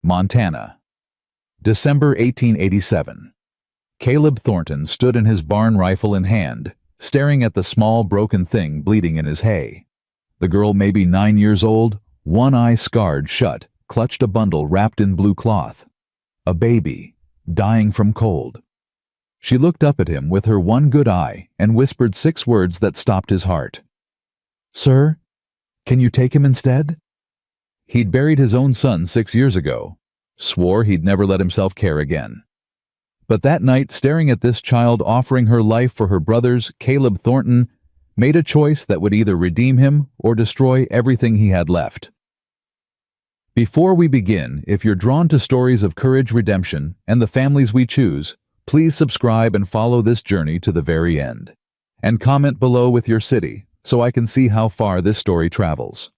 Montana. December 1887. Caleb Thornton stood in his barn rifle in hand, staring at the small broken thing bleeding in his hay. The girl, maybe 9 years old, one eye scarred shut, clutched a bundle wrapped in blue cloth. A baby, dying from cold. She looked up at him with her one good eye and whispered 6 words that stopped his heart. "Sir, can you take him instead?" He'd buried his own son 6 years ago, swore he'd never let himself care again. But that night, staring at this child offering her life for her brothers, Caleb Thornton made a choice that would either redeem him or destroy everything he had left. Before we begin, if you're drawn to stories of courage, redemption, and the families we choose, please subscribe and follow this journey to the very end. And comment below with your city so I can see how far this story travels.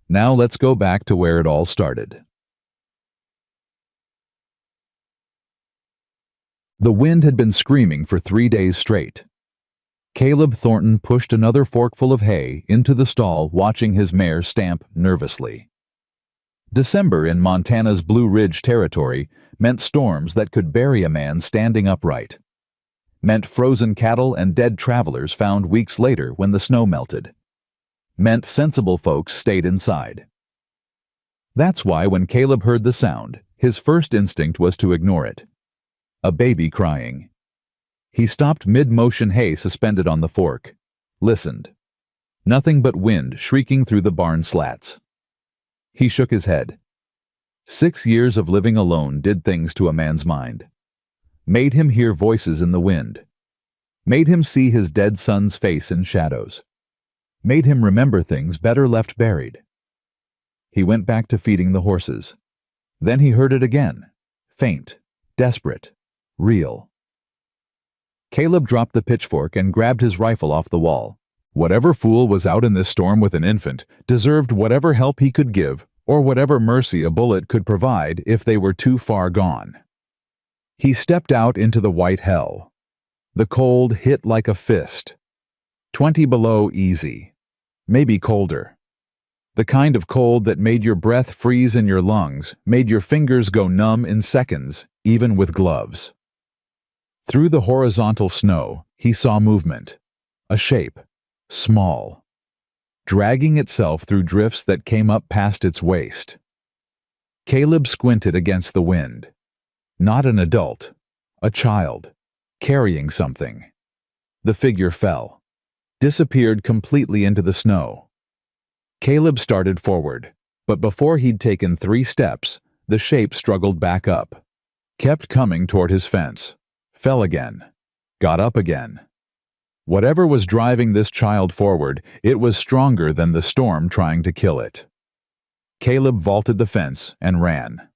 Now let's go back to where it all started. The wind had been screaming for 3 days straight. Caleb Thornton pushed another forkful of hay into the stall, watching his mare stamp nervously. December in Montana's Blue Ridge territory meant storms that could bury a man standing upright. Meant frozen cattle and dead travelers found weeks later when the snow melted. Meant sensible folks stayed inside. That's why when Caleb heard the sound, his first instinct was to ignore it. A baby crying. He stopped mid-motion, hay suspended on the fork. Listened. Nothing but wind shrieking through the barn slats. He shook his head. 6 years of living alone did things to a man's mind. Made him hear voices in the wind. Made him see his dead son's face in shadows. Made him remember things better left buried. He went back to feeding the horses. Then he heard it again. Faint, desperate, real. Caleb dropped the pitchfork and grabbed his rifle off the wall. Whatever fool was out in this storm with an infant deserved whatever help he could give or whatever mercy a bullet could provide if they were too far gone. He stepped out into the white hell. The cold hit like a fist. 20 below easy. Maybe colder. The kind of cold that made your breath freeze in your lungs, made your fingers go numb in seconds, even with gloves. Through the horizontal snow, he saw movement. A shape. Small. Dragging itself through drifts that came up past its waist. Caleb squinted against the wind. Not an adult. A child. Carrying something. The figure fell. Disappeared completely into the snow. Caleb started forward, but before he'd taken 3 steps, the shape struggled back up. Kept coming toward his fence. Fell again. Got up again. Whatever was driving this child forward, it was stronger than the storm trying to kill it. Caleb vaulted the fence and ran.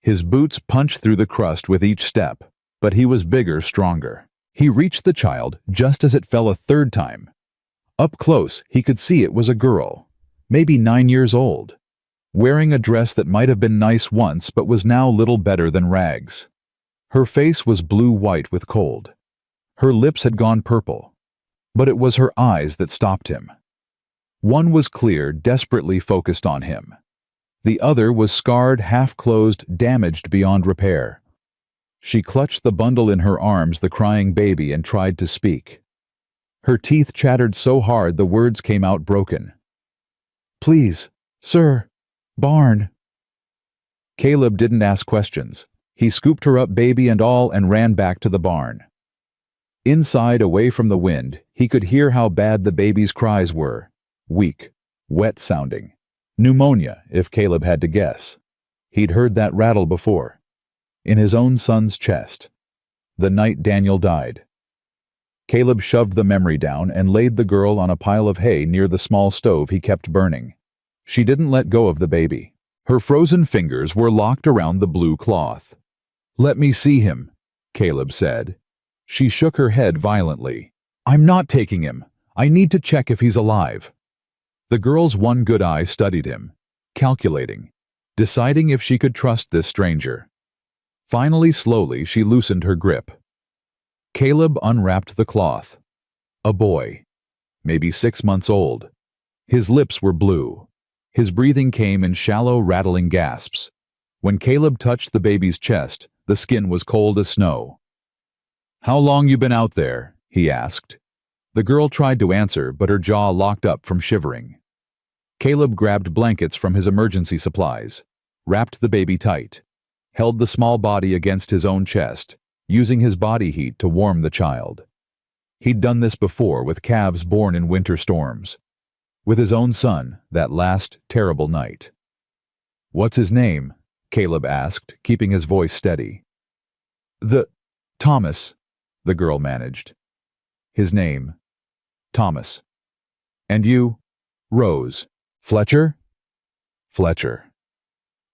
His boots punched through the crust with each step, but he was bigger, stronger. He reached the child just as it fell a 3rd time. Up close, he could see it was a girl, maybe 9 years old, wearing a dress that might have been nice once but was now little better than rags. Her face was blue-white with cold. Her lips had gone purple, but it was her eyes that stopped him. One was clear, desperately focused on him. The other was scarred, half-closed, damaged beyond repair. She clutched the bundle in her arms, the crying baby, and tried to speak. Her teeth chattered so hard the words came out broken. "Please, sir, barn." Caleb didn't ask questions. He scooped her up, baby and all, and ran back to the barn. Inside, away from the wind, he could hear how bad the baby's cries were. Weak, wet-sounding. Pneumonia, if Caleb had to guess. He'd heard that rattle before. In his own son's chest. The night Daniel died. Caleb shoved the memory down and laid the girl on a pile of hay near the small stove he kept burning. She didn't let go of the baby. Her frozen fingers were locked around the blue cloth. "Let me see him," Caleb said. She shook her head violently. "I'm not taking him. I need to check if he's alive." The girl's one good eye studied him, calculating, deciding if she could trust this stranger. Finally, slowly, she loosened her grip. Caleb unwrapped the cloth. A boy, maybe 6 months old. His lips were blue. His breathing came in shallow, rattling gasps. When Caleb touched the baby's chest, the skin was cold as snow. "How long you been out there?" he asked. The girl tried to answer, but her jaw locked up from shivering. Caleb grabbed blankets from his emergency supplies, wrapped the baby tight, held the small body against his own chest, using his body heat to warm the child. He'd done this before with calves born in winter storms. With his own son, that last terrible night. "What's his name?" Caleb asked, keeping his voice steady. Thomas," the girl managed. "His name, Thomas. And you?" "Rose. Fletcher?" "Fletcher."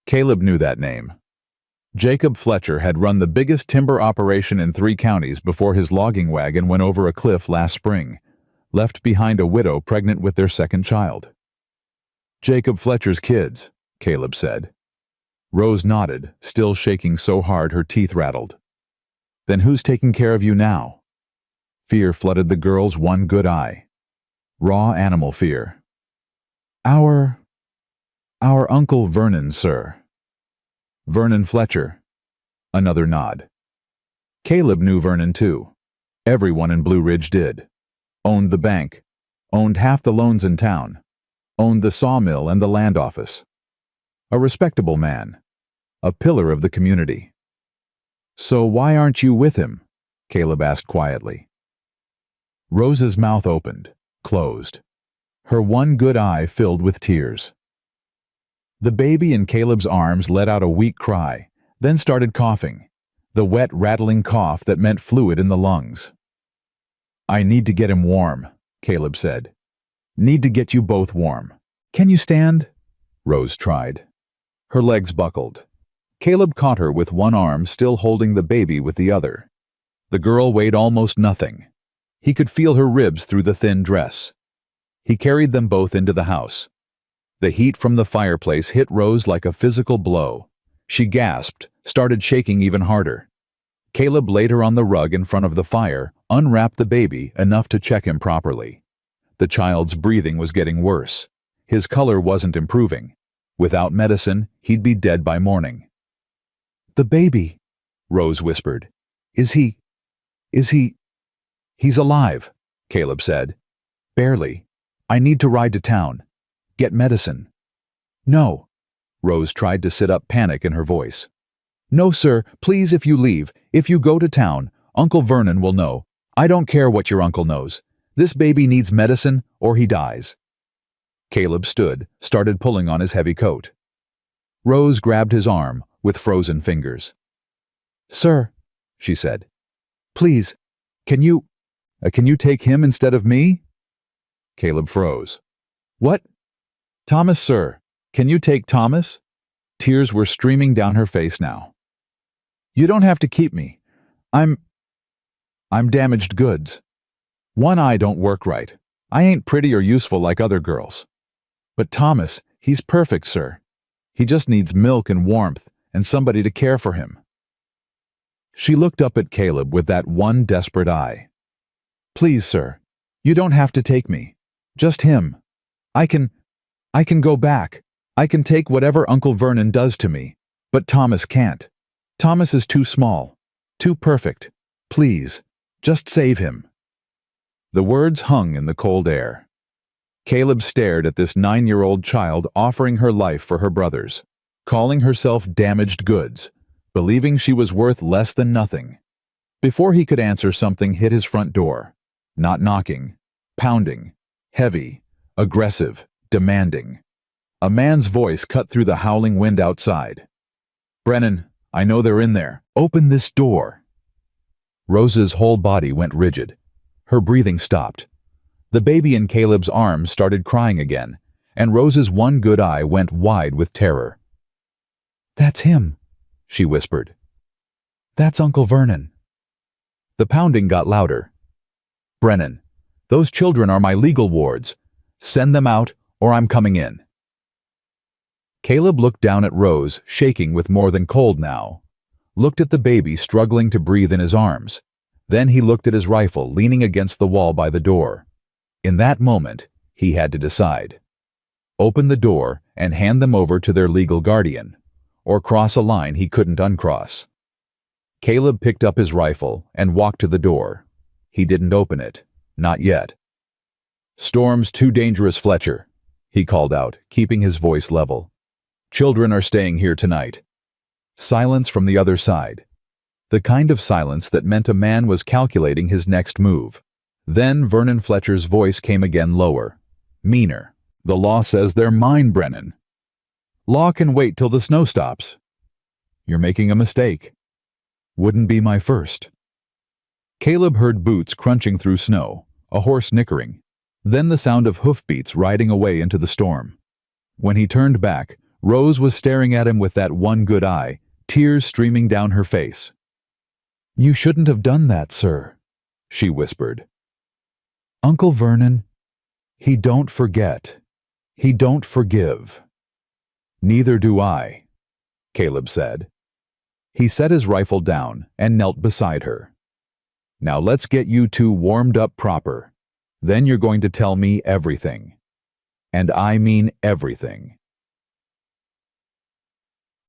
Caleb knew that name. Jacob Fletcher had run the biggest timber operation in 3 counties before his logging wagon went over a cliff last spring, left behind a widow pregnant with their second child. "Jacob Fletcher's kids," Caleb said. Rose nodded, still shaking so hard her teeth rattled. "Then who's taking care of you now?" Fear flooded the girl's one good eye. Raw animal fear. Our Uncle Vernon, sir." "Vernon Fletcher." Another nod. Caleb knew Vernon too. Everyone in Blue Ridge did. Owned the bank, owned half the loans in town, owned the sawmill and the land office. A respectable man, a pillar of the community. "So why aren't you with him?" Caleb asked quietly. Rose's mouth opened, closed. Her one good eye filled with tears. The baby in Caleb's arms let out a weak cry, then started coughing, the wet, rattling cough that meant fluid in the lungs. "I need to get him warm," Caleb said. "Need to get you both warm. Can you stand?" Rose tried. Her legs buckled. Caleb caught her with one arm, still holding the baby with the other. The girl weighed almost nothing. He could feel her ribs through the thin dress. He carried them both into the house. The heat from the fireplace hit Rose like a physical blow. She gasped, started shaking even harder. Caleb laid her on the rug in front of the fire, unwrapped the baby enough to check him properly. The child's breathing was getting worse. His color wasn't improving. Without medicine, he'd be dead by morning. "The baby," Rose whispered. Is he... "He's alive," Caleb said. "Barely. I need to ride to town. Get medicine." "No." Rose tried to sit up, panic in her voice. "No, sir, please, if you leave, if you go to town, Uncle Vernon will know. I don't care what your uncle knows. This baby needs medicine or he dies." Caleb stood, started pulling on his heavy coat. Rose grabbed his arm with frozen fingers. "Sir," she said, "please, can you take him instead of me?" Caleb froze. "What?" "Thomas, sir. Can you take Thomas?" Tears were streaming down her face now. "You don't have to keep me. I'm damaged goods. One eye don't work right. I ain't pretty or useful like other girls. But Thomas, he's perfect, sir. He just needs milk and warmth and somebody to care for him." She looked up at Caleb with that one desperate eye. "Please, sir, you don't have to take me. Just him. I can go back. I can take whatever Uncle Vernon does to me, but Thomas can't. Thomas is too small, too perfect. Please, just save him." The words hung in the cold air. Caleb stared at this 9-year-old child offering her life for her brothers, calling herself damaged goods, believing she was worth less than nothing. Before he could answer, something hit his front door. Not knocking, pounding, heavy, aggressive, demanding. A man's voice cut through the howling wind outside. "Brennan, I know they're in there. Open this door." Rose's whole body went rigid. Her breathing stopped. The baby in Caleb's arms started crying again, and Rose's one good eye went wide with terror. "That's him," she whispered. "That's Uncle Vernon." The pounding got louder. "Brennan, those children are my legal wards. Send them out, or I'm coming in." Caleb looked down at Rose, shaking with more than cold now. Looked at the baby struggling to breathe in his arms. Then he looked at his rifle leaning against the wall by the door. In that moment, he had to decide. Open the door and hand them over to their legal guardian, or cross a line he couldn't uncross. Caleb picked up his rifle and walked to the door. He didn't open it. Not yet. "Storm's too dangerous, Fletcher," he called out, keeping his voice level. "Children are staying here tonight." Silence from the other side. The kind of silence that meant a man was calculating his next move. Then Vernon Fletcher's voice came again, lower, meaner. "The law says they're mine, Brennan. Law can wait till the snow stops. You're making a mistake. Wouldn't be my first." Caleb heard boots crunching through snow, a horse nickering, then the sound of hoofbeats riding away into the storm. When he turned back, Rose was staring at him with that one good eye, tears streaming down her face. "You shouldn't have done that, sir," she whispered. "Uncle Vernon, he don't forget. He don't forgive." "Neither do I," Caleb said. He set his rifle down and knelt beside her. "Now let's get you two warmed up proper. Then you're going to tell me everything. And I mean everything."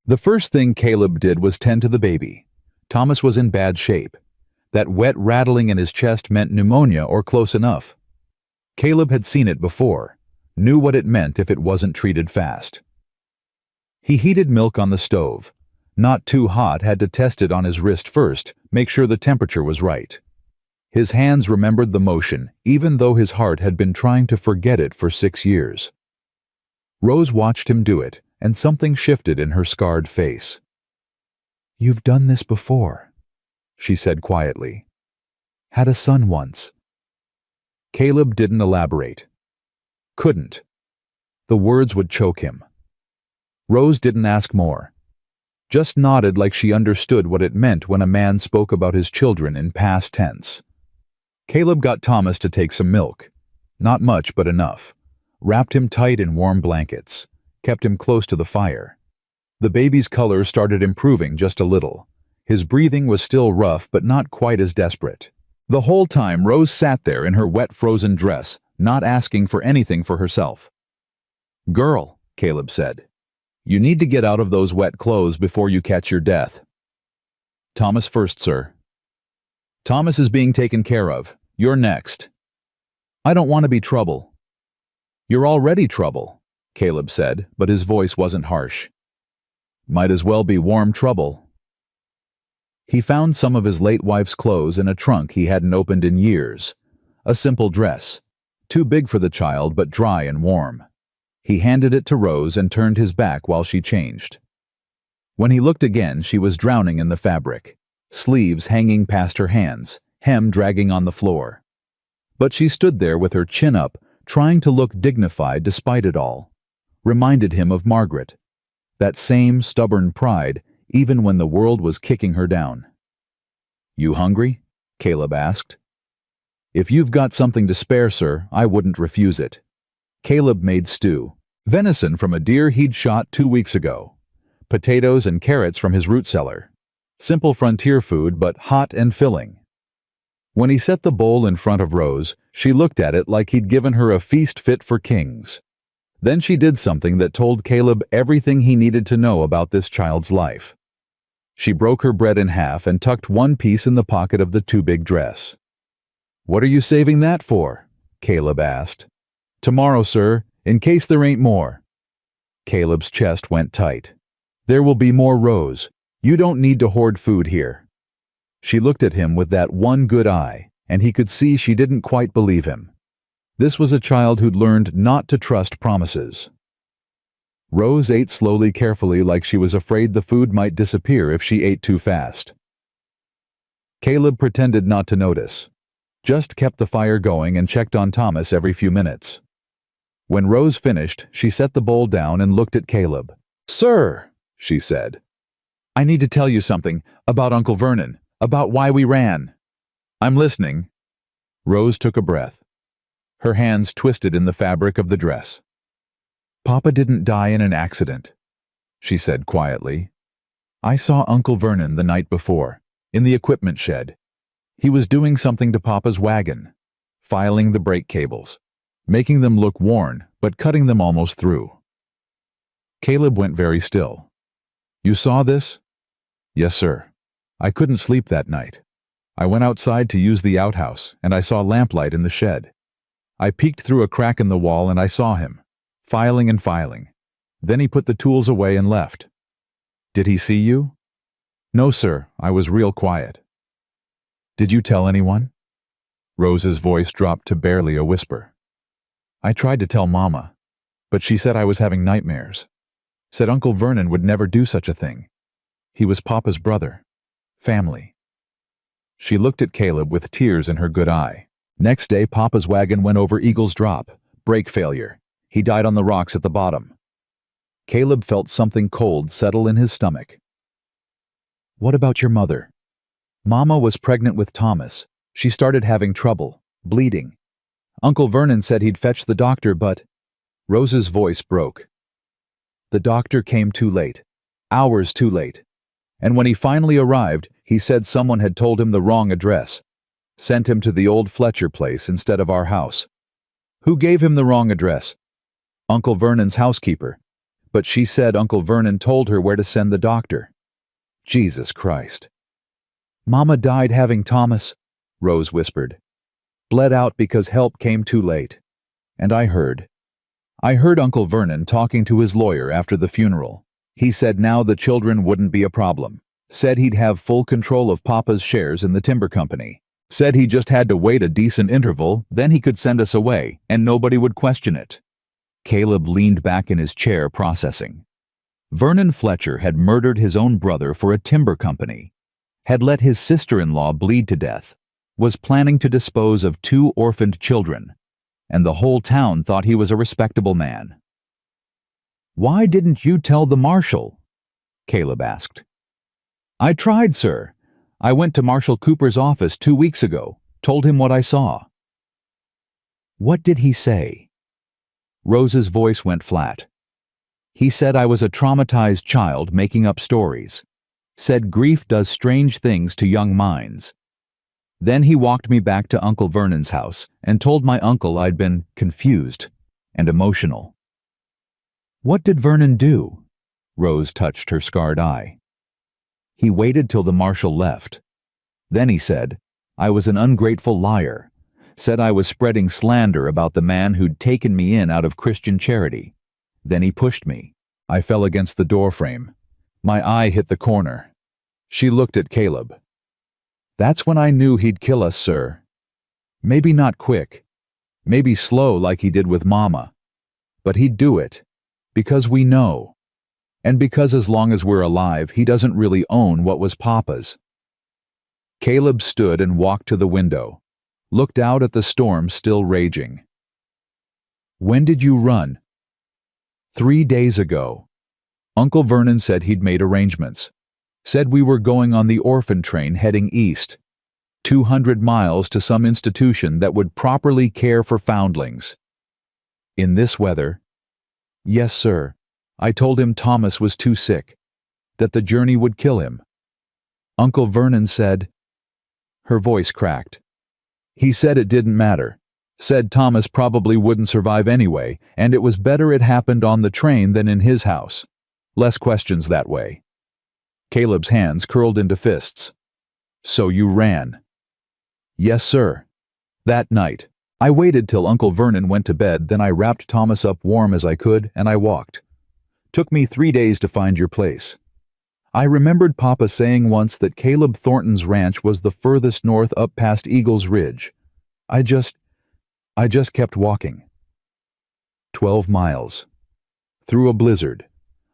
The first thing Caleb did was tend to the baby. Thomas was in bad shape. That wet rattling in his chest meant pneumonia or close enough. Caleb had seen it before, knew what it meant if it wasn't treated fast. He heated milk on the stove. Not too hot, had to test it on his wrist first, make sure the temperature was right. His hands remembered the motion, even though his heart had been trying to forget it for 6 years. Rose watched him do it, and something shifted in her scarred face. "You've done this before," she said quietly. "Had a son once." Caleb didn't elaborate. Couldn't. The words would choke him. Rose didn't ask more. Just nodded like she understood what it meant when a man spoke about his children in past tense. Caleb got Thomas to take some milk. Not much, but enough. Wrapped him tight in warm blankets. Kept him close to the fire. The baby's color started improving just a little. His breathing was still rough, but not quite as desperate. The whole time Rose sat there in her wet frozen dress, not asking for anything for herself. "Girl," Caleb said, "you need to get out of those wet clothes before you catch your death." "Thomas first, sir." "Thomas is being taken care of. You're next." "I don't want to be trouble." "You're already trouble," Caleb said, but his voice wasn't harsh. "Might as well be warm trouble." He found some of his late wife's clothes in a trunk he hadn't opened in years. A simple dress. Too big for the child, but dry and warm. He handed it to Rose and turned his back while she changed. When he looked again, she was drowning in the fabric. Sleeves hanging past her hands, hem dragging on the floor. But she stood there with her chin up, trying to look dignified despite it all. Reminded him of Margaret. That same stubborn pride, even when the world was kicking her down. "You hungry?" Caleb asked. "If you've got something to spare, sir, I wouldn't refuse it." Caleb made stew. Venison from a deer he'd shot 2 weeks ago. Potatoes and carrots from his root cellar. Simple frontier food, but hot and filling. When he set the bowl in front of Rose, she looked at it like he'd given her a feast fit for kings. Then she did something that told Caleb everything he needed to know about this child's life. She broke her bread in half and tucked one piece in the pocket of the too big dress. "What are you saving that for?" Caleb asked. "Tomorrow, sir, in case there ain't more." Caleb's chest went tight. "There will be more, Rose. You don't need to hoard food here." She looked at him with that one good eye, and he could see she didn't quite believe him. This was a child who'd learned not to trust promises. Rose ate slowly, carefully, like she was afraid the food might disappear if she ate too fast. Caleb pretended not to notice. Just kept the fire going and checked on Thomas every few minutes. When Rose finished, she set the bowl down and looked at Caleb. "Sir," she said, "I need to tell you something about Uncle Vernon, about why we ran." "I'm listening." Rose took a breath. Her hands twisted in the fabric of the dress. "Papa didn't die in an accident," she said quietly. "I saw Uncle Vernon the night before, in the equipment shed. He was doing something to Papa's wagon, filing the brake cables, making them look worn, but cutting them almost through." Caleb went very still. You saw this? Yes, sir. I couldn't sleep that night. I went outside to use the outhouse, and I saw lamplight in the shed. I peeked through a crack in the wall and I saw him, filing and filing. Then he put the tools away and left. Did he see you? No, sir. I was real quiet. Did you tell anyone? Rose's voice dropped to barely a whisper. I tried to tell Mama, but she said I was having nightmares. Said Uncle Vernon would never do such a thing. He was Papa's brother. Family. She looked at Caleb with tears in her good eye. Next day, Papa's wagon went over Eagle's Drop. Brake failure. He died on the rocks at the bottom. Caleb felt something cold settle in his stomach. What about your mother? Mama was pregnant with Thomas. She started having trouble, bleeding. Uncle Vernon said he'd fetch the doctor, but... Rose's voice broke. The doctor came too late. Hours too late. And when he finally arrived, he said someone had told him the wrong address. Sent him to the old Fletcher place instead of our house. Who gave him the wrong address? Uncle Vernon's housekeeper. But she said Uncle Vernon told her where to send the doctor. Jesus Christ. Mama died having Thomas, Rose whispered. Bled out because help came too late. And I heard Uncle Vernon talking to his lawyer after the funeral. He said now the children wouldn't be a problem. Said he'd have full control of Papa's shares in the timber company. Said he just had to wait a decent interval, then he could send us away, and nobody would question it. Caleb leaned back in his chair, processing. Vernon Fletcher had murdered his own brother for a timber company, had let his sister-in-law bleed to death, was planning to dispose of 2 orphaned children, and the whole town thought he was a respectable man. Why didn't you tell the marshal? Caleb asked. I tried, sir. I went to Marshal Cooper's office 2 weeks ago, told him what I saw. What did he say? Rose's voice went flat. He said I was a traumatized child making up stories. Said grief does strange things to young minds. Then he walked me back to Uncle Vernon's house and told my uncle I'd been confused and emotional. What did Vernon do? Rose touched her scarred eye. He waited till the marshal left. Then he said, I was an ungrateful liar. Said I was spreading slander about the man who'd taken me in out of Christian charity. Then he pushed me. I fell against the doorframe. My eye hit the corner. She looked at Caleb. That's when I knew he'd kill us, sir. Maybe not quick. Maybe slow like he did with Mama. But he'd do it. Because we know. And because as long as we're alive, he doesn't really own what was Papa's. Caleb stood and walked to the window, looked out at the storm still raging. When did you run? 3 days ago. Uncle Vernon said he'd made arrangements. Said we were going on the orphan train heading east. 200 miles to some institution that would properly care for foundlings. In this weather? Yes, sir. I told him Thomas was too sick, that the journey would kill him. Uncle Vernon said... Her voice cracked. He said it didn't matter. Said Thomas probably wouldn't survive anyway, and it was better it happened on the train than in his house. Less questions that way. Caleb's hands curled into fists. So you ran? Yes, sir. That night. I waited till Uncle Vernon went to bed, then I wrapped Thomas up warm as I could, and I walked. Took me 3 days to find your place. I remembered Papa saying once that Caleb Thornton's ranch was the furthest north up past Eagle's Ridge. I just kept walking. 12 miles. Through a blizzard.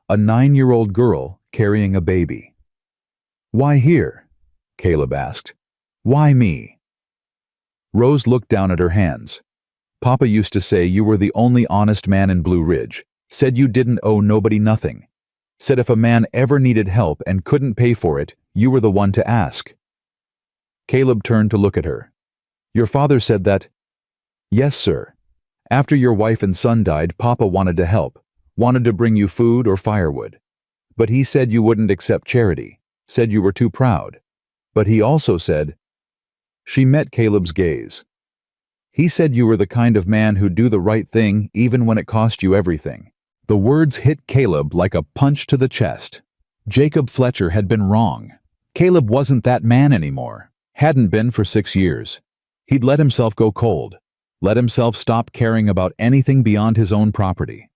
A 9-year-old girl carrying a baby. Why here? Caleb asked. Why me? Rose looked down at her hands. Papa used to say you were the only honest man in Blue Ridge. Said you didn't owe nobody nothing. Said if a man ever needed help and couldn't pay for it, you were the one to ask. Caleb turned to look at her. Your father said that... Yes, sir. After your wife and son died, Papa wanted to help. Wanted to bring you food or firewood. But he said you wouldn't accept charity. Said you were too proud. But he also said... She met Caleb's gaze. He said you were the kind of man who'd do the right thing even when it cost you everything. The words hit Caleb like a punch to the chest. Jacob Fletcher had been wrong. Caleb wasn't that man anymore. Hadn't been for 6 years. He'd let himself go cold, let himself stop caring about anything beyond his own property.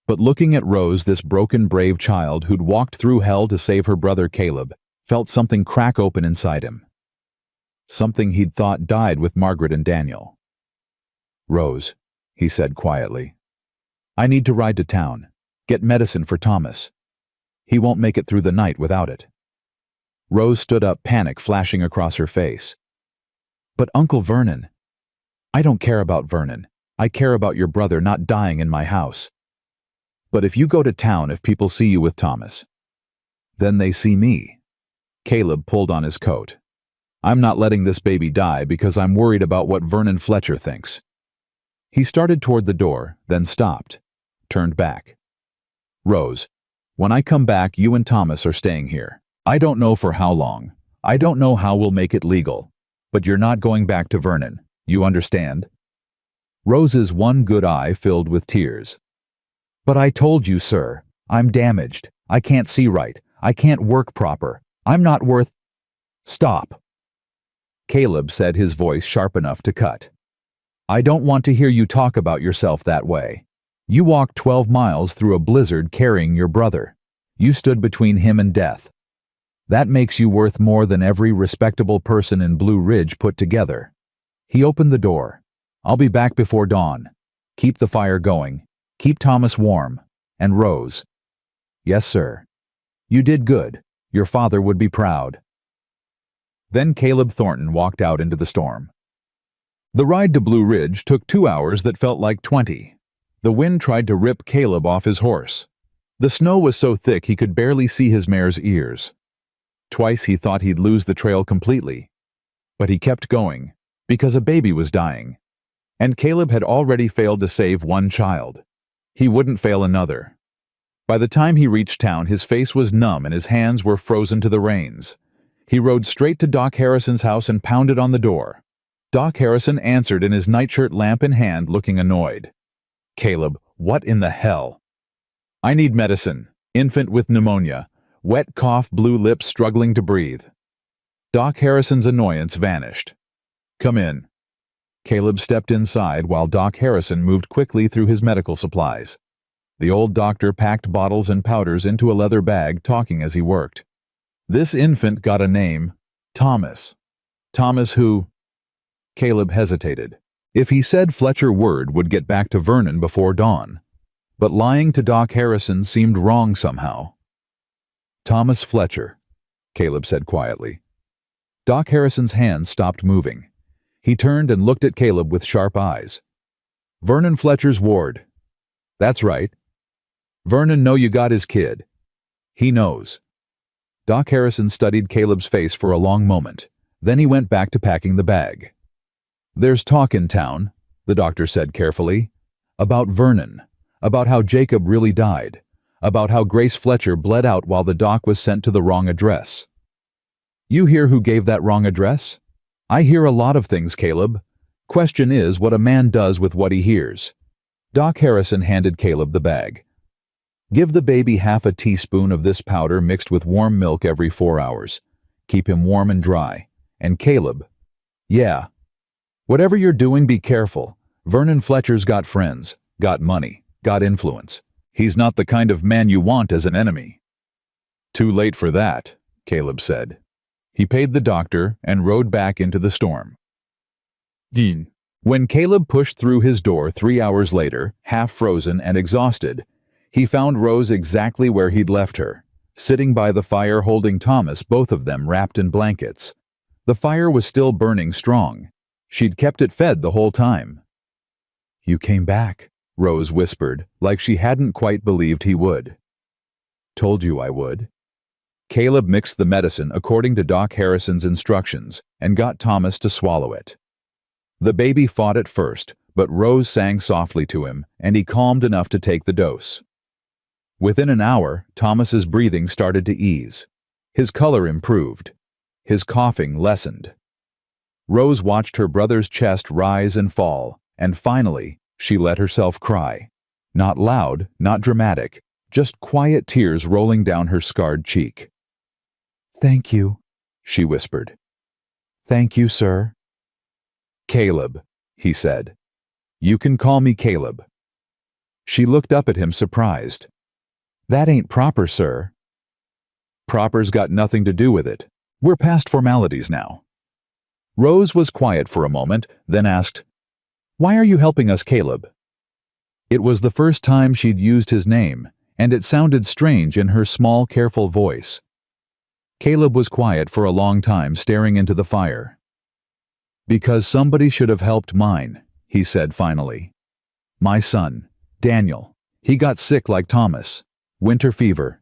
But looking at Rose, this broken, brave child who'd walked through hell to save her brother Caleb, felt something crack open inside him. Something he'd thought died with Margaret and Daniel. "Rose," he said quietly, "I need to ride to town, get medicine for Thomas. He won't make it through the night without it." Rose stood up, panic flashing across her face. "But Uncle Vernon." "I don't care about Vernon. I care about your brother not dying in my house." "But if you go to town, if people see you with Thomas, then they see me." Caleb pulled on his coat. "I'm not letting this baby die because I'm worried about what Vernon Fletcher thinks." He started toward the door, then stopped, turned back. "Rose, when I come back, you and Thomas are staying here. I don't know for how long. I don't know how we'll make it legal. But you're not going back to Vernon. You understand?" Rose's one good eye filled with tears. "But I told you, sir. I'm damaged. I can't see right. I can't work proper. I'm not worth—" "Stop," Caleb said, his voice sharp enough to cut. "I don't want to hear you talk about yourself that way. You walked 12 miles through a blizzard carrying your brother. You stood between him and death. That makes you worth more than every respectable person in Blue Ridge put together." He opened the door. "I'll be back before dawn. Keep the fire going. Keep Thomas warm. And Rose." "Yes, sir." "You did good. Your father would be proud." Then Caleb Thornton walked out into the storm. The ride to Blue Ridge took 2 hours that felt like 20. The wind tried to rip Caleb off his horse. The snow was so thick he could barely see his mare's ears. Twice he thought he'd lose the trail completely. But he kept going, because a baby was dying. And Caleb had already failed to save one child. He wouldn't fail another. By the time he reached town, his face was numb and his hands were frozen to the reins. He rode straight to Doc Harrison's house and pounded on the door. Doc Harrison answered in his nightshirt, lamp in hand, looking annoyed. "Caleb, what in the hell?" "I need medicine. Infant with pneumonia. Wet cough, blue lips, struggling to breathe." Doc Harrison's annoyance vanished. "Come in." Caleb stepped inside while Doc Harrison moved quickly through his medical supplies. The old doctor packed bottles and powders into a leather bag, talking as he worked. "This infant got a name. Thomas. Thomas who—" Caleb hesitated. If he said Fletcher word would get back to Vernon before dawn. But lying to Doc Harrison seemed wrong somehow. "Thomas Fletcher," Caleb said quietly. Doc Harrison's hands stopped moving. He turned and looked at Caleb with sharp eyes. "Vernon Fletcher's ward." "That's right. Vernon know you got his kid." "He knows." Doc Harrison studied Caleb's face for a long moment. Then he went back to packing the bag. "There's talk in town," the doctor said carefully, "about Vernon, about how Jacob really died, about how Grace Fletcher bled out while the doc was sent to the wrong address." "You hear who gave that wrong address?" "I hear a lot of things, Caleb. Question is what a man does with what he hears." Doc Harrison handed Caleb the bag. "Give the baby half a teaspoon of this powder mixed with warm milk every 4 hours. Keep him warm and dry. And Caleb—" "Yeah. Whatever you're doing, be careful. Vernon Fletcher's got friends, got money, got influence. He's not the kind of man you want as an enemy." "Too late for that," Caleb said. He paid the doctor and rode back into the storm. Dean. When Caleb pushed through his door 3 hours later, half frozen and exhausted, he found Rose exactly where he'd left her, sitting by the fire holding Thomas, both of them wrapped in blankets. The fire was still burning strong. She'd kept it fed the whole time. "You came back," Rose whispered, like she hadn't quite believed he would. "Told you I would." Caleb mixed the medicine according to Doc Harrison's instructions and got Thomas to swallow it. The baby fought at first, but Rose sang softly to him, and he calmed enough to take the dose. Within an hour, Thomas's breathing started to ease. His color improved. His coughing lessened. Rose watched her brother's chest rise and fall, and finally, she let herself cry. Not loud, not dramatic, just quiet tears rolling down her scarred cheek. "Thank you," she whispered. "Thank you, sir." "Caleb," he said. "You can call me Caleb." She looked up at him surprised. "That ain't proper, sir." "Proper's got nothing to do with it. We're past formalities now." Rose was quiet for a moment, then asked, "Why are you helping us, Caleb?" It was the first time she'd used his name, and it sounded strange in her small, careful voice. Caleb was quiet for a long time, staring into the fire. "Because somebody should have helped mine," he said finally. "My son, Daniel. He got sick like Thomas. Winter fever.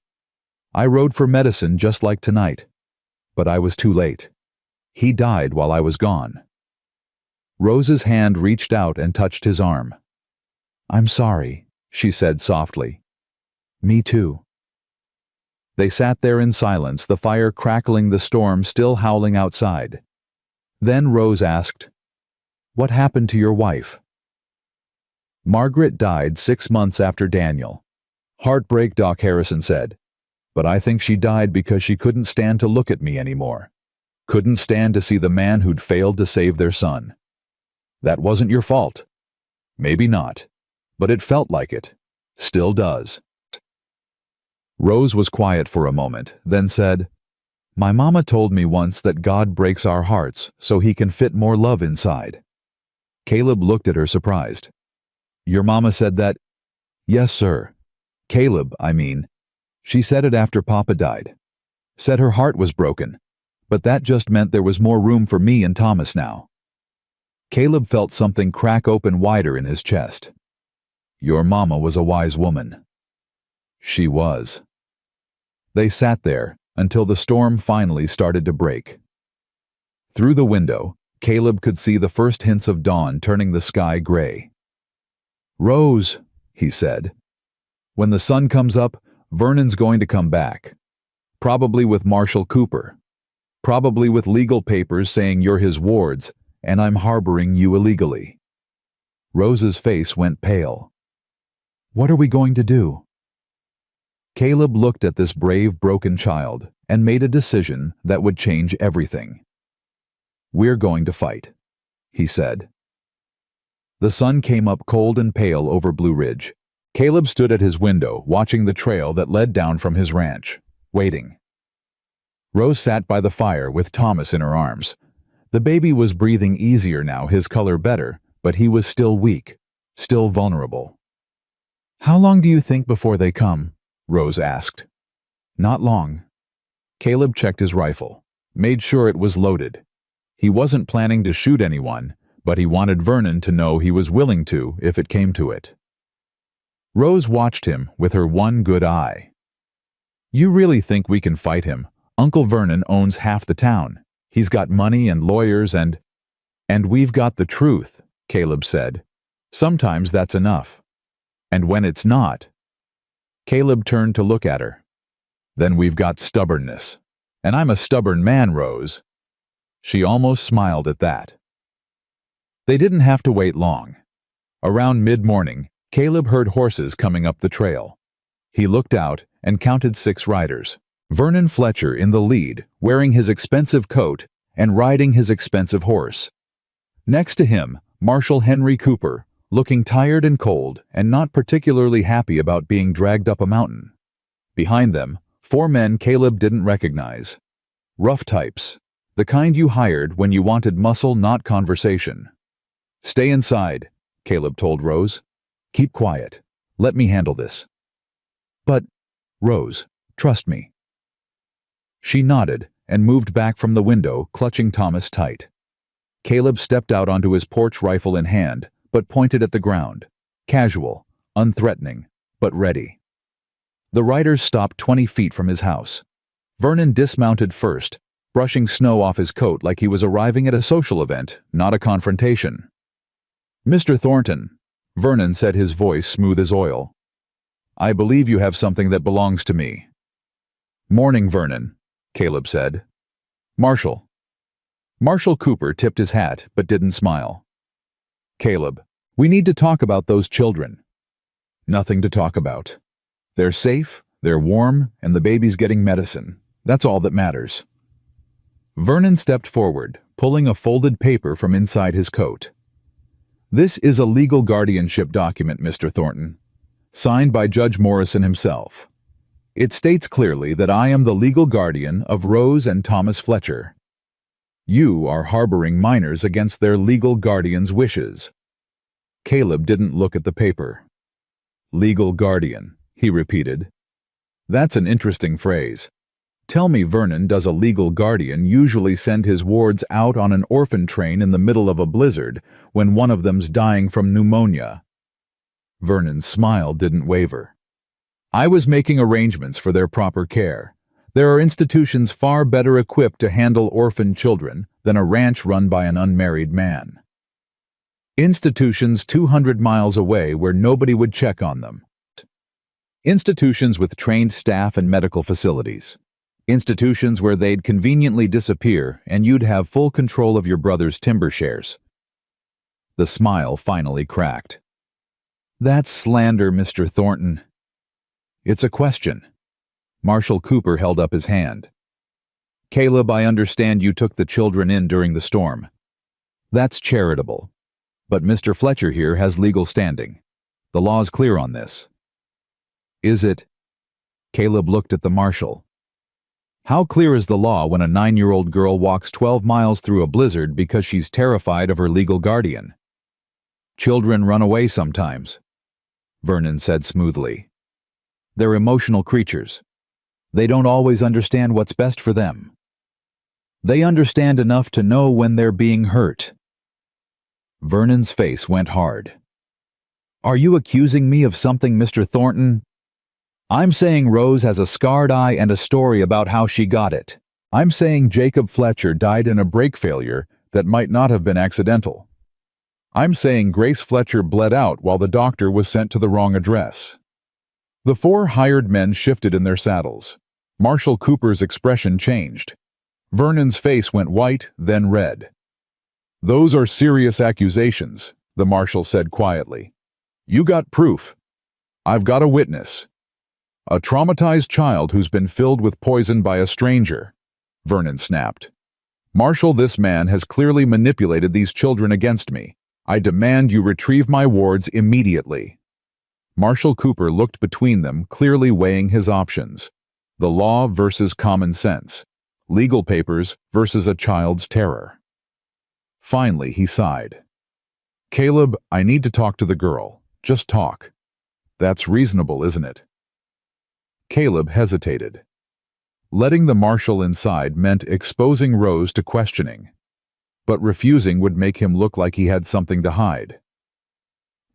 I rode for medicine just like tonight. But I was too late. He died while I was gone." Rose's hand reached out and touched his arm. "I'm sorry," she said softly. "Me too." They sat there in silence, the fire crackling, the storm still howling outside. Then Rose asked, "What happened to your wife?" "Margaret died 6 months after Daniel. Heartbreak," Doc Harrison said. "But I think she died because she couldn't stand to look at me anymore. Couldn't stand to see the man who'd failed to save their son. That wasn't your fault. Maybe not. But it felt like it. Still does." Rose was quiet for a moment, then said, "My mama told me once that God breaks our hearts so he can fit more love inside." Caleb looked at her surprised. "Your mama said that?" "Yes, sir. Caleb, I mean. She said it after Papa died. Said her heart was broken, but that just meant there was more room for me and Thomas now." Caleb felt something crack open wider in his chest. "Your mama was a wise woman." She was. They sat there until the storm finally started to break. Through the window, Caleb could see the first hints of dawn turning the sky gray. "Rose," he said, "when the sun comes up, Vernon's going to come back. Probably with Marshall Cooper. Probably with legal papers saying you're his wards, and I'm harboring you illegally." Rose's face went pale. "What are we going to do?" Caleb looked at this brave, broken child and made a decision that would change everything. "We're going to fight," he said. The sun came up cold and pale over Blue Ridge. Caleb stood at his window, watching the trail that led down from his ranch, waiting. Rose sat by the fire with Thomas in her arms. The baby was breathing easier now, his color better, but he was still weak, still vulnerable. "How long do you think before they come?" Rose asked. "Not long." Caleb checked his rifle, made sure it was loaded. He wasn't planning to shoot anyone, but he wanted Vernon to know he was willing to if it came to it. Rose watched him with her one good eye. "You really think we can fight him? Uncle Vernon owns half the town. He's got money and lawyers and we've got the truth," Caleb said. "Sometimes that's enough. And when it's not..." Caleb turned to look at her. "Then we've got stubbornness. And I'm a stubborn man, Rose." She almost smiled at that. They didn't have to wait long. Around mid-morning, Caleb heard horses coming up the trail. He looked out and counted 6 riders. Vernon Fletcher in the lead, wearing his expensive coat and riding his expensive horse. Next to him, Marshal Henry Cooper, looking tired and cold and not particularly happy about being dragged up a mountain. Behind them, 4 men Caleb didn't recognize. Rough types, the kind you hired when you wanted muscle, not conversation. "Stay inside," Caleb told Rose. "Keep quiet. Let me handle this." "But, Rose, trust me." She nodded and moved back from the window, clutching Thomas tight. Caleb stepped out onto his porch, rifle in hand, but pointed at the ground. Casual, unthreatening, but ready. The riders stopped 20 feet from his house. Vernon dismounted first, brushing snow off his coat like he was arriving at a social event, not a confrontation. "Mr. Thornton," Vernon said, his voice smooth as oil. "I believe you have something that belongs to me." "Morning, Vernon," Caleb said. "Marshal." Marshal Cooper tipped his hat but didn't smile. "Caleb, we need to talk about those children." "Nothing to talk about." They're safe, they're warm, and the baby's getting medicine. That's all that matters. Vernon stepped forward, pulling a folded paper from inside his coat. This is a legal guardianship document, Mr. Thornton, signed by Judge Morrison himself. It states clearly that I am the legal guardian of Rose and Thomas Fletcher. You are harboring minors against their legal guardian's wishes. Caleb didn't look at the paper. Legal guardian, he repeated. That's an interesting phrase. Tell me, Vernon, does a legal guardian usually send his wards out on an orphan train in the middle of a blizzard when one of them's dying from pneumonia? Vernon's smile didn't waver. I was making arrangements for their proper care. There are institutions far better equipped to handle orphan children than a ranch run by an unmarried man. Institutions 200 miles away where nobody would check on them. Institutions with trained staff and medical facilities. Institutions where they'd conveniently disappear and you'd have full control of your brother's timber shares. The smile finally cracked. That's slander, Mr. Thornton. It's a question. Marshal Cooper held up his hand. Caleb, I understand you took the children in during the storm. That's charitable. But Mr. Fletcher here has legal standing. The law's clear on this. Is it? Caleb looked at the marshal. How clear is the law when a 9-year-old girl walks 12 miles through a blizzard because she's terrified of her legal guardian? Children run away sometimes, Vernon said smoothly. They're emotional creatures. They don't always understand what's best for them. They understand enough to know when they're being hurt. Vernon's face went hard. Are you accusing me of something, Mr. Thornton? I'm saying Rose has a scarred eye and a story about how she got it. I'm saying Jacob Fletcher died in a brake failure that might not have been accidental. I'm saying Grace Fletcher bled out while the doctor was sent to the wrong address. The 4 hired men shifted in their saddles. Marshal Cooper's expression changed. Vernon's face went white, then red. Those are serious accusations, the marshal said quietly. You got proof. I've got a witness. A traumatized child who's been filled with poison by a stranger, Vernon snapped. Marshal, this man has clearly manipulated these children against me. I demand you retrieve my wards immediately. Marshal Cooper looked between them, clearly weighing his options. The law versus common sense. Legal papers versus a child's terror. Finally, he sighed. Caleb, I need to talk to the girl. Just talk. That's reasonable, isn't it? Caleb hesitated. Letting the marshal inside meant exposing Rose to questioning, but refusing would make him look like he had something to hide.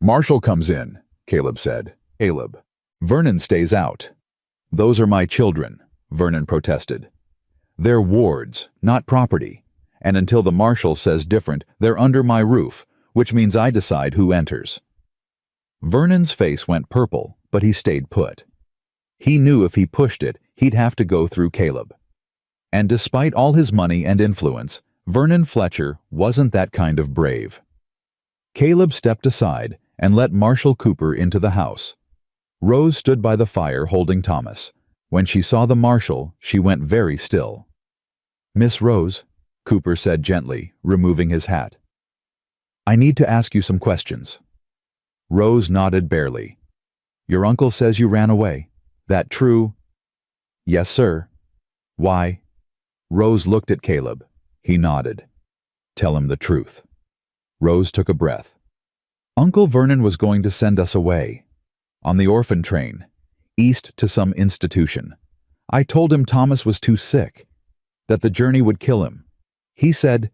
Marshal comes in, Caleb said. Caleb. Vernon stays out. Those are my children, Vernon protested. They're wards, not property, and until the marshal says different, they're under my roof, which means I decide who enters. Vernon's face went purple, but he stayed put. He knew if he pushed it, he'd have to go through Caleb. And despite all his money and influence, Vernon Fletcher wasn't that kind of brave. Caleb stepped aside and let Marshal Cooper into the house. Rose stood by the fire holding Thomas. When she saw the marshal, she went very still. Miss Rose, Cooper said gently, removing his hat. I need to ask you some questions. Rose nodded barely. Your uncle says you ran away. That true? Yes, sir. Why? Rose looked at Caleb. He nodded. Tell him the truth. Rose took a breath. Uncle Vernon was going to send us away. On the orphan train. East to some institution. I told him Thomas was too sick. That the journey would kill him. He said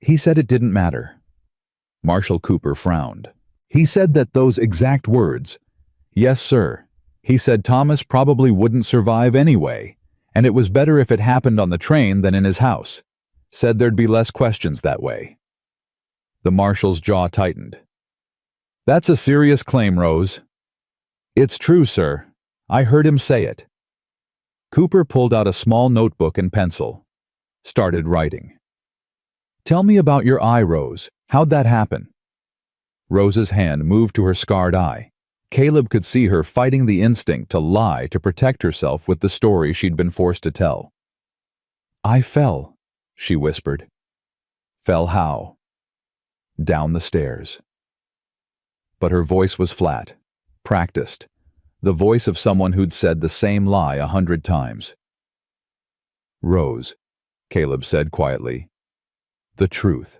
it didn't matter. Marshal Cooper frowned. He said that those exact words. Yes, sir. He said Thomas probably wouldn't survive anyway, and it was better if it happened on the train than in his house. Said there'd be less questions that way. The marshal's jaw tightened. That's a serious claim, Rose. It's true, sir. I heard him say it. Cooper pulled out a small notebook and pencil. Started writing. Tell me about your eye, Rose. How'd that happen? Rose's hand moved to her scarred eye. Caleb could see her fighting the instinct to lie to protect herself with the story she'd been forced to tell. "I fell," she whispered. "Fell how?" "Down the stairs." But her voice was flat, practiced, the voice of someone who'd said the same lie 100 times. "Rose," Caleb said quietly. "The truth."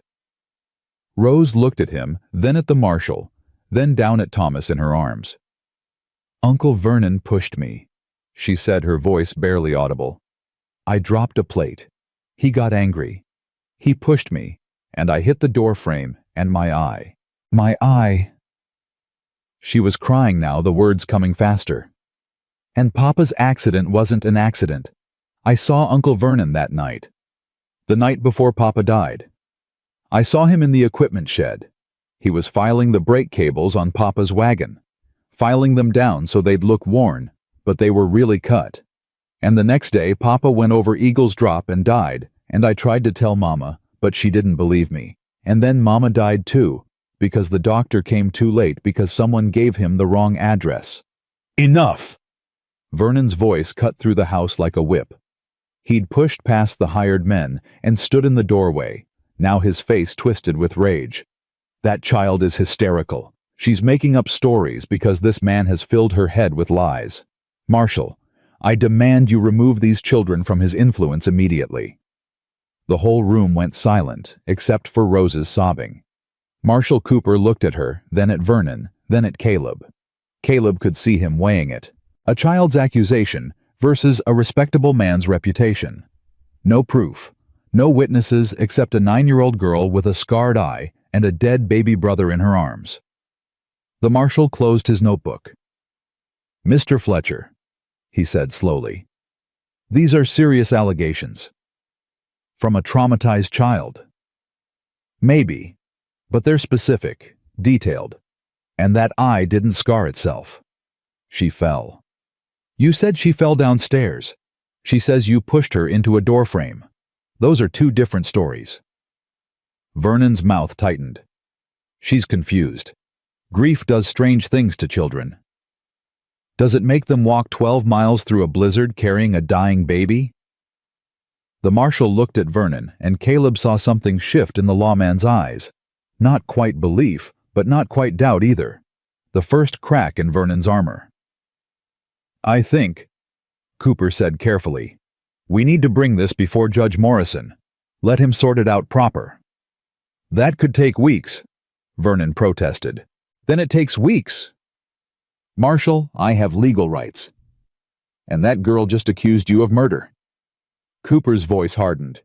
Rose looked at him, then at the marshal, then down at Thomas in her arms. "Uncle Vernon pushed me," she said, her voice barely audible. "I dropped a plate. He got angry. He pushed me, and I hit the door frame and my eye. My eye." She was crying now, the words coming faster. "And Papa's accident wasn't an accident. I saw Uncle Vernon that night. The night before Papa died. I saw him in the equipment shed. He was filing the brake cables on Papa's wagon, filing them down so they'd look worn, but they were really cut. And the next day Papa went over Eagle's Drop and died, and I tried to tell Mama, but she didn't believe me. And then Mama died too, because the doctor came too late because someone gave him the wrong address." "Enough!" Vernon's voice cut through the house like a whip. He'd pushed past the hired men and stood in the doorway, now his face twisted with rage. "That child is hysterical. She's making up stories because this man has filled her head with lies. Marshal, I demand you remove these children from his influence immediately." The whole room went silent, except for Rose's sobbing. Marshal Cooper looked at her, then at Vernon, then at Caleb. Caleb could see him weighing it. A child's accusation versus a respectable man's reputation. No proof, no witnesses except a 9-year-old girl with a scarred eye and a dead baby brother in her arms. The marshal closed his notebook. "Mr. Fletcher," he said slowly, "these are serious allegations. From a traumatized child. Maybe, but they're specific, detailed, and that eye didn't scar itself. She fell. You said she fell downstairs. She says you pushed her into a doorframe. Those are two different stories." Vernon's mouth tightened. "She's confused. Grief does strange things to children. Does it make them walk 12 miles through a blizzard carrying a dying baby?" The marshal looked at Vernon, and Caleb saw something shift in the lawman's eyes. Not quite belief, but not quite doubt either. The first crack in Vernon's armor. "I think," Cooper said carefully, "we need to bring this before Judge Morrison. Let him sort it out proper." "That could take weeks," Vernon protested. "Then it takes weeks." "Marshal, I have legal rights. And that girl just accused you of murder." Cooper's voice hardened.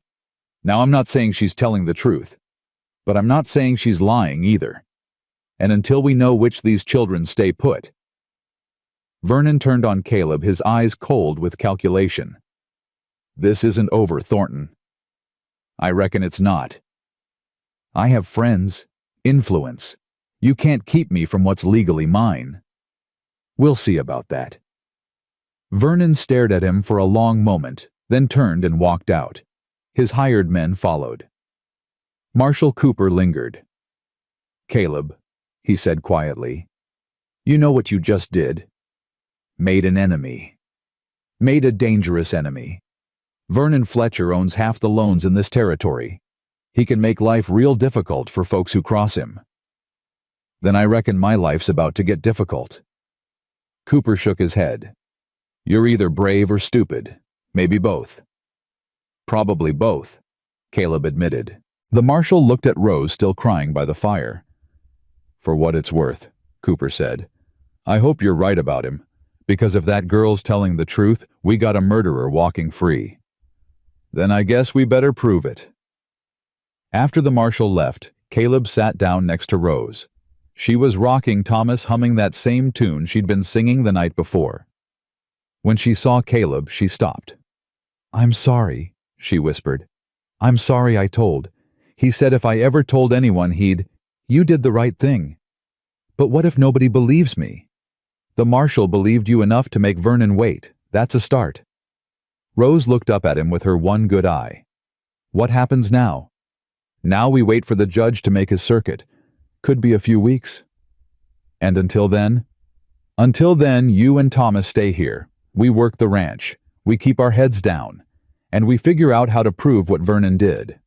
"Now I'm not saying she's telling the truth, but I'm not saying she's lying either. And until we know which these children stay put." Vernon turned on Caleb, his eyes cold with calculation. "This isn't over, Thornton." "I reckon it's not. I have friends, influence. You can't keep me from what's legally mine." "We'll see about that." Vernon stared at him for a long moment, then turned and walked out. His hired men followed. Marshal Cooper lingered. "Caleb," he said quietly, "you know what you just did? Made an enemy. Made a dangerous enemy. Vernon Fletcher owns half the loans in this territory. He can make life real difficult for folks who cross him. Then I reckon my life's about to get difficult." Cooper shook his head. "You're either brave or stupid. Maybe both." "Probably both," Caleb admitted. The marshal looked at Rose still crying by the fire. "For what it's worth," Cooper said, "I hope you're right about him, because if that girl's telling the truth, we got a murderer walking free. Then I guess we better prove it." After the marshal left, Caleb sat down next to Rose. She was rocking Thomas, humming that same tune she'd been singing the night before. When she saw Caleb, she stopped. "I'm sorry," she whispered. "I'm sorry I told. He said if I ever told anyone you did the right thing. But what if nobody believes me? The marshal believed you enough to make Vernon wait. That's a start." Rose looked up at him with her one good eye. "What happens now?" "Now we wait for the judge to make his circuit. Could be a few weeks." "And until then?" Until then, you and Thomas stay here. We work the ranch. We keep our heads down. And we figure out how to prove what Vernon did."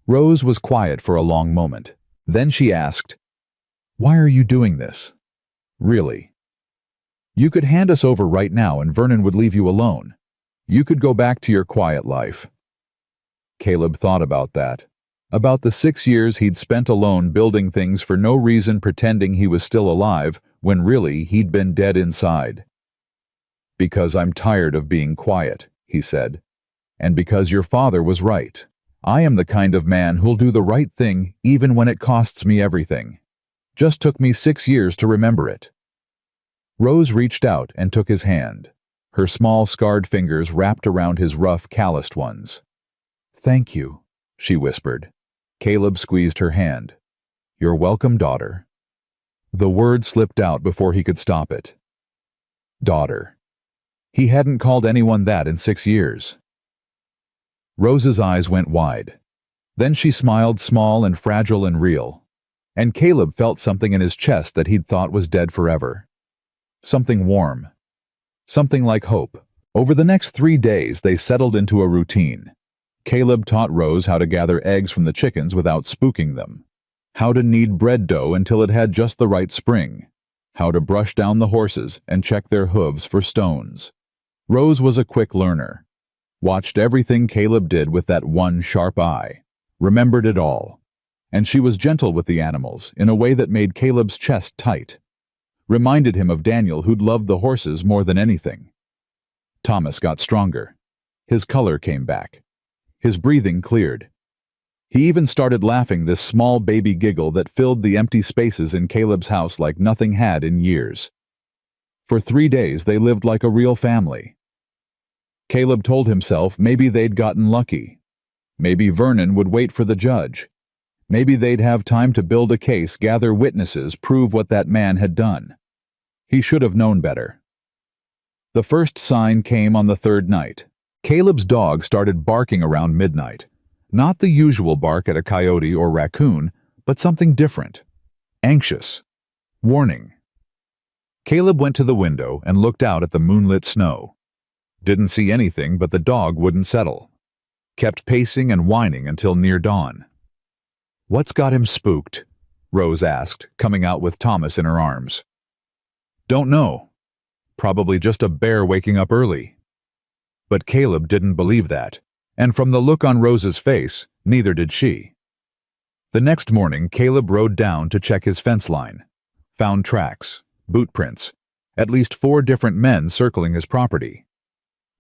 Rose was quiet for a long moment. Then she asked, "Why are you doing this? Really? You could hand us over right now and Vernon would leave you alone. You could go back to your quiet life." Caleb thought about that. About the 6 years he'd spent alone building things for no reason, pretending he was still alive, when really he'd been dead inside. "Because I'm tired of being quiet," he said. "And because your father was right. I am the kind of man who'll do the right thing even when it costs me everything. Just took me 6 years to remember it." Rose reached out and took his hand. Her small scarred fingers wrapped around his rough, calloused ones. "Thank you," she whispered. Caleb squeezed her hand. "You're welcome, daughter." The word slipped out before he could stop it. Daughter. He hadn't called anyone that in 6 years. Rose's eyes went wide. Then she smiled, small and fragile and real. And Caleb felt something in his chest that he'd thought was dead forever. Something warm. Something like hope. Over the next 3 days, they settled into a routine. Caleb taught Rose how to gather eggs from the chickens without spooking them, how to knead bread dough until it had just the right spring, how to brush down the horses and check their hooves for stones. Rose was a quick learner, watched everything Caleb did with that one sharp eye, remembered it all, and she was gentle with the animals in a way that made Caleb's chest tight, reminded him of Daniel, who'd loved the horses more than anything. Thomas got stronger. His color came back. His breathing cleared. He even started laughing, this small baby giggle that filled the empty spaces in Caleb's house like nothing had in years. For 3 days they lived like a real family. Caleb told himself maybe they'd gotten lucky. Maybe Vernon would wait for the judge. Maybe they'd have time to build a case, gather witnesses, prove what that man had done. He should have known better. The first sign came on the 3rd night. Caleb's dog started barking around midnight. Not the usual bark at a coyote or raccoon, but something different. Anxious. Warning. Caleb went to the window and looked out at the moonlit snow. Didn't see anything, but the dog wouldn't settle. Kept pacing and whining until near dawn. "What's got him spooked?" Rose asked, coming out with Thomas in her arms. "Don't know. Probably just a bear waking up early." But Caleb didn't believe that, and from the look on Rose's face, neither did she. The next morning, Caleb rode down to check his fence line. Found tracks, boot prints, at least 4 different men circling his property.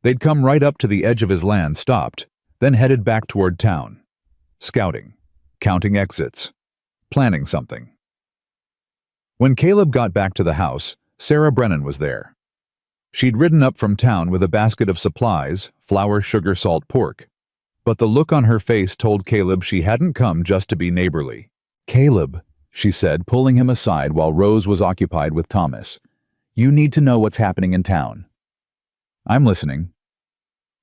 They'd come right up to the edge of his land, stopped, then headed back toward town. Scouting, counting exits, planning something. When Caleb got back to the house, Sarah Brennan was there. She'd ridden up from town with a basket of supplies, flour, sugar, salt, pork. But the look on her face told Caleb she hadn't come just to be neighborly. "Caleb," she said, pulling him aside while Rose was occupied with Thomas, "you need to know what's happening in town." "I'm listening."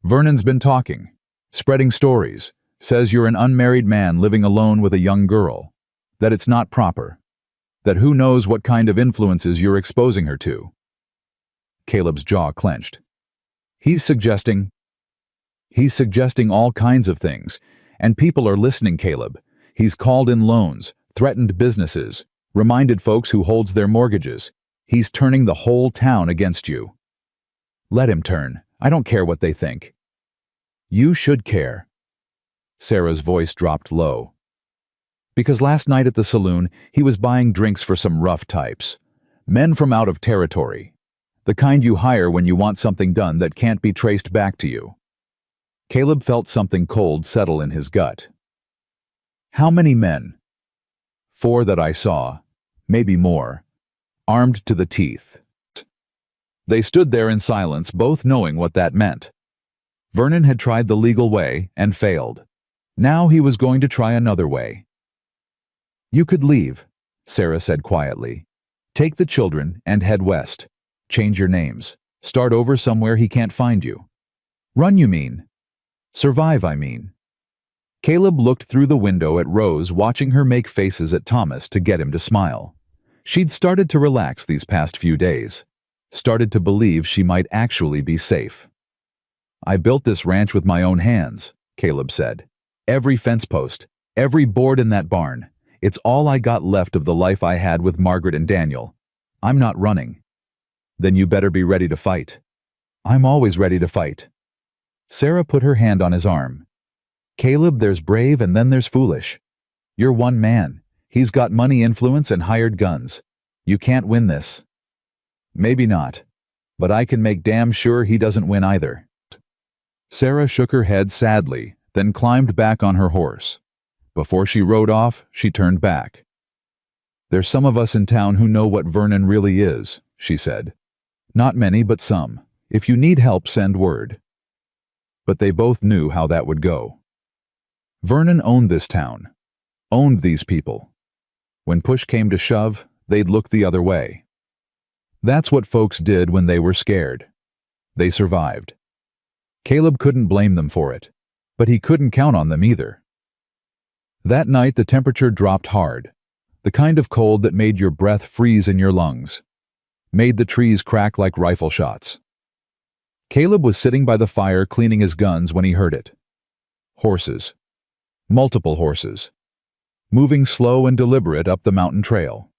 "Vernon's been talking, spreading stories, says you're an unmarried man living alone with a young girl, that it's not proper, that who knows what kind of influences you're exposing her to." Caleb's jaw clenched. He's suggesting all kinds of things, and people are listening, Caleb. He's called in loans, threatened businesses, reminded folks who holds their mortgages. He's turning the whole town against you. Let him turn. I don't care what they think. You should care. Sarah's voice dropped low. Because last night at the saloon, he was buying drinks for some rough types. Men from out of territory. The kind you hire when you want something done that can't be traced back to you. Caleb felt something cold settle in his gut. How many men? 4 that I saw, maybe more, armed to the teeth. They stood there in silence, both knowing what that meant. Vernon had tried the legal way and failed. Now he was going to try another way. You could leave, Sarah said quietly. Take the children and head west. Change your names. Start over somewhere he can't find you. Run, you mean? Survive, I mean. Caleb looked through the window at Rose, watching her make faces at Thomas to get him to smile. She'd started to relax these past few days, started to believe she might actually be safe. "I built this ranch with my own hands," Caleb said. "Every fence post, every board in that barn. It's all I got left of the life I had with Margaret and Daniel. I'm not running." "Then you better be ready to fight." "I'm always ready to fight." Sarah put her hand on his arm. "Caleb, there's brave and then there's foolish. You're one man. He's got money, influence, and hired guns. You can't win this." "Maybe not, but I can make damn sure he doesn't win either." Sarah shook her head sadly, then climbed back on her horse. Before she rode off, she turned back. "There's some of us in town who know what Vernon really is," she said. "Not many, but some. If you need help, send word." But they both knew how that would go. Vernon owned this town, owned these people. When push came to shove, they'd look the other way. That's what folks did when they were scared. They survived. Caleb couldn't blame them for it, but he couldn't count on them either. That night the temperature dropped hard, the kind of cold that made your breath freeze in your lungs, made the trees crack like rifle shots. Caleb was sitting by the fire cleaning his guns when he heard it. Horses. Multiple horses. Moving slow and deliberate up the mountain trail.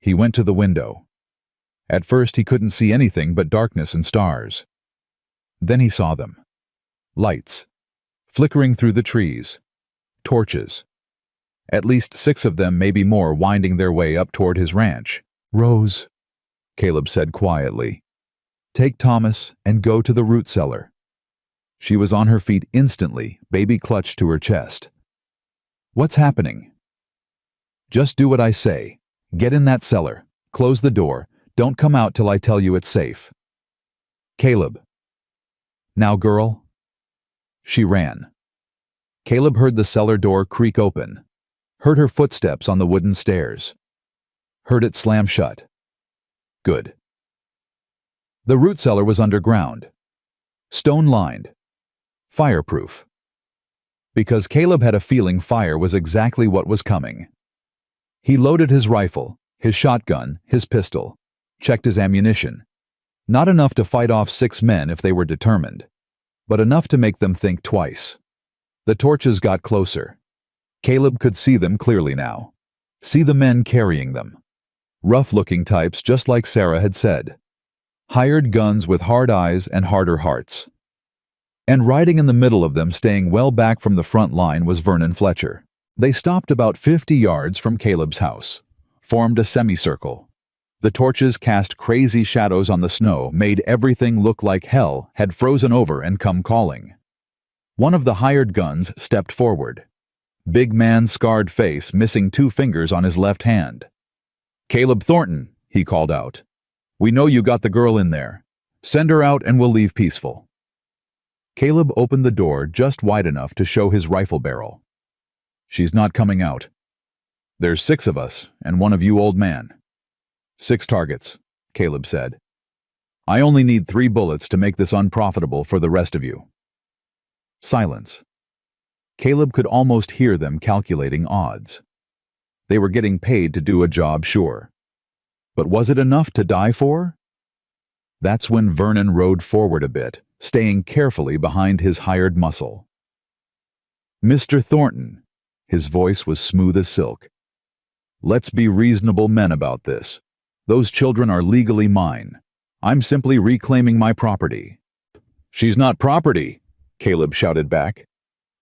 He went to the window. At first he couldn't see anything but darkness and stars. Then he saw them. Lights. Flickering through the trees. Torches. At least 6 of them, maybe more, winding their way up toward his ranch. "Rose," Caleb said quietly. "Take Thomas and go to the root cellar." She was on her feet instantly, baby clutched to her chest. "What's happening?" "Just do what I say. Get in that cellar. Close the door. Don't come out till I tell you it's safe." "Caleb." "Now, girl." She ran. Caleb heard the cellar door creak open, heard her footsteps on the wooden stairs, heard it slam shut. Good. The root cellar was underground, stone-lined, fireproof. Because Caleb had a feeling fire was exactly what was coming. He loaded his rifle, his shotgun, his pistol, checked his ammunition. Not enough to fight off 6 men if they were determined, but enough to make them think twice. The torches got closer. Caleb could see them clearly now. See the men carrying them. Rough-looking types just like Sarah had said. Hired guns with hard eyes and harder hearts. And riding in the middle of them, staying well back from the front line, was Vernon Fletcher. They stopped about 50 yards from Caleb's house, formed a semicircle. The torches cast crazy shadows on the snow, made everything look like hell had frozen over and come calling. One of the hired guns stepped forward. Big man's scarred face, missing 2 fingers on his left hand. "Caleb Thornton," he called out. "We know you got the girl in there. Send her out and we'll leave peaceful." Caleb opened the door just wide enough to show his rifle barrel. "She's not coming out. There's 6 of us and 1 of you, old man." 6 targets, Caleb said. "I only need 3 bullets to make this unprofitable for the rest of you." Silence. Caleb could almost hear them calculating odds. They were getting paid to do a job, sure. But was it enough to die for? That's when Vernon rode forward a bit, staying carefully behind his hired muscle. "Mr. Thornton," his voice was smooth as silk. "Let's be reasonable men about this. Those children are legally mine. I'm simply reclaiming my property." "She's not property," Caleb shouted back.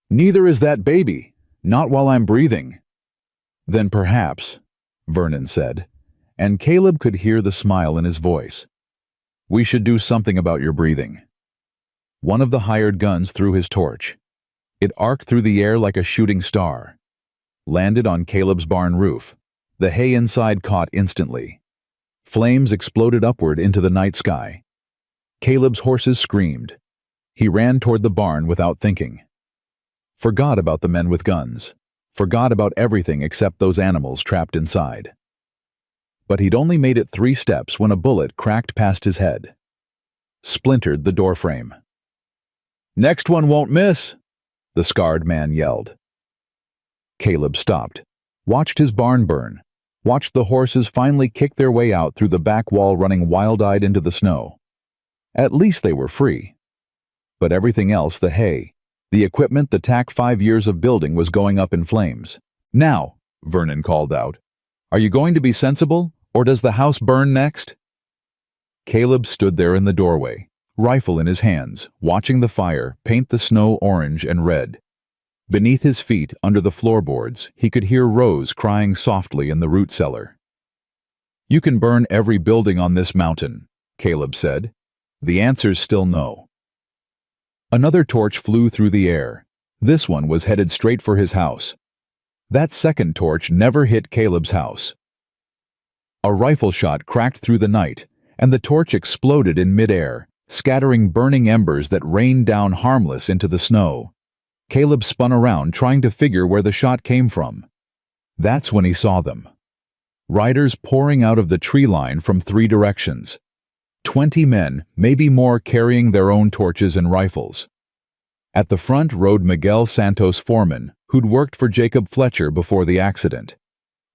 "Neither is that baby. Not while I'm breathing." "Then perhaps," Vernon said, and Caleb could hear the smile in his voice, "we should do something about your breathing." One of the hired guns threw his torch. It arced through the air like a shooting star. Landed on Caleb's barn roof. The hay inside caught instantly. Flames exploded upward into the night sky. Caleb's horses screamed. He ran toward the barn without thinking. Forgot about the men with guns. Forgot about everything except those animals trapped inside. But he'd only made it 3 steps when a bullet cracked past his head. Splintered the doorframe. "Next one won't miss," the scarred man yelled. Caleb stopped, watched his barn burn, watched the horses finally kick their way out through the back wall running wild-eyed into the snow. At least they were free. But everything else, the hay, the equipment, the tack 5 years of building was going up in flames. "Now," Vernon called out, "are you going to be sensible, or does the house burn next?" Caleb stood there in the doorway, rifle in his hands, watching the fire paint the snow orange and red. Beneath his feet, under the floorboards, he could hear Rose crying softly in the root cellar. "You can burn every building on this mountain," Caleb said. "The answer's still no." Another torch flew through the air. This one was headed straight for his house. That second torch never hit Caleb's house. A rifle shot cracked through the night, and the torch exploded in midair, scattering burning embers that rained down harmless into the snow. Caleb spun around, trying to figure where the shot came from. That's when he saw them. Riders pouring out of the tree line from 3 directions. 20 men, maybe more, carrying their own torches and rifles. At the front rode Miguel Santos Foreman, who'd worked for Jacob Fletcher before the accident.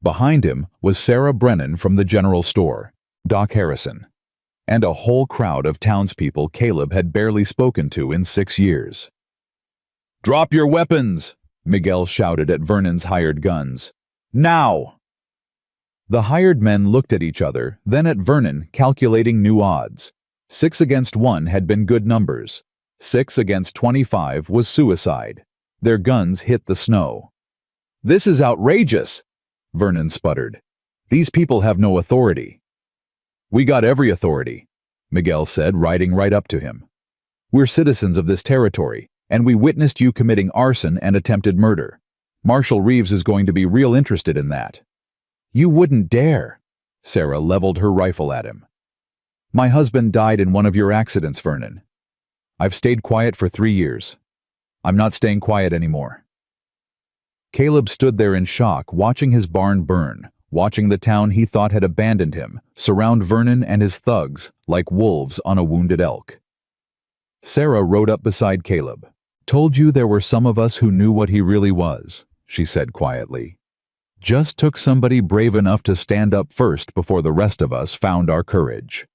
Behind him was Sarah Brennan from the general store, Doc Harrison, and a whole crowd of townspeople Caleb had barely spoken to in 6 years. "Drop your weapons!" Miguel shouted at Vernon's hired guns. "Now!" The hired men looked at each other, then at Vernon, calculating new odds. 6 against 1 had been good numbers. 6 against 25 was suicide. Their guns hit the snow. "This is outrageous," Vernon sputtered. "These people have no authority." "We got every authority," Miguel said, riding right up to him. "We're citizens of this territory, and we witnessed you committing arson and attempted murder. Marshal Reeves is going to be real interested in that." "You wouldn't dare!" Sarah leveled her rifle at him. "My husband died in one of your accidents, Vernon. I've stayed quiet for 3 years. I'm not staying quiet anymore." Caleb stood there in shock, watching his barn burn, watching the town he thought had abandoned him surround Vernon and his thugs like wolves on a wounded elk. Sarah rode up beside Caleb. "Told you there were some of us who knew what he really was," she said quietly. "Just took somebody brave enough to stand up first before the rest of us found our courage."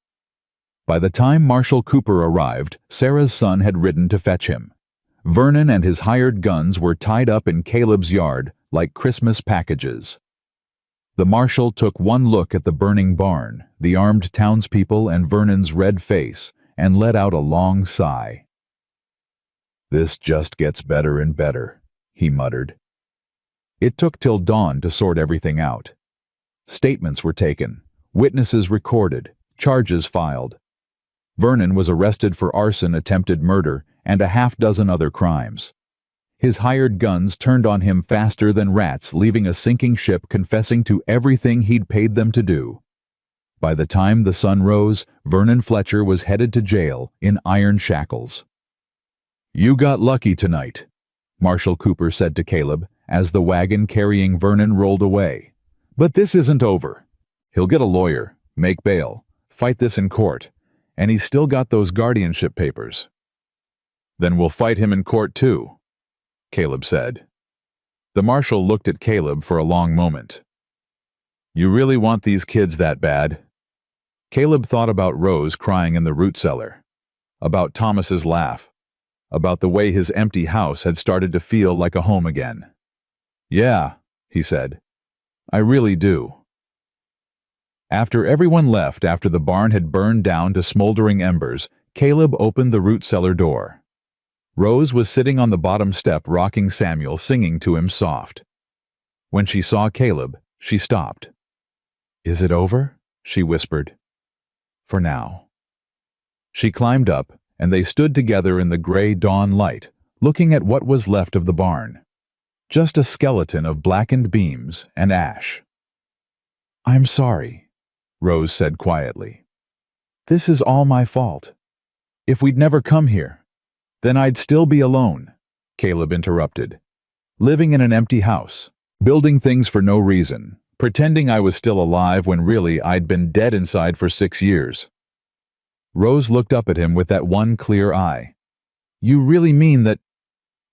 By the time Marshal Cooper arrived, Sarah's son had ridden to fetch him. Vernon and his hired guns were tied up in Caleb's yard like Christmas packages. The marshal took one look at the burning barn, the armed townspeople, and Vernon's red face, and let out a long sigh. "This just gets better and better," he muttered. It took till dawn to sort everything out. Statements were taken, witnesses recorded, charges filed. Vernon was arrested for arson, attempted murder, and a half-dozen other crimes. His hired guns turned on him faster than rats, leaving a sinking ship, confessing to everything he'd paid them to do. By the time the sun rose, Vernon Fletcher was headed to jail in iron shackles. "You got lucky tonight," Marshal Cooper said to Caleb as the wagon carrying Vernon rolled away. "But this isn't over. He'll get a lawyer, make bail, fight this in court, and he's still got those guardianship papers." "Then we'll fight him in court too," Caleb said. The marshal looked at Caleb for a long moment. "You really want these kids that bad?" Caleb thought about Rose crying in the root cellar, about Thomas's laugh, about the way his empty house had started to feel like a home again. "Yeah," he said, "I really do." After everyone left, after the barn had burned down to smoldering embers, Caleb opened the root cellar door. Rose was sitting on the bottom step rocking Samuel, singing to him soft. When she saw Caleb, she stopped. "Is it over?" she whispered. "For now." She climbed up, and they stood together in the gray dawn light, looking at what was left of the barn. Just a skeleton of blackened beams and ash. "I'm sorry," Rose said quietly. "This is all my fault. If we'd never come here, then I'd still be alone," Caleb interrupted. "Living in an empty house, building things for no reason, pretending I was still alive when really I'd been dead inside for 6 years. Rose looked up at him with that one clear eye. "You really mean that?"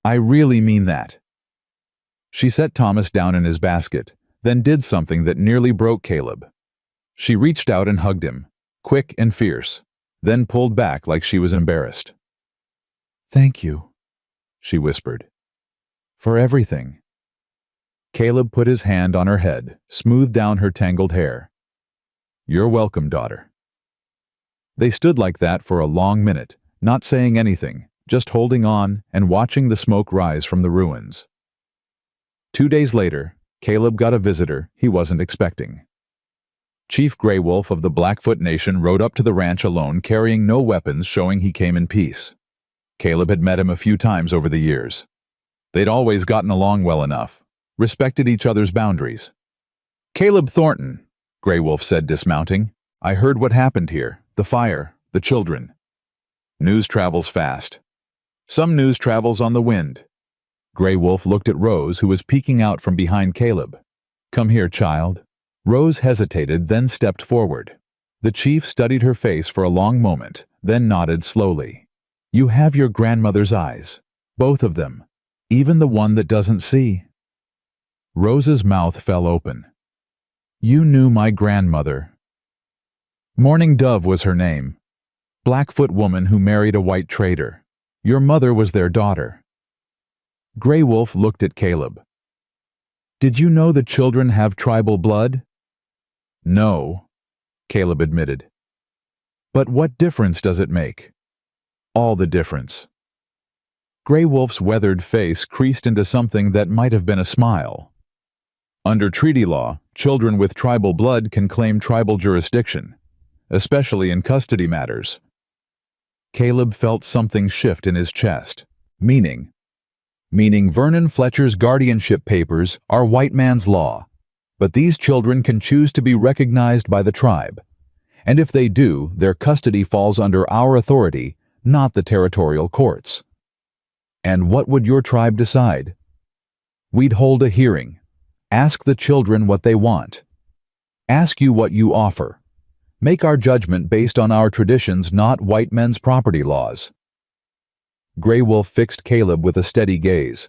"I really mean that." She set Thomas down in his basket, then did something that nearly broke Caleb. She reached out and hugged him, quick and fierce, then pulled back like she was embarrassed. "Thank you," she whispered, "for everything." Caleb put his hand on her head, smoothed down her tangled hair. "You're welcome, daughter." They stood like that for a long minute, not saying anything, just holding on and watching the smoke rise from the ruins. 2 days later, Caleb got a visitor he wasn't expecting. Chief Grey Wolf of the Blackfoot Nation rode up to the ranch alone, carrying no weapons, showing he came in peace. Caleb had met him a few times over the years. They'd always gotten along well enough, respected each other's boundaries. "Caleb Thornton," Grey Wolf said, dismounting, "I heard what happened here, the fire, the children. News travels fast. Some news travels on the wind." Grey Wolf looked at Rose, who was peeking out from behind Caleb. "Come here, child." Rose hesitated, then stepped forward. The chief studied her face for a long moment, then nodded slowly. "You have your grandmother's eyes, both of them, even the one that doesn't see." Rose's mouth fell open. "You knew my grandmother." Morning Dove was her name. Blackfoot woman who married a white trader. Your mother was their daughter. Grey Wolf looked at Caleb. "Did you know the children have tribal blood?" "No," Caleb admitted. "But what difference does it make?" "All the difference." Grey Wolf's weathered face creased into something that might have been a smile. "Under treaty law, children with tribal blood can claim tribal jurisdiction, especially in custody matters." Caleb felt something shift in his chest. Meaning Vernon Fletcher's guardianship papers are white man's law, but these children can choose to be recognized by the tribe, and if they do, their custody falls under our authority, not the territorial courts. "And what would your tribe decide?" "We'd hold a hearing, ask the children what they want, ask you what you offer, make our judgment based on our traditions, not white men's property laws." Grey Wolf fixed Caleb with a steady gaze.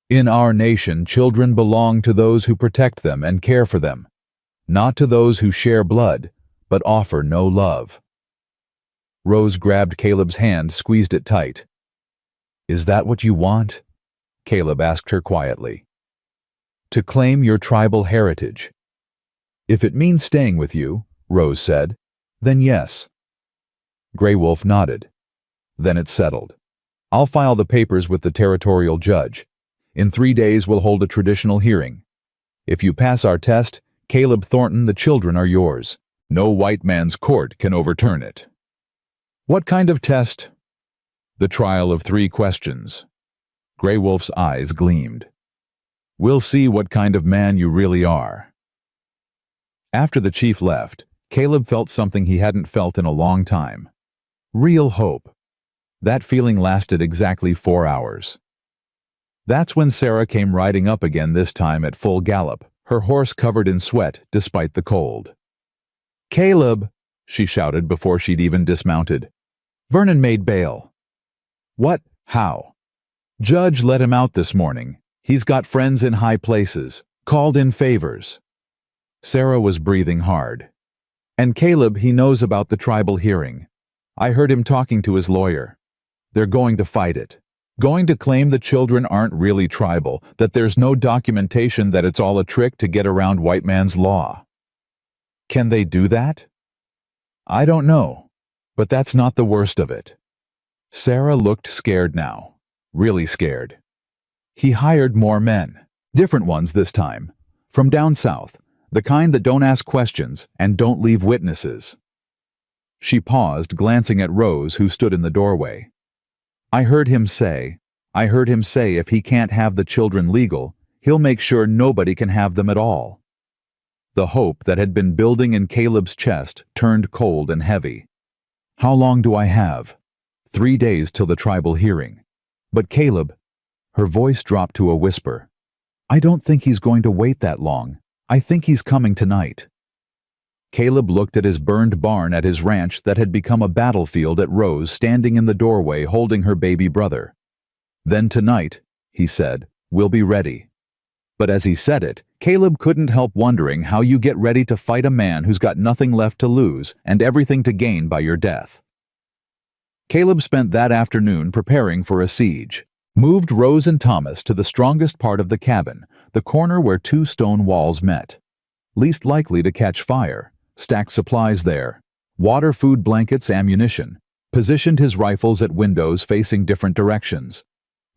"In our nation, children belong to those who protect them and care for them, not to those who share blood, but offer no love." Rose grabbed Caleb's hand, squeezed it tight. "Is that what you want?" Caleb asked her quietly. "To claim your tribal heritage." "If it means staying with you," Rose said, "then yes." Grey Wolf nodded. "Then it's settled. I'll file the papers with the territorial judge. In 3 days we'll hold a traditional hearing. If you pass our test, Caleb Thornton, the children are yours. No white man's court can overturn it." "What kind of test?" "The trial of 3 questions." Grey Wolf's eyes gleamed. "We'll see what kind of man you really are." After the chief left, Caleb felt something he hadn't felt in a long time. Real hope. That feeling lasted exactly 4 hours. That's when Sarah came riding up again, this time at full gallop, her horse covered in sweat despite the cold. "Caleb," she shouted before she'd even dismounted. "Vernon made bail." "What? How?" "Judge let him out this morning. He's got friends in high places, called in favors." Sarah was breathing hard. "And Caleb, he knows about the tribal hearing. I heard him talking to his lawyer. They're going to fight it. Going to claim the children aren't really tribal, that there's no documentation, that it's all a trick to get around white man's law." "Can they do that?" "I don't know, but that's not the worst of it." Sarah looked scared now, really scared. "He hired more men, different ones this time, from down south, the kind that don't ask questions and don't leave witnesses." She paused, glancing at Rose, who stood in the doorway. I heard him say if he can't have the children legal, he'll make sure nobody can have them at all." The hope that had been building in Caleb's chest turned cold and heavy. "How long do I have?" 3 days till the tribal hearing. "But Caleb," her voice dropped to a whisper, "I don't think he's going to wait that long. I think he's coming tonight." Caleb looked at his burned barn at his ranch that had become a battlefield, at Rose standing in the doorway holding her baby brother. "Then tonight," he said, "we'll be ready." But as he said it, Caleb couldn't help wondering how you get ready to fight a man who's got nothing left to lose and everything to gain by your death. Caleb spent that afternoon preparing for a siege, moved Rose and Thomas to the strongest part of the cabin, the corner where two stone walls met. Least likely to catch fire, stacked supplies there, water, food, blankets, ammunition, positioned his rifles at windows facing different directions.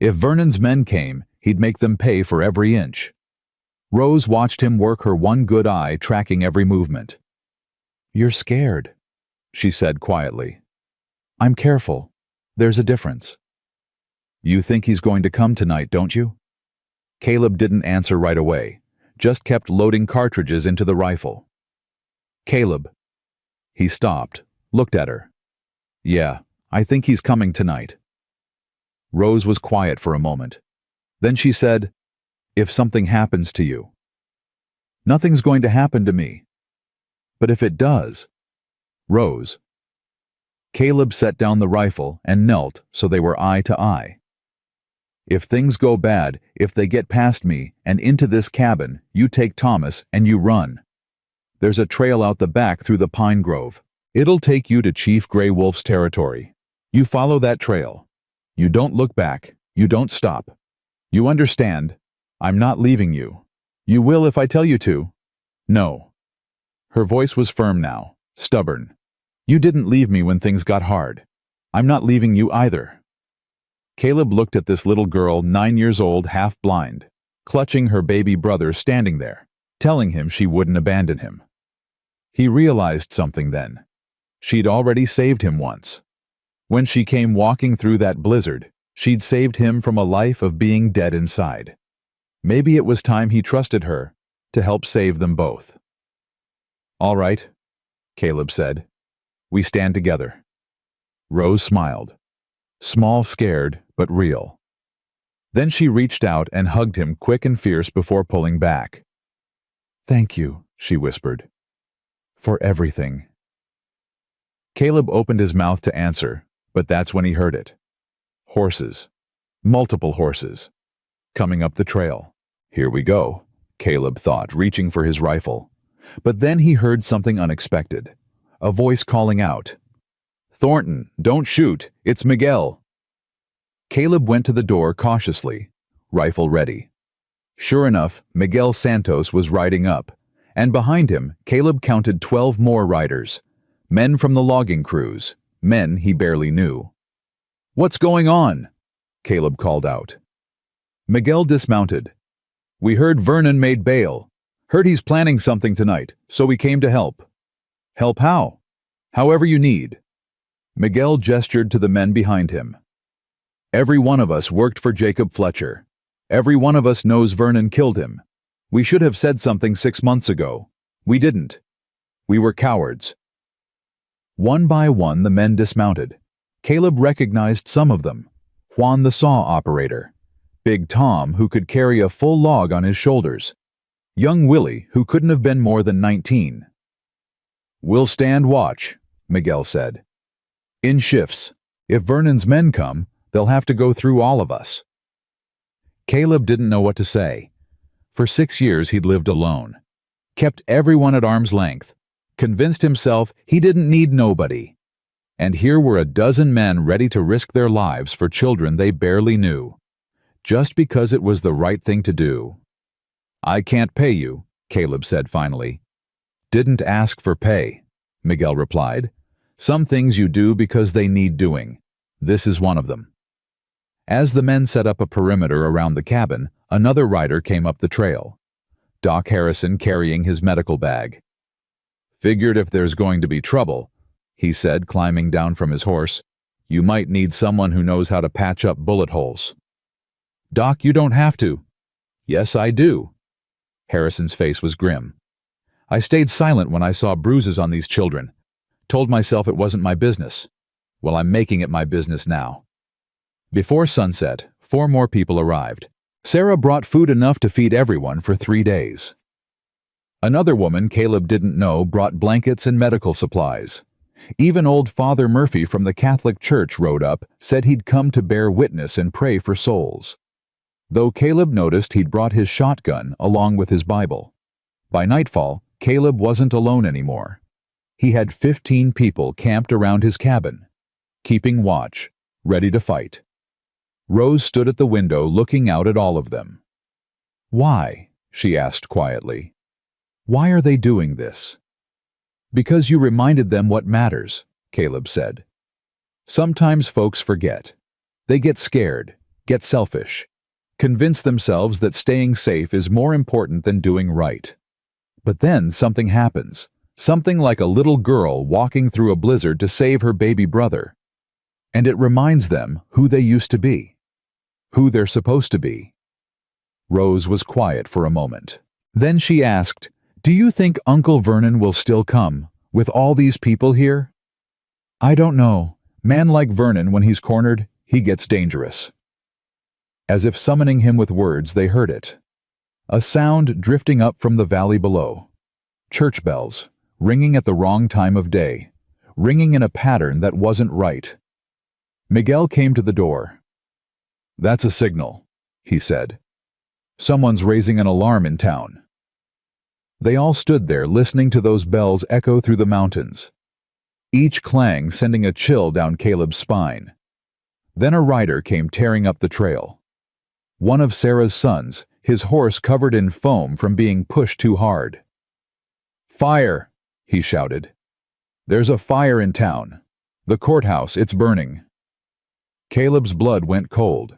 If Vernon's men came, he'd make them pay for every inch. Rose watched him work, her one good eye tracking every movement. "You're scared," she said quietly. "I'm careful. There's a difference." "You think he's going to come tonight, don't you?" Caleb didn't answer right away, just kept loading cartridges into the rifle. "Caleb." He stopped, looked at her. "Yeah, I think he's coming tonight." Rose was quiet for a moment. Then she said, "If something happens to you." "Nothing's going to happen to me." "But if it does?" "Rose." Caleb set down the rifle and knelt so they were eye to eye. "If things go bad, if they get past me and into this cabin, you take Thomas and you run. There's a trail out the back through the pine grove. It'll take you to Chief Gray Wolf's territory. You follow that trail. You don't look back. You don't stop. You understand? I'm not leaving you. You will if I tell you to." "No." Her voice was firm now, stubborn. "You didn't leave me when things got hard. I'm not leaving you either." Caleb looked at this little girl, 9 years old, half blind, clutching her baby brother standing there, telling him she wouldn't abandon him. He realized something then. She'd already saved him once. When she came walking through that blizzard, she'd saved him from a life of being dead inside. Maybe it was time he trusted her to help save them both. "All right," Caleb said. "We stand together." Rose smiled. Small, scared, but real. Then she reached out and hugged him quick and fierce before pulling back. "Thank you," she whispered. "For everything." Caleb opened his mouth to answer, but that's when he heard it. Horses. Multiple horses. Coming up the trail. "Here we go," Caleb thought, reaching for his rifle. But then he heard something unexpected. A voice calling out, "Thornton, don't shoot, it's Miguel." Caleb went to the door cautiously, rifle ready. Sure enough, Miguel Santos was riding up, and behind him, Caleb counted 12 more riders, men from the logging crews, men he barely knew. "What's going on?" Caleb called out. Miguel dismounted. "We heard Vernon made bail. Heard he's planning something tonight, so we came to help." "Help how?" "However you need." Miguel gestured to the men behind him. "Every one of us worked for Jacob Fletcher. Every one of us knows Vernon killed him. We should have said something 6 months ago. We didn't. We were cowards." One by one the men dismounted. Caleb recognized some of them. Juan the saw operator. Big Tom, who could carry a full log on his shoulders. Young Willie, who couldn't have been more than 19. "We'll stand watch," Miguel said. "In shifts. If Vernon's men come, they'll have to go through all of us." Caleb didn't know what to say. For 6 years he'd lived alone. Kept everyone at arm's length. Convinced himself he didn't need nobody. And here were a dozen men ready to risk their lives for children they barely knew. Just because it was the right thing to do. "I can't pay you," Caleb said finally. "Didn't ask for pay," Miguel replied. "Some things you do because they need doing. This is one of them." As the men set up a perimeter around the cabin, another rider came up the trail. Doc Harrison carrying his medical bag. "Figured if there's going to be trouble," he said, climbing down from his horse, "you might need someone who knows how to patch up bullet holes." "Doc, you don't have to." "Yes, I do." Harrison's face was grim. "I stayed silent when I saw bruises on these children. Told myself it wasn't my business. Well, I'm making it my business now." Before sunset, 4 more people arrived. Sarah brought food enough to feed everyone for 3 days. Another woman Caleb didn't know brought blankets and medical supplies. Even old Father Murphy from the Catholic Church rode up, said he'd come to bear witness and pray for souls. though Caleb noticed he'd brought his shotgun along with his Bible. By nightfall, Caleb wasn't alone anymore. He had 15 people camped around his cabin, keeping watch, ready to fight. Rose stood at the window looking out at all of them. "Why?" she asked quietly. "Why are they doing this?" "Because you reminded them what matters," Caleb said. "Sometimes folks forget. They get scared, get selfish, convince themselves that staying safe is more important than doing right. But then something happens, something like a little girl walking through a blizzard to save her baby brother. And it reminds them who they used to be, who they're supposed to be." Rose was quiet for a moment. Then she asked, "Do you think Uncle Vernon will still come, with all these people here?" "I don't know. Man like Vernon, when he's cornered, he gets dangerous." As if summoning him with words, they heard it. A sound drifting up from the valley below. Church bells, ringing at the wrong time of day, ringing in a pattern that wasn't right. Miguel came to the door. "That's a signal," he said. "Someone's raising an alarm in town." They all stood there listening to those bells echo through the mountains, each clang sending a chill down Caleb's spine. Then a rider came tearing up the trail. One of Sarah's sons, his horse covered in foam from being pushed too hard. "Fire!" he shouted. "There's a fire in town. The courthouse, it's burning." Caleb's blood went cold.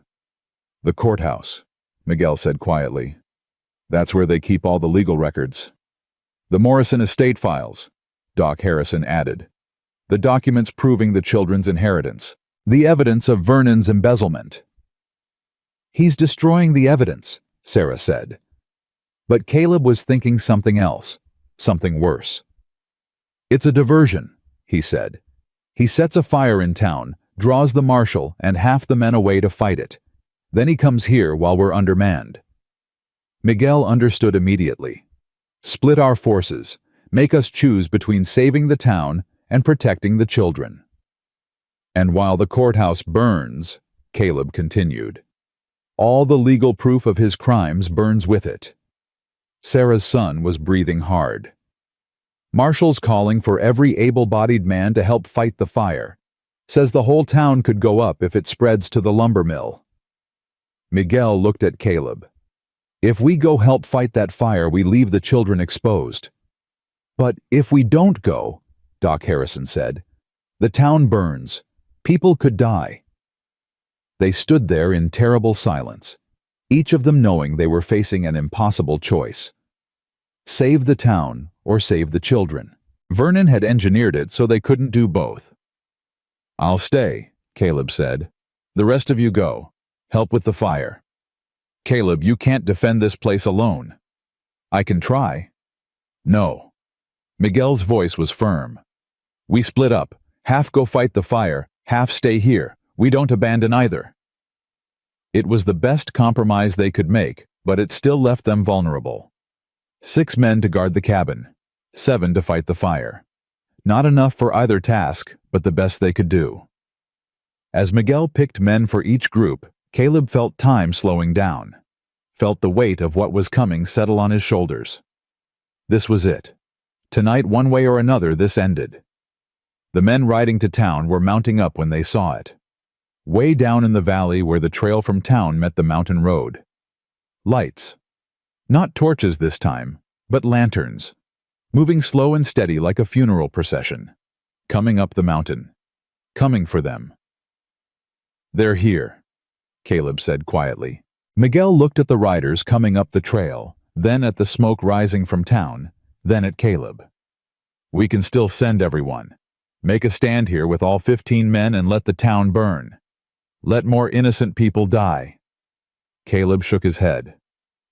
"The courthouse," Miguel said quietly. "That's where they keep all the legal records." "The Morrison estate files," Doc Harrison added. "The documents proving the children's inheritance. The evidence of Vernon's embezzlement." "He's destroying the evidence," Sarah said. But Caleb was thinking something else, something worse. "It's a diversion," he said. "He sets a fire in town, draws the marshal and half the men away to fight it. Then he comes here while we're undermanned." Miguel understood immediately. "Split our forces, make us choose between saving the town and protecting the children." "And while the courthouse burns," Caleb continued, "all the legal proof of his crimes burns with it." Sarah's son was breathing hard. "Marshall's calling for every able-bodied man to help fight the fire. Says the whole town could go up if it spreads to the lumber mill." Miguel looked at Caleb. "If we go help fight that fire, we leave the children exposed." "But if we don't go," Doc Harrison said, "the town burns. People could die." They stood there in terrible silence, each of them knowing they were facing an impossible choice. Save the town or save the children. Vernon had engineered it so they couldn't do both. "I'll stay," Caleb said. "The rest of you go. Help with the fire." "Caleb, you can't defend this place alone." "I can try." "No." Miguel's voice was firm. "We split up. Half go fight the fire, half stay here. We don't abandon either." It was the best compromise they could make, but it still left them vulnerable. 6 men to guard the cabin, 7 to fight the fire. Not enough for either task, but the best they could do. As Miguel picked men for each group, Caleb felt time slowing down, felt the weight of what was coming settle on his shoulders. This was it. Tonight, one way or another, this ended. The men riding to town were mounting up when they saw it. Way down in the valley where the trail from town met the mountain road. Lights. Not torches this time, but lanterns, moving slow and steady like a funeral procession, coming up the mountain, coming for them. "They're here," Caleb said quietly. Miguel looked at the riders coming up the trail, then at the smoke rising from town, then at Caleb. "We can still send everyone. Make a stand here with all 15 men and let the town burn. Let more innocent people die." Caleb shook his head.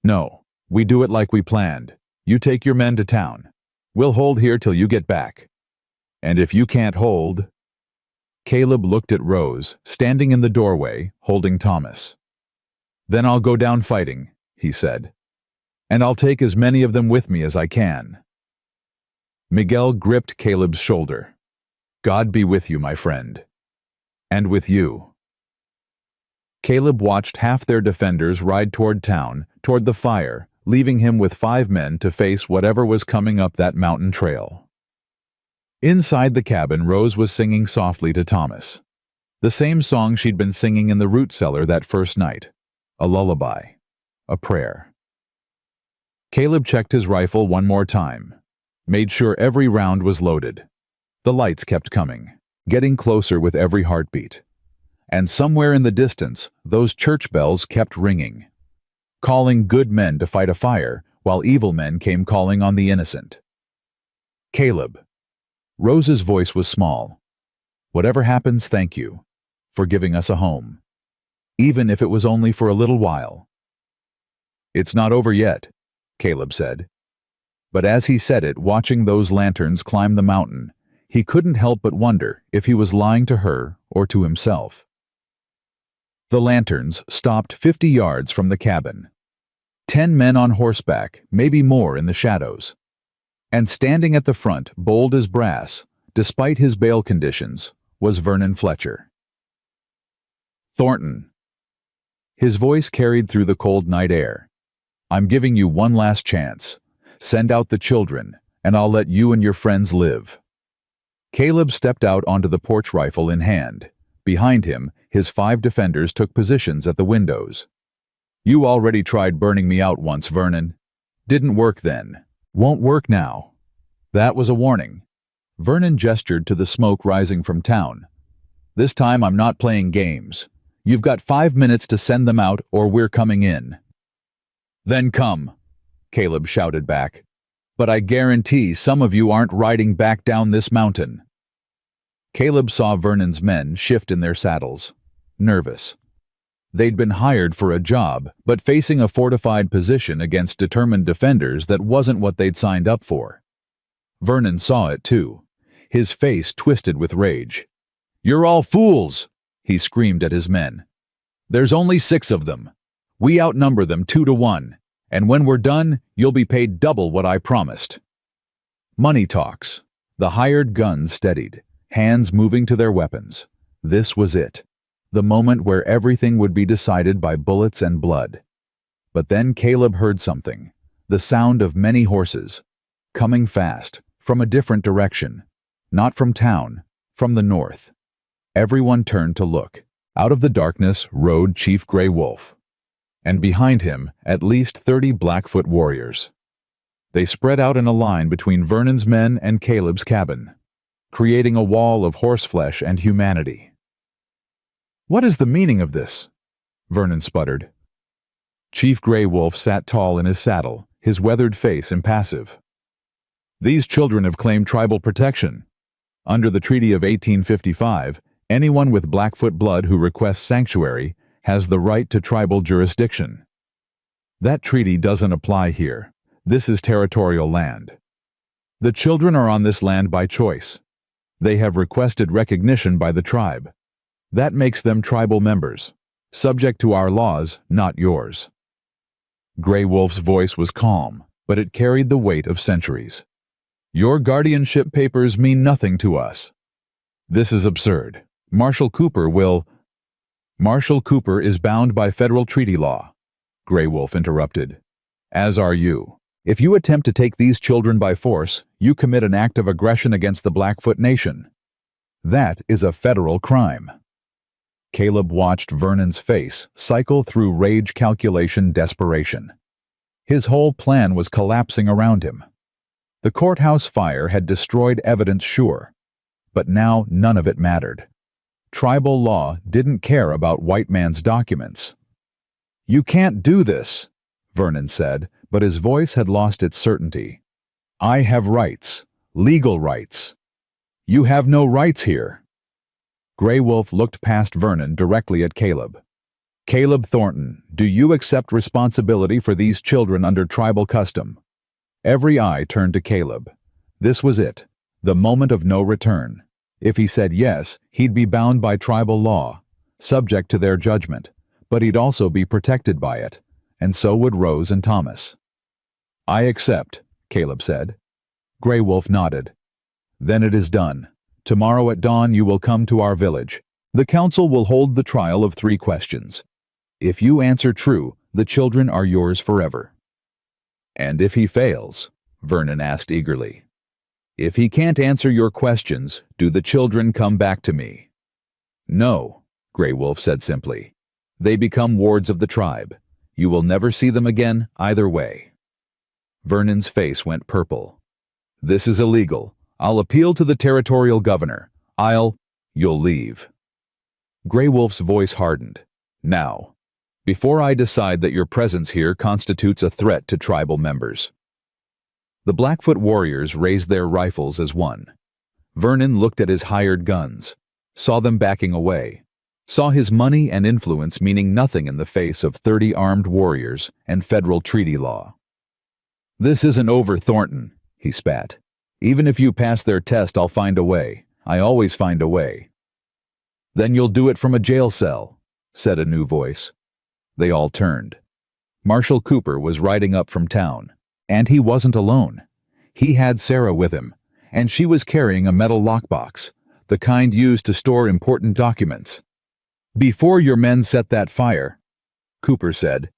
"No. We do it like we planned. You take your men to town. We'll hold here till you get back. And if you can't hold—" Caleb looked at Rose, standing in the doorway, holding Thomas. "Then I'll go down fighting," he said. "And I'll take as many of them with me as I can." Miguel gripped Caleb's shoulder. "God be with you, my friend. And with you." Caleb watched half their defenders ride toward town, toward the fire, leaving him with 5 men to face whatever was coming up that mountain trail. Inside the cabin, Rose was singing softly to Thomas. The same song she'd been singing in the root cellar that first night. A lullaby. A prayer. Caleb checked his rifle one more time, made sure every round was loaded. The lights kept coming, getting closer with every heartbeat. And somewhere in the distance, those church bells kept ringing, calling good men to fight a fire, while evil men came calling on the innocent. Caleb. Rose's voice was small. Whatever happens, thank you for giving us a home, even if it was only for a little while. It's not over yet, Caleb said. But as he said it, watching those lanterns climb the mountain, he couldn't help but wonder if he was lying to her or to himself. The lanterns stopped 50 yards from the cabin. 10 men on horseback, maybe more in the shadows. And standing at the front, bold as brass, despite his bail conditions, was Vernon Fletcher. Thornton. His voice carried through the cold night air. I'm giving you one last chance. Send out the children, and I'll let you and your friends live. Caleb stepped out onto the porch, rifle in hand. Behind him, his 5 defenders took positions at the windows. You already tried burning me out once, Vernon. Didn't work then. Won't work now. That was a warning. Vernon gestured to the smoke rising from town. This time I'm not playing games. You've got 5 minutes to send them out or we're coming in. Then come, Caleb shouted back. But I guarantee some of you aren't riding back down this mountain. Caleb saw Vernon's men shift in their saddles, nervous. They'd been hired for a job, but facing a fortified position against determined defenders that wasn't what they'd signed up for. Vernon saw it too, his face twisted with rage. You're all fools, he screamed at his men. There's only 6 of them. We outnumber them 2 to 1, and when we're done, you'll be paid double what I promised. Money talks. The hired guns steadied, hands moving to their weapons. This was it. The moment where everything would be decided by bullets and blood. But then Caleb heard something, the sound of many horses, coming fast, from a different direction, not from town, from the north. Everyone turned to look. Out of the darkness rode Chief Gray Wolf, and behind him at least 30 Blackfoot warriors. They spread out in a line between Vernon's men and Caleb's cabin, creating a wall of horseflesh and humanity. What is the meaning of this? Vernon sputtered. Chief Gray Wolf sat tall in his saddle, his weathered face impassive. These children have claimed tribal protection. Under the Treaty of 1855, anyone with Blackfoot blood who requests sanctuary has the right to tribal jurisdiction. That treaty doesn't apply here. This is territorial land. The children are on this land by choice. They have requested recognition by the tribe. That makes them tribal members, subject to our laws, not yours. Gray Wolf's voice was calm, but it carried the weight of centuries. Your guardianship papers mean nothing to us. This is absurd. Marshal Cooper is bound by federal treaty law, Gray Wolf interrupted. As are you. If you attempt to take these children by force, you commit an act of aggression against the Blackfoot Nation. That is a federal crime. Caleb watched Vernon's face cycle through rage, calculation, desperation. His whole plan was collapsing around him. The courthouse fire had destroyed evidence, sure, but now none of it mattered. Tribal law didn't care about white man's documents. You can't do this, Vernon said, but his voice had lost its certainty. I have rights, legal rights. You have no rights here. Gray Wolf looked past Vernon directly at Caleb. Caleb Thornton, do you accept responsibility for these children under tribal custom? Every eye turned to Caleb. This was it, the moment of no return. If he said yes, he'd be bound by tribal law, subject to their judgment, but he'd also be protected by it, and so would Rose and Thomas. I accept, Caleb said. Gray Wolf nodded. Then it is done. Tomorrow at dawn you will come to our village. The council will hold the trial of 3 questions. If you answer true, the children are yours forever." "And if he fails?" Vernon asked eagerly. "If he can't answer your questions, do the children come back to me?" "No," Grey Wolf said simply. "They become wards of the tribe. You will never see them again either way." Vernon's face went purple. "This is illegal. I'll appeal to the territorial governor. You'll leave." Grey Wolf's voice hardened. "Now, before I decide that your presence here constitutes a threat to tribal members." The Blackfoot warriors raised their rifles as one. Vernon looked at his hired guns, saw them backing away, saw his money and influence meaning nothing in the face of 30 armed warriors and federal treaty law. "This isn't over, Thornton," he spat. "Even if you pass their test, I'll find a way. I always find a way." "Then you'll do it from a jail cell," said a new voice. They all turned. Marshal Cooper was riding up from town, and he wasn't alone. He had Sarah with him, and she was carrying a metal lockbox, the kind used to store important documents. "Before your men set that fire," Cooper said,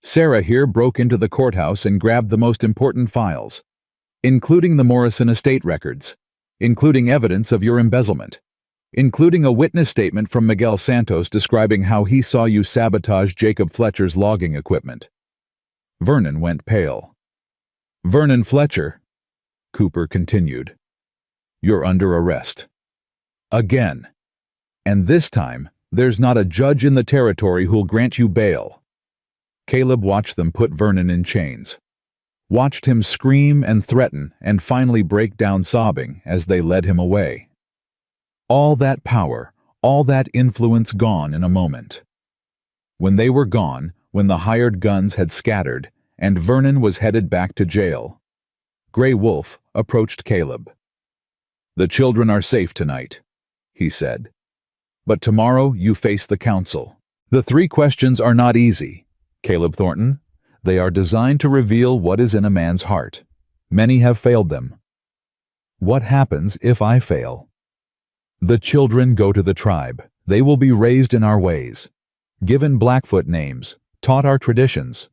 "Sarah here broke into the courthouse and grabbed the most important files, including the Morrison estate records, including evidence of your embezzlement, including a witness statement from Miguel Santos describing how he saw you sabotage Jacob Fletcher's logging equipment." Vernon went pale. "Vernon Fletcher," Cooper continued, "you're under arrest. Again. And this time, there's not a judge in the territory who'll grant you bail." Caleb watched them put Vernon in chains, watched him scream and threaten and finally break down sobbing as they led him away. All that power, all that influence gone in a moment. When they were gone, when the hired guns had scattered, and Vernon was headed back to jail, Grey Wolf approached Caleb. "The children are safe tonight," he said. "But tomorrow you face the council. The 3 questions are not easy, Caleb Thornton. They are designed to reveal what is in a man's heart. Many have failed them. What happens if I fail? The children go to the tribe. They will be raised in our ways, given Blackfoot names, taught our traditions.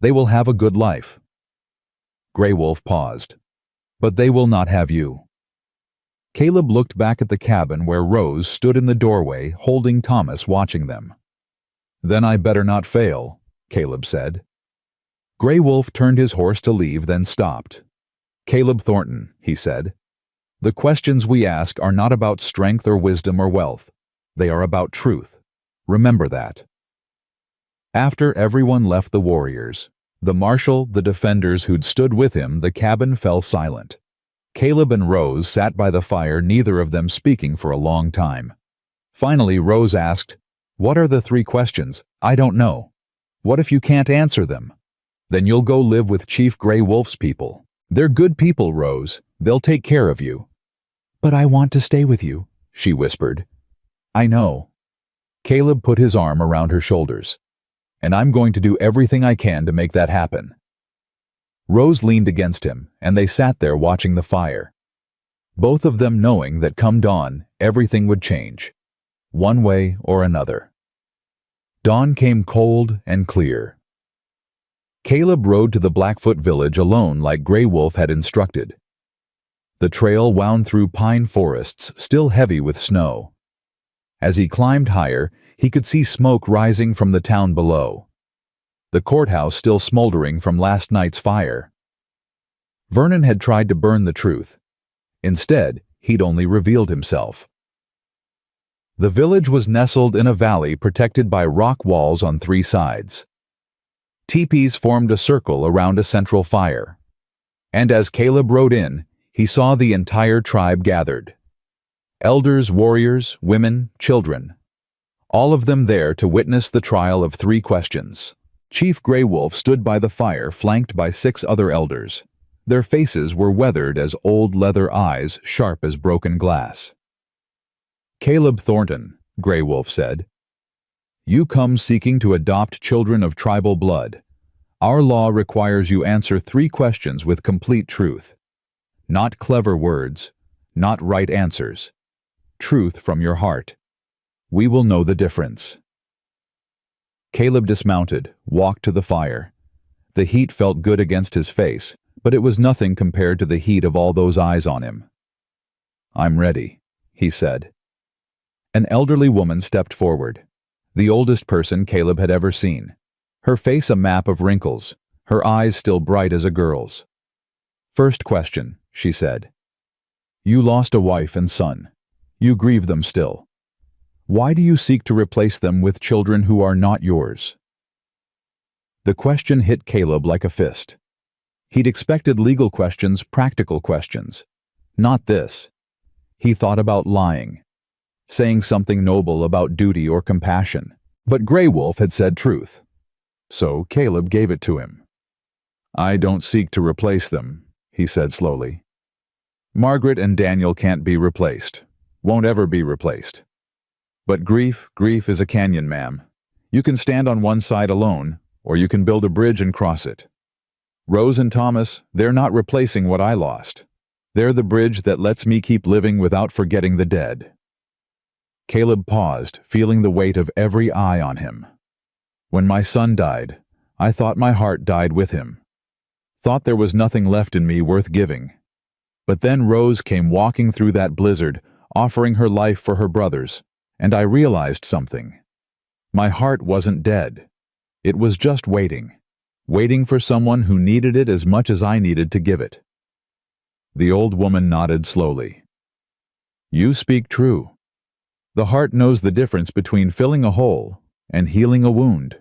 They will have a good life." Grey Wolf paused. "But they will not have you." Caleb looked back at the cabin where Rose stood in the doorway holding Thomas, watching them. "Then I better not fail," Caleb said. Grey Wolf turned his horse to leave, then stopped. "Caleb Thornton," he said, "the questions we ask are not about strength or wisdom or wealth. They are about truth. Remember that." After everyone left the warriors, the marshal, the defenders who'd stood with him, the cabin fell silent. Caleb and Rose sat by the fire, neither of them speaking for a long time. Finally, Rose asked, "What are the 3 questions?" "I don't know." "What if you can't answer them?" "Then you'll go live with Chief Grey Wolf's people. They're good people, Rose. They'll take care of you." "But I want to stay with you," she whispered. "I know." Caleb put his arm around her shoulders. "And I'm going to do everything I can to make that happen." Rose leaned against him, and they sat there watching the fire, both of them knowing that come dawn, everything would change, one way or another. Dawn came cold and clear. Caleb rode to the Blackfoot village alone like Grey Wolf had instructed. The trail wound through pine forests, still heavy with snow. As he climbed higher, he could see smoke rising from the town below, the courthouse still smoldering from last night's fire. Vernon had tried to burn the truth. Instead, he'd only revealed himself. The village was nestled in a valley protected by rock walls on 3 sides. Teepees formed a circle around a central fire. And as Caleb rode in, he saw the entire tribe gathered. Elders, warriors, women, children. All of them there to witness the trial of 3 questions. Chief Grey Wolf stood by the fire, flanked by 6 other elders. Their faces were weathered as old leather eyes, sharp as broken glass. "Caleb Thornton," Grey Wolf said, "you come seeking to adopt children of tribal blood. Our law requires you answer 3 questions with complete truth. Not clever words, not right answers. Truth from your heart. We will know the difference." Caleb dismounted, walked to the fire. The heat felt good against his face, but it was nothing compared to the heat of all those eyes on him. "I'm ready," he said. An elderly woman stepped forward, the oldest person Caleb had ever seen, her face a map of wrinkles, her eyes still bright as a girl's. "First question," she said. "You lost a wife and son. You grieve them still. Why do you seek to replace them with children who are not yours?" The question hit Caleb like a fist. He'd expected legal questions, practical questions. Not this. He thought about lying, saying something noble about duty or compassion. But Grey Wolf had said truth. So Caleb gave it to him. "I don't seek to replace them," he said slowly. "Margaret and Daniel can't be replaced. Won't ever be replaced. But grief is a canyon, ma'am. You can stand on one side alone, or you can build a bridge and cross it. Rose and Thomas, they're not replacing what I lost. They're the bridge that lets me keep living without forgetting the dead." Caleb paused, feeling the weight of every eye on him. "When my son died, I thought my heart died with him. Thought there was nothing left in me worth giving. But then Rose came walking through that blizzard, offering her life for her brothers, and I realized something. My heart wasn't dead. It was just waiting for someone who needed it as much as I needed to give it." The old woman nodded slowly. "You speak true. The heart knows the difference between filling a hole and healing a wound."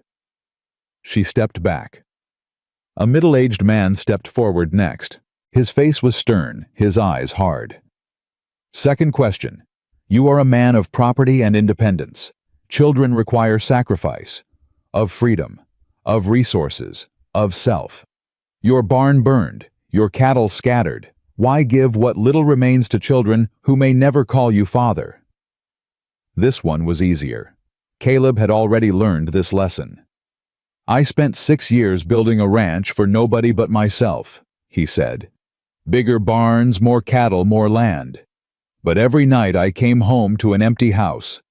She stepped back. A middle-aged man stepped forward next. His face was stern, his eyes hard. "Second question. You are a man of property and independence. Children require sacrifice, of freedom, of resources, of self. Your barn burned, your cattle scattered. Why give what little remains to children who may never call you father?" This one was easier. Caleb had already learned this lesson. "I spent 6 years building a ranch for nobody but myself," he said. "Bigger barns, more cattle, more land. But every night I came home to an empty house.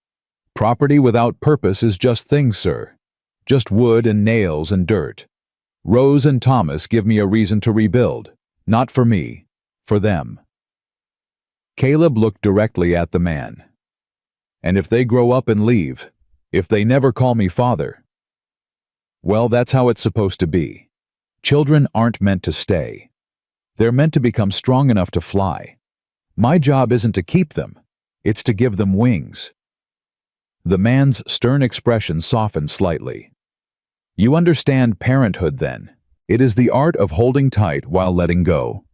Property without purpose is just things, sir. Just wood and nails and dirt. Rose and Thomas give me a reason to rebuild. Not for me, for them." Caleb looked directly at the man. "And if they grow up and leave, if they never call me father, well, that's how it's supposed to be. Children aren't meant to stay. They're meant to become strong enough to fly. My job isn't to keep them, it's to give them wings." The man's stern expression softened slightly. "You understand parenthood, then. It is the art of holding tight while letting go."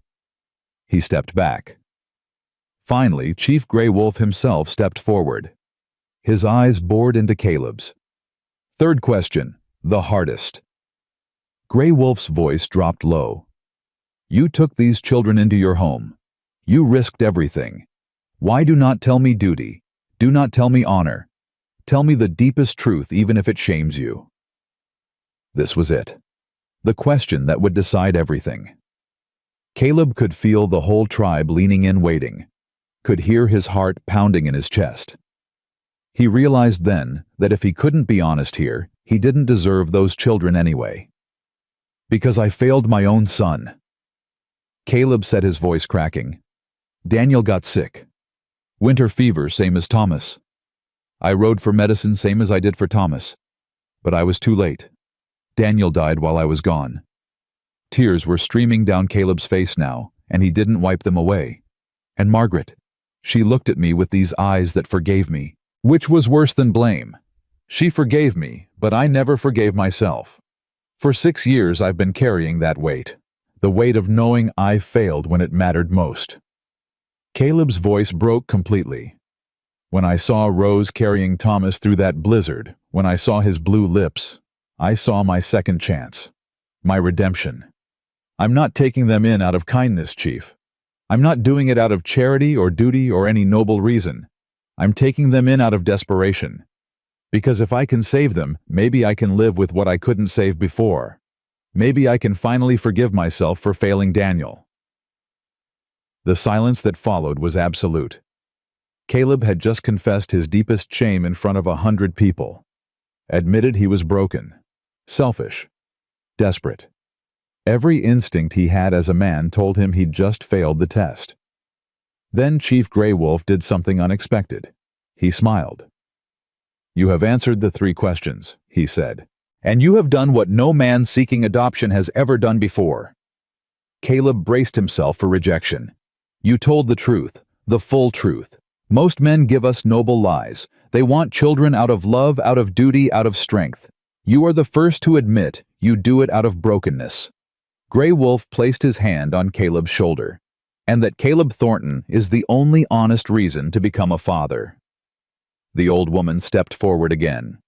He stepped back. Finally, Chief Grey Wolf himself stepped forward. His eyes bored into Caleb's. "Third question, the hardest." Grey Wolf's voice dropped low. "You took these children into your home. You risked everything. Why do not tell me duty? Do not tell me honor. Tell me the deepest truth even if it shames you." This was it. The question that would decide everything. Caleb could feel the whole tribe leaning in waiting, could hear his heart pounding in his chest. He realized then that if he couldn't be honest here, he didn't deserve those children anyway. "Because I failed my own son." Caleb said, his voice cracking. "Daniel got sick. Winter fever, same as Thomas. I rode for medicine same as I did for Thomas. But I was too late. Daniel died while I was gone." Tears were streaming down Caleb's face now, and he didn't wipe them away. "And Margaret, she looked at me with these eyes that forgave me, which was worse than blame. She forgave me, but I never forgave myself. For 6 years I've been carrying that weight, the weight of knowing I failed when it mattered most." Caleb's voice broke completely. "When I saw Rose carrying Thomas through that blizzard, when I saw his blue lips, I saw my second chance, my redemption. I'm not taking them in out of kindness, Chief. I'm not doing it out of charity or duty or any noble reason. I'm taking them in out of desperation. Because if I can save them, maybe I can live with what I couldn't save before. Maybe I can finally forgive myself for failing Daniel." The silence that followed was absolute. Caleb had just confessed his deepest shame in front of 100 people. admitted he was broken, selfish, desperate. Every instinct he had as a man told him he'd just failed the test. Then Chief Grey Wolf did something unexpected. He smiled. "You have answered the 3 questions," he said, "and you have done what no man seeking adoption has ever done before." Caleb braced himself for rejection. "You told the truth, the full truth. Most men give us noble lies. They want children out of love, out of duty, out of strength. You are the first to admit you do it out of brokenness." Grey Wolf placed his hand on Caleb's shoulder, and that Caleb Thornton is the only honest reason to become a father. The old woman stepped forward again.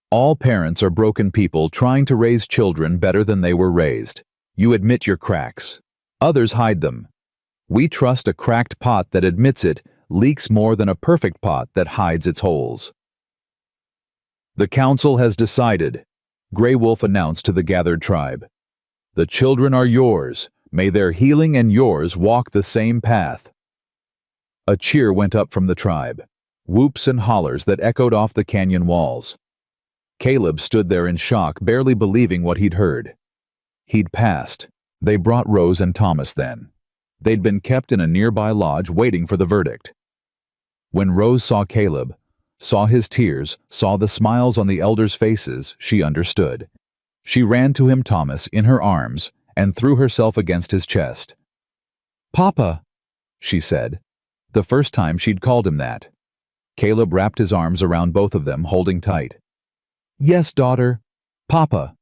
"All parents are broken people trying to raise children better than they were raised. You admit your cracks. Others hide them. We trust a cracked pot that admits it leaks more than a perfect pot that hides its holes." "The council has decided," Grey Wolf announced to the gathered tribe. "The children are yours. May their healing and yours walk the same path." A cheer went up from the tribe, whoops and hollers that echoed off the canyon walls. Caleb stood there in shock, barely believing what he'd heard. He'd passed. They brought Rose and Thomas then. They'd been kept in a nearby lodge waiting for the verdict. When Rose saw Caleb, saw his tears, saw the smiles on the elders' faces, she understood. She ran to him, Thomas, in her arms, and threw herself against his chest. "Papa," she said, the first time she'd called him that. Caleb wrapped his arms around both of them, holding tight. "Yes, daughter. Papa."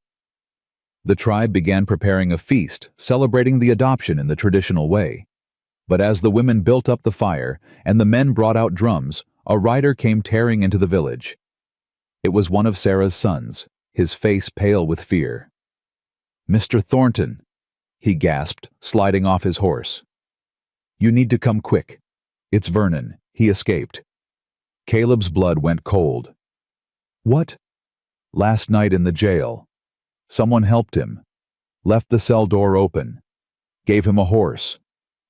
The tribe began preparing a feast, celebrating the adoption in the traditional way. But as the women built up the fire and the men brought out drums, a rider came tearing into the village. It was one of Sarah's sons, his face pale with fear. "Mr. Thornton," he gasped, sliding off his horse. "You need to come quick. It's Vernon. He escaped." Caleb's blood went cold. "What?" "Last night in the jail. Someone helped him, left the cell door open, gave him a horse.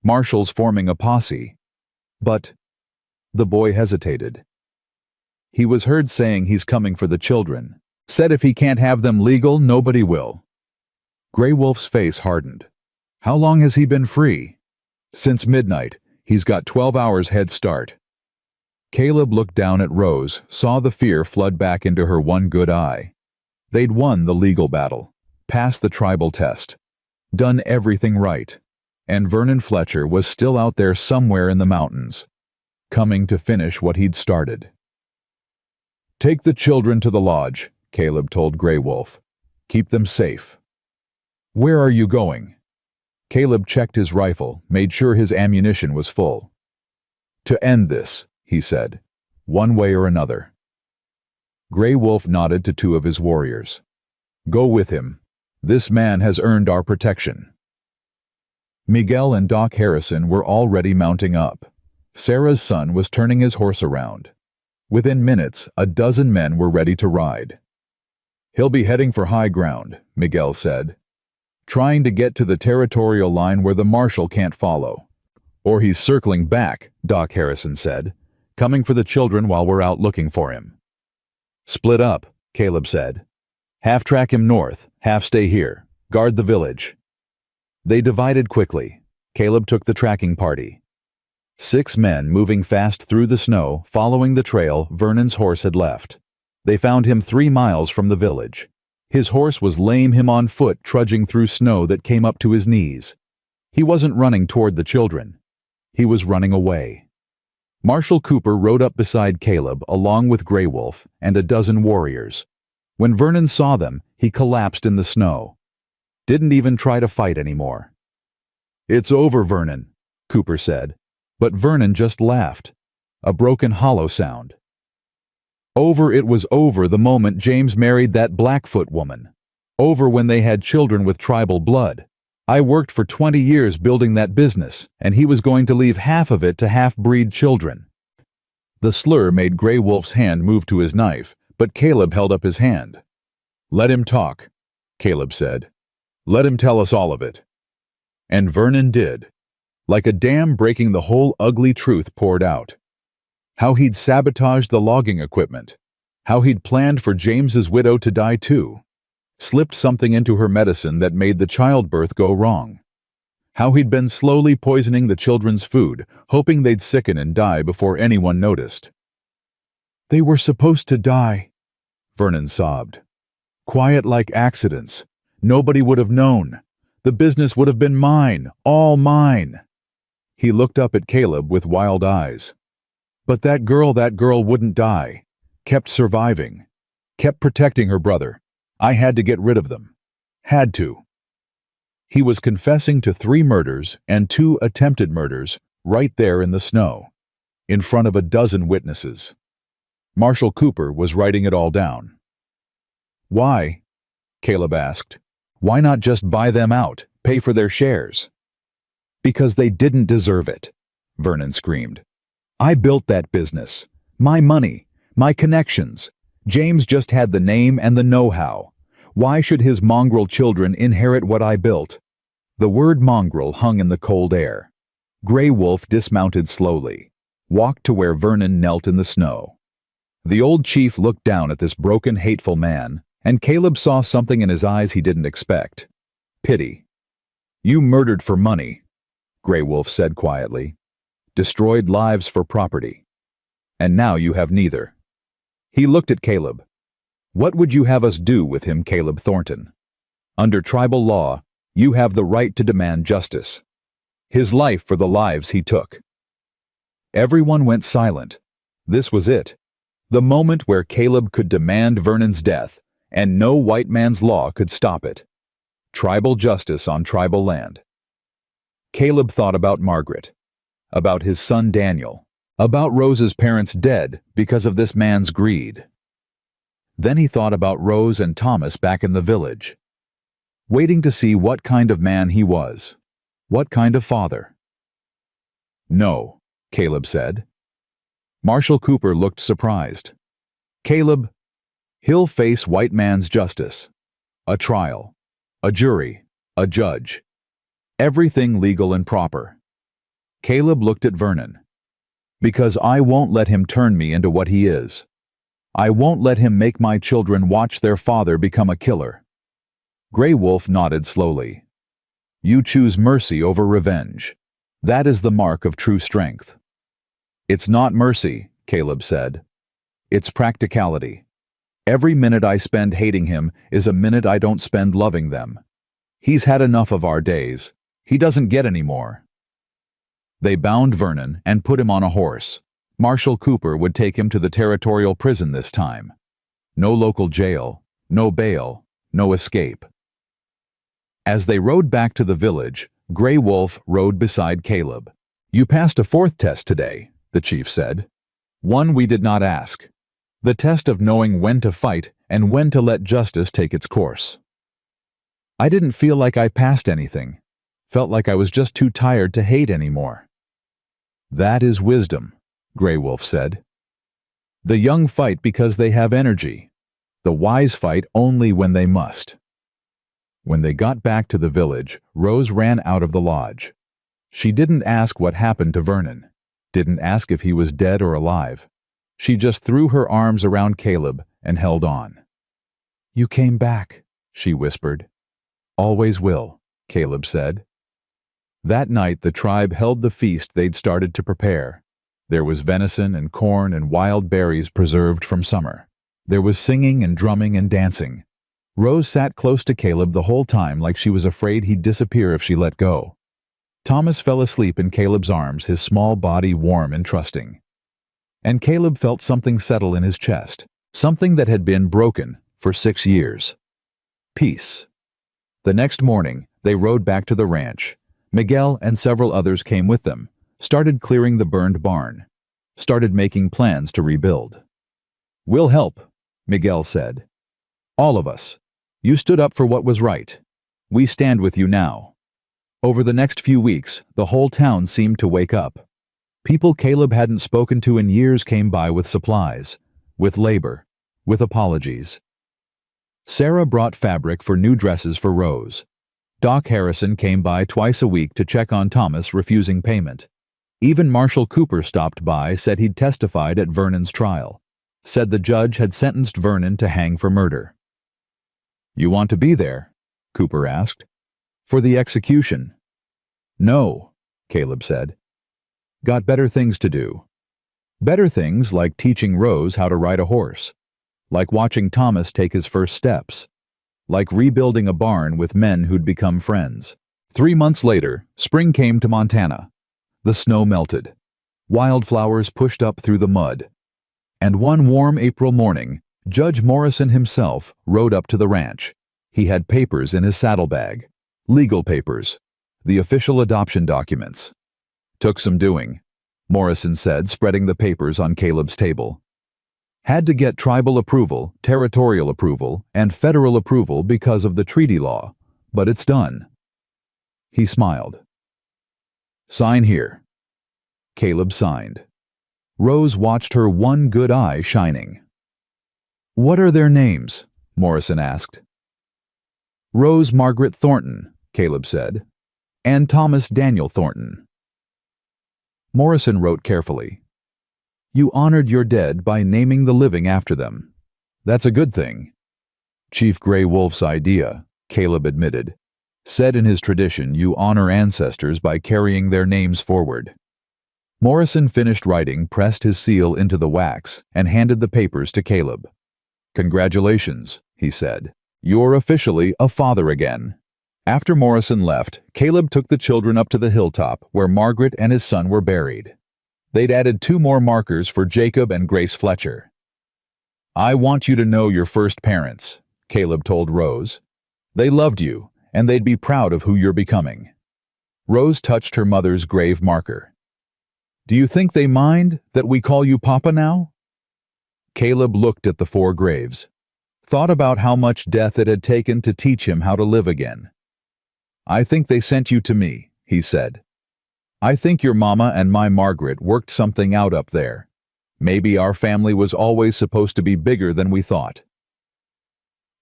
Marshals forming a posse. But..." The boy hesitated. "He was heard saying he's coming for the children. Said if he can't have them legal, nobody will." Grey Wolf's face hardened. "How long has he been free?" "Since midnight. He's got 12 hours head start." Caleb looked down at Rose, saw the fear flood back into her one good eye. They'd won the legal battle, passed the tribal test, done everything right. And Vernon Fletcher was still out there somewhere in the mountains, coming to finish what he'd started. "Take the children to the lodge," Caleb told Grey Wolf. "Keep them safe." "Where are you going?" Caleb checked his rifle, made sure his ammunition was full. "To end this," he said, "one way or another." Grey Wolf nodded to 2 of his warriors. "Go with him. This man has earned our protection." Miguel and Doc Harrison were already mounting up. Sarah's son was turning his horse around. Within minutes, a dozen men were ready to ride. "He'll be heading for high ground," Miguel said. "Trying to get to the territorial line where the marshal can't follow." "Or he's circling back," Doc Harrison said, "coming for the children while we're out looking for him." "Split up," Caleb said. "Half track him north, half stay here. Guard the village." They divided quickly. Caleb took the tracking party. 6 men moving fast through the snow, following the trail Vernon's horse had left. They found him 3 miles from the village. His horse was lame, him on foot, trudging through snow that came up to his knees. He wasn't running toward the children. He was running away. Marshal Cooper rode up beside Caleb, along with Grey Wolf and a dozen warriors. When Vernon saw them, he collapsed in the snow. Didn't even try to fight anymore. "It's over, Vernon," Cooper said, but Vernon just laughed. A broken hollow sound. "Over it was over the moment James married that Blackfoot woman. Over when they had children with tribal blood. I worked for 20 years building that business, and he was going to leave half of it to half-breed children." The slur made Grey Wolf's hand move to his knife, but Caleb held up his hand. "Let him talk," Caleb said. "Let him tell us all of it." And Vernon did. Like a dam breaking, the whole ugly truth poured out. How he'd sabotaged the logging equipment. How he'd planned for James's widow to die too. Slipped something into her medicine that made the childbirth go wrong. How he'd been slowly poisoning the children's food, hoping they'd sicken and die before anyone noticed. "They were supposed to die," Vernon sobbed. "Quiet like accidents. Nobody would have known. The business would have been mine, all mine." He looked up at Caleb with wild eyes. "But that girl wouldn't die. Kept surviving. Kept protecting her brother. I had to get rid of them. Had to." He was confessing to 3 murders and 2 attempted murders right there in the snow, in front of a dozen witnesses. Marshal Cooper was writing it all down. "Why?" Caleb asked. "Why not just buy them out, pay for their shares?" "Because they didn't deserve it," Vernon screamed. "I built that business. My money, my connections. James just had the name and the know-how. Why should his mongrel children inherit what I built?" The word mongrel hung in the cold air. Grey Wolf dismounted slowly, walked to where Vernon knelt in the snow. The old chief looked down at this broken, hateful man, and Caleb saw something in his eyes he didn't expect. Pity. "You murdered for money," Grey Wolf said quietly. "Destroyed lives for property. And now you have neither." He looked at Caleb. "What would you have us do with him, Caleb Thornton? Under tribal law, you have the right to demand justice. His life for the lives he took." Everyone went silent. This was it. The moment where Caleb could demand Vernon's death, and no white man's law could stop it. Tribal justice on tribal land. Caleb thought about Margaret, about his son Daniel, about Rose's parents dead because of this man's greed. Then he thought about Rose and Thomas back in the village, waiting to see what kind of man he was, what kind of father. "No," Caleb said. Marshal Cooper looked surprised. "Caleb, he'll face white man's justice. A trial, a jury, a judge. Everything legal and proper." Caleb looked at Vernon. "Because I won't let him turn me into what he is. I won't let him make my children watch their father become a killer." Grey Wolf nodded slowly. "You choose mercy over revenge. That is the mark of true strength." "It's not mercy," Caleb said. "It's practicality. Every minute I spend hating him is a minute I don't spend loving them. He's had enough of our days. He doesn't get any more." They bound Vernon and put him on a horse. Marshal Cooper would take him to the territorial prison this time. No local jail, no bail, no escape. As they rode back to the village, Grey Wolf rode beside Caleb. "You passed a 4th test today," the chief said. "One we did not ask. The test of knowing when to fight and when to let justice take its course." "I didn't feel like I passed anything. Felt like I was just too tired to hate anymore." "That is wisdom," Grey Wolf said. "The young fight because they have energy. The wise fight only when they must." When they got back to the village, Rose ran out of the lodge. She didn't ask what happened to Vernon, didn't ask if he was dead or alive. She just threw her arms around Caleb and held on. "You came back," she whispered. "Always will," Caleb said. That night the tribe held the feast they'd started to prepare. There was venison and corn and wild berries preserved from summer. There was singing and drumming and dancing. Rose sat close to Caleb the whole time like she was afraid he'd disappear if she let go. Thomas fell asleep in Caleb's arms, his small body warm and trusting. And Caleb felt something settle in his chest, something that had been broken for 6 years. Peace. The next morning, they rode back to the ranch. Miguel and several others came with them, started clearing the burned barn, started making plans to rebuild. "We'll help," Miguel said. "All of us. You stood up for what was right. We stand with you now." Over the next few weeks, the whole town seemed to wake up. People Caleb hadn't spoken to in years came by with supplies, with labor, with apologies. Sarah brought fabric for new dresses for Rose. Doc Harrison came by twice a week to check on Thomas refusing payment. Even Marshal Cooper stopped by, said he'd testified at Vernon's trial. said the judge had sentenced Vernon to hang for murder. "You want to be there?" Cooper asked. "For the execution." "No," Caleb said. "Got better things to do. Better things like teaching Rose how to ride a horse, like watching Thomas take his first steps, like rebuilding a barn with men who'd become friends." 3 months later, spring came to Montana. The snow melted. Wildflowers pushed up through the mud. And one warm April morning, Judge Morrison himself rode up to the ranch. He had papers in his saddlebag. Legal papers. The official adoption documents. "Took some doing," Morrison said, spreading the papers on Caleb's table. "Had to get tribal approval, territorial approval, and federal approval because of the treaty law, but it's done." He smiled. "Sign here." Caleb signed. Rose watched her one good eye shining. "What are their names?" Morrison asked. "Rose Margaret Thornton," Caleb said, "and Thomas Daniel Thornton." Morrison wrote carefully. "You honored your dead by naming the living after them. That's a good thing." "Chief Gray Wolf's idea," Caleb admitted. "Said in his tradition you honor ancestors by carrying their names forward." Morrison finished writing, pressed his seal into the wax, and handed the papers to Caleb. "Congratulations," he said. "You're officially a father again." After Morrison left, Caleb took the children up to the hilltop where Margaret and his son were buried. They'd added 2 more markers for Jacob and Grace Fletcher. "I want you to know your first parents," Caleb told Rose. "They loved you, and they'd be proud of who you're becoming." Rose touched her mother's grave marker. "Do you think they mind that we call you Papa now?" Caleb looked at the 4 graves, thought about how much death it had taken to teach him how to live again. "I think they sent you to me," he said. "I think your mama and my Margaret worked something out up there. Maybe our family was always supposed to be bigger than we thought."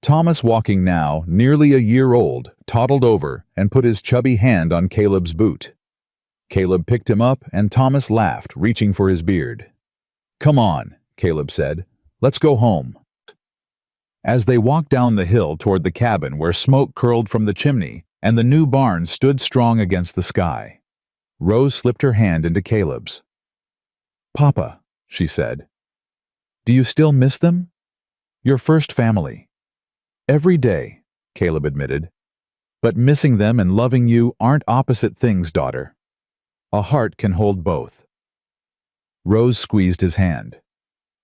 Thomas, walking now, nearly a year old, toddled over and put his chubby hand on Caleb's boot. Caleb picked him up and Thomas laughed, reaching for his beard. "Come on," Caleb said. "Let's go home." As they walked down the hill toward the cabin where smoke curled from the chimney and the new barn stood strong against the sky, Rose slipped her hand into Caleb's. "Papa," she said, "do you still miss them? Your first family." "Every day," Caleb admitted. "But missing them and loving you aren't opposite things, daughter. A heart can hold both." Rose squeezed his hand.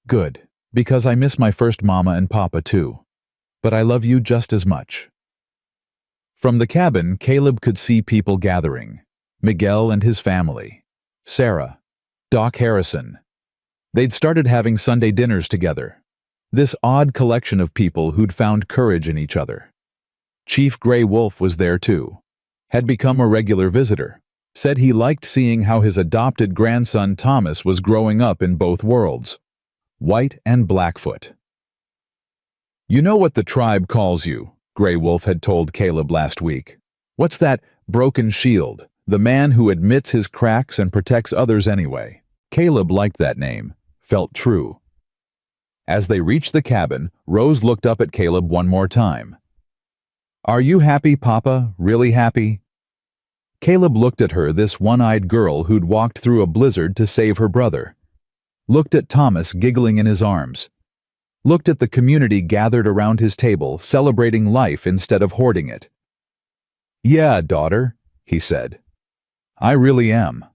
"Good, because I miss my first mama and papa too. But I love you just as much." From the cabin, Caleb could see people gathering. Miguel and his family. Sarah. Doc Harrison. They'd started having Sunday dinners together. This odd collection of people who'd found courage in each other. Chief Gray Wolf was there too. Had become a regular visitor. Said he liked seeing how his adopted grandson Thomas was growing up in both worlds. White and Blackfoot. "You know what the tribe calls you," Gray Wolf had told Caleb last week. "What's that broken shield? The man who admits his cracks and protects others anyway." Caleb liked that name. Felt true. As they reached the cabin, Rose looked up at Caleb one more time. "Are you happy, Papa? Really happy?" Caleb looked at her, this one-eyed girl who'd walked through a blizzard to save her brother. Looked at Thomas giggling in his arms. Looked at the community gathered around his table, celebrating life instead of hoarding it. "Yeah, daughter," he said. "I really am."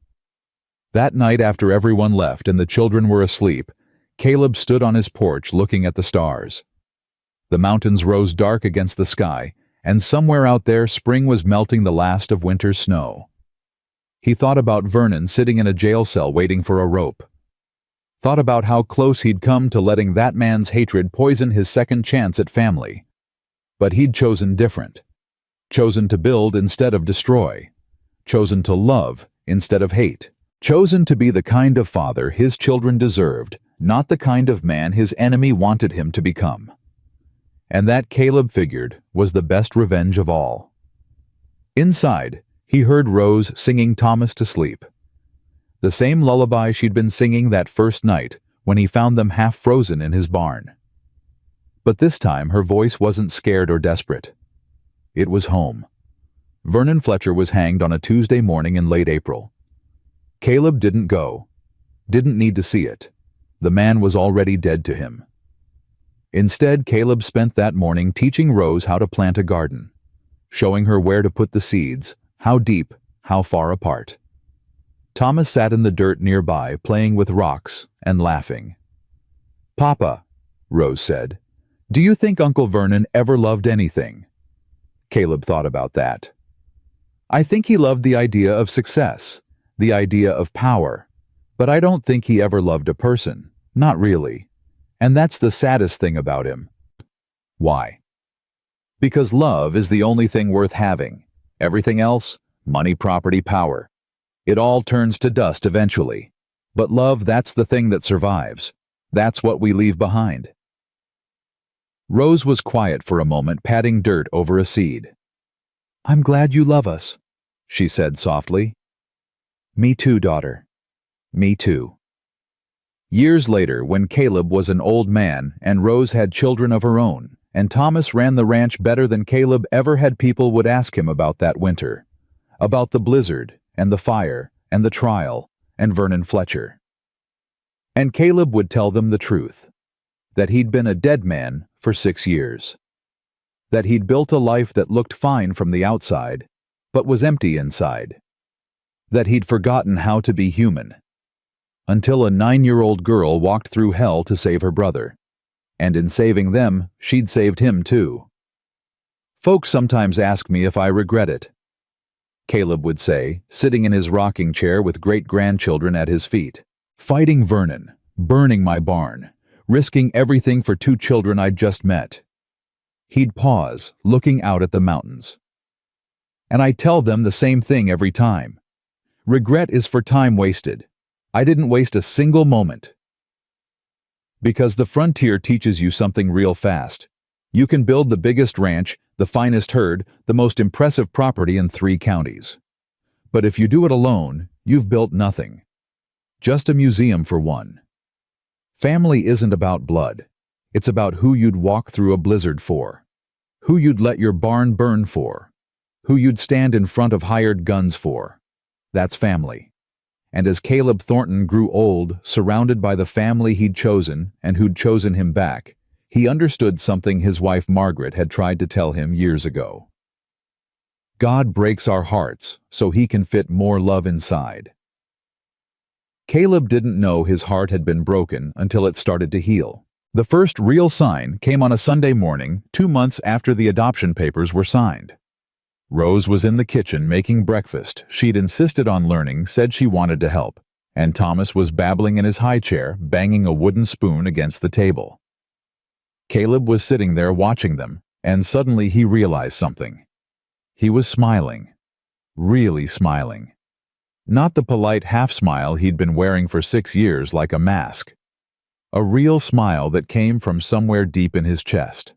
That night, after everyone left and the children were asleep, Caleb stood on his porch looking at the stars. The mountains rose dark against the sky, and somewhere out there spring was melting the last of winter's snow. He thought about Vernon sitting in a jail cell waiting for a rope. Thought about how close he'd come to letting that man's hatred poison his second chance at family. But he'd chosen different. Chosen to build instead of destroy. Chosen to love instead of hate. Chosen to be the kind of father his children deserved, not the kind of man his enemy wanted him to become. And that, Caleb figured, was the best revenge of all. Inside, he heard Rose singing Thomas to sleep. The same lullaby she'd been singing that first night, when he found them half frozen in his barn. But this time her voice wasn't scared or desperate. It was home. Vernon Fletcher was hanged on a Tuesday morning in late April. Caleb didn't go. Didn't need to see it. The man was already dead to him. Instead, Caleb spent that morning teaching Rose how to plant a garden, showing her where to put the seeds, how deep, how far apart. Thomas sat in the dirt nearby, playing with rocks and laughing. "Papa," Rose said, "do you think Uncle Vernon ever loved anything?" Caleb thought about that. "I think he loved the idea of success, the idea of power, but I don't think he ever loved a person, not really. And that's the saddest thing about him." "Why?" "Because love is the only thing worth having. Everything else, money, property, power, it all turns to dust eventually. But love, that's the thing that survives. That's what we leave behind." Rose was quiet for a moment, patting dirt over a seed. "I'm glad you love us," she said softly. "Me too, daughter. Me too." Years later, when Caleb was an old man and Rose had children of her own, and Thomas ran the ranch better than Caleb ever had, people would ask him about that winter, about the blizzard and the fire and the trial and Vernon Fletcher. And Caleb would tell them the truth, that he'd been a dead man for 6 years, that he'd built a life that looked fine from the outside, but was empty inside, that he'd forgotten how to be human, until a 9-year-old girl walked through hell to save her brother, and in saving them, she'd saved him too. "Folks sometimes ask me if I regret it," Caleb would say, sitting in his rocking chair with great-grandchildren at his feet. "Fighting Vernon, burning my barn, risking everything for 2 children I'd just met." He'd pause, looking out at the mountains. "And I tell them the same thing every time. Regret is for time wasted. I didn't waste a single moment." Because the frontier teaches you something real fast. You can build the biggest ranch, the finest herd, the most impressive property in 3 counties. But if you do it alone, you've built nothing. Just a museum for one. Family isn't about blood. It's about who you'd walk through a blizzard for, who you'd let your barn burn for, who you'd stand in front of hired guns for. That's family. And as Caleb Thornton grew old, surrounded by the family he'd chosen and who'd chosen him back, he understood something his wife Margaret had tried to tell him years ago. God breaks our hearts so he can fit more love inside. Caleb didn't know his heart had been broken until it started to heal. The first real sign came on a Sunday morning, 2 months after the adoption papers were signed. Rose was in the kitchen making breakfast she'd insisted on learning, said she wanted to help, and Thomas was babbling in his high chair, banging a wooden spoon against the table. Caleb was sitting there watching them, and suddenly he realized something. He was smiling. Really smiling. Not the polite half-smile he'd been wearing for 6 years like a mask. A real smile that came from somewhere deep in his chest.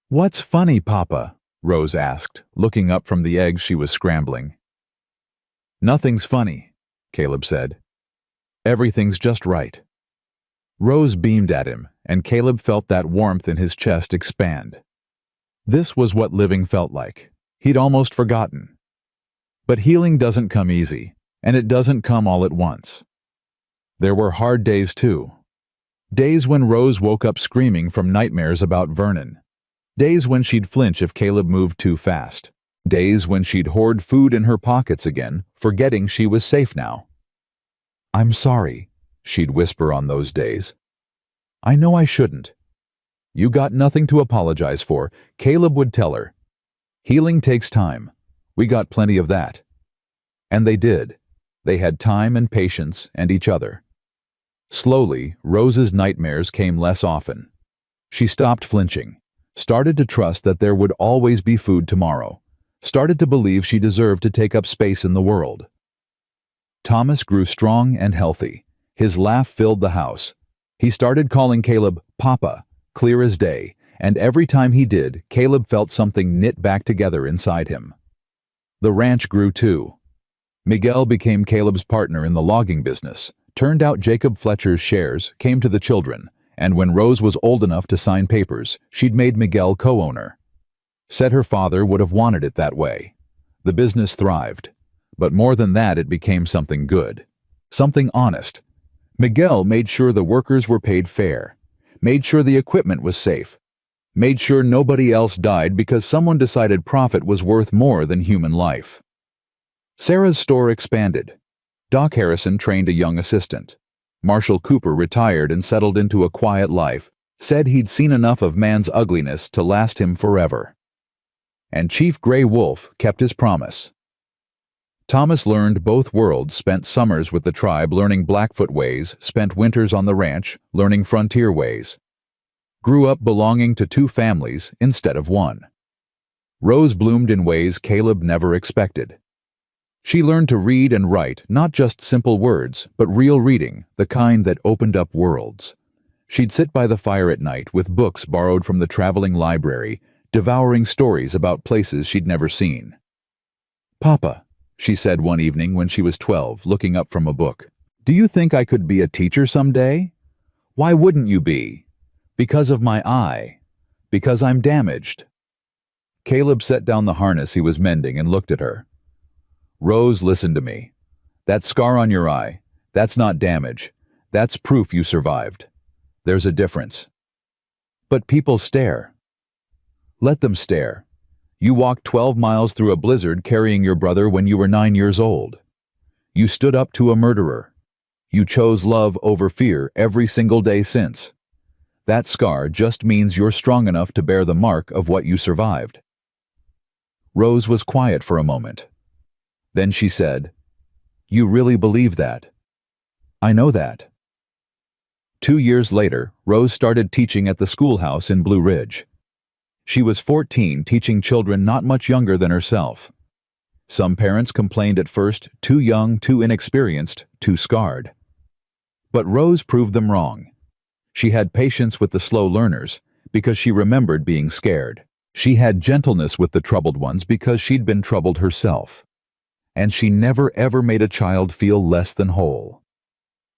"What's funny, Papa?" Rose asked, looking up from the eggs she was scrambling. "Nothing's funny," Caleb said. "Everything's just right." Rose beamed at him, and Caleb felt that warmth in his chest expand. This was what living felt like. He'd almost forgotten. But healing doesn't come easy, and it doesn't come all at once. There were hard days too. Days when Rose woke up screaming from nightmares about Vernon. Days when she'd flinch if Caleb moved too fast. Days when she'd hoard food in her pockets again, forgetting she was safe now. "I'm sorry," she'd whisper on those days. "I know I shouldn't." "You got nothing to apologize for," Caleb would tell her. "Healing takes time. We got plenty of that." And they did. They had time and patience and each other. Slowly, Rose's nightmares came less often. She stopped flinching, started to trust that there would always be food tomorrow, started to believe she deserved to take up space in the world. Thomas grew strong and healthy. His laugh filled the house. He started calling Caleb Papa, clear as day, and every time he did, Caleb felt something knit back together inside him. The ranch grew too. Miguel became Caleb's partner in the logging business, Turned out Jacob Fletcher's shares came to the children, and when Rose was old enough to sign papers, she'd made Miguel co-owner. Said her father would have wanted it that way. The business thrived. But more than that, it became something good. Something honest. Miguel made sure the workers were paid fair, made sure the equipment was safe, made sure nobody else died because someone decided profit was worth more than human life. Sarah's store expanded. Doc Harrison trained a young assistant. Marshall Cooper retired and settled into a quiet life, said he'd seen enough of man's ugliness to last him forever. And Chief Gray Wolf kept his promise. Thomas learned both worlds, spent summers with the tribe learning Blackfoot ways, spent winters on the ranch learning frontier ways. Grew up belonging to two families instead of one. Rose bloomed in ways Caleb never expected. She learned to read and write, not just simple words, but real reading, the kind that opened up worlds. She'd sit by the fire at night with books borrowed from the traveling library, devouring stories about places she'd never seen. "Papa," she said one evening when she was 12, looking up from a book, "do you think I could be a teacher someday?" "Why wouldn't you be?" "Because of my eye. Because I'm damaged." Caleb set down the harness he was mending and looked at her. "Rose, listen to me. That scar on your eye, that's not damage. That's proof you survived. There's a difference." "But people stare." "Let them stare. You walked 12 miles through a blizzard carrying your brother when you were 9 years old. You stood up to a murderer. You chose love over fear every single day since. That scar just means you're strong enough to bear the mark of what you survived." Rose was quiet for a moment. Then she said, "You really believe that?" "I know that." 2 years later, Rose started teaching at the schoolhouse in Blue Ridge. She was 14, teaching children not much younger than herself. Some parents complained at first, too young, too inexperienced, too scarred. But Rose proved them wrong. She had patience with the slow learners because she remembered being scared. She had gentleness with the troubled ones because she'd been troubled herself. And she never ever made a child feel less than whole.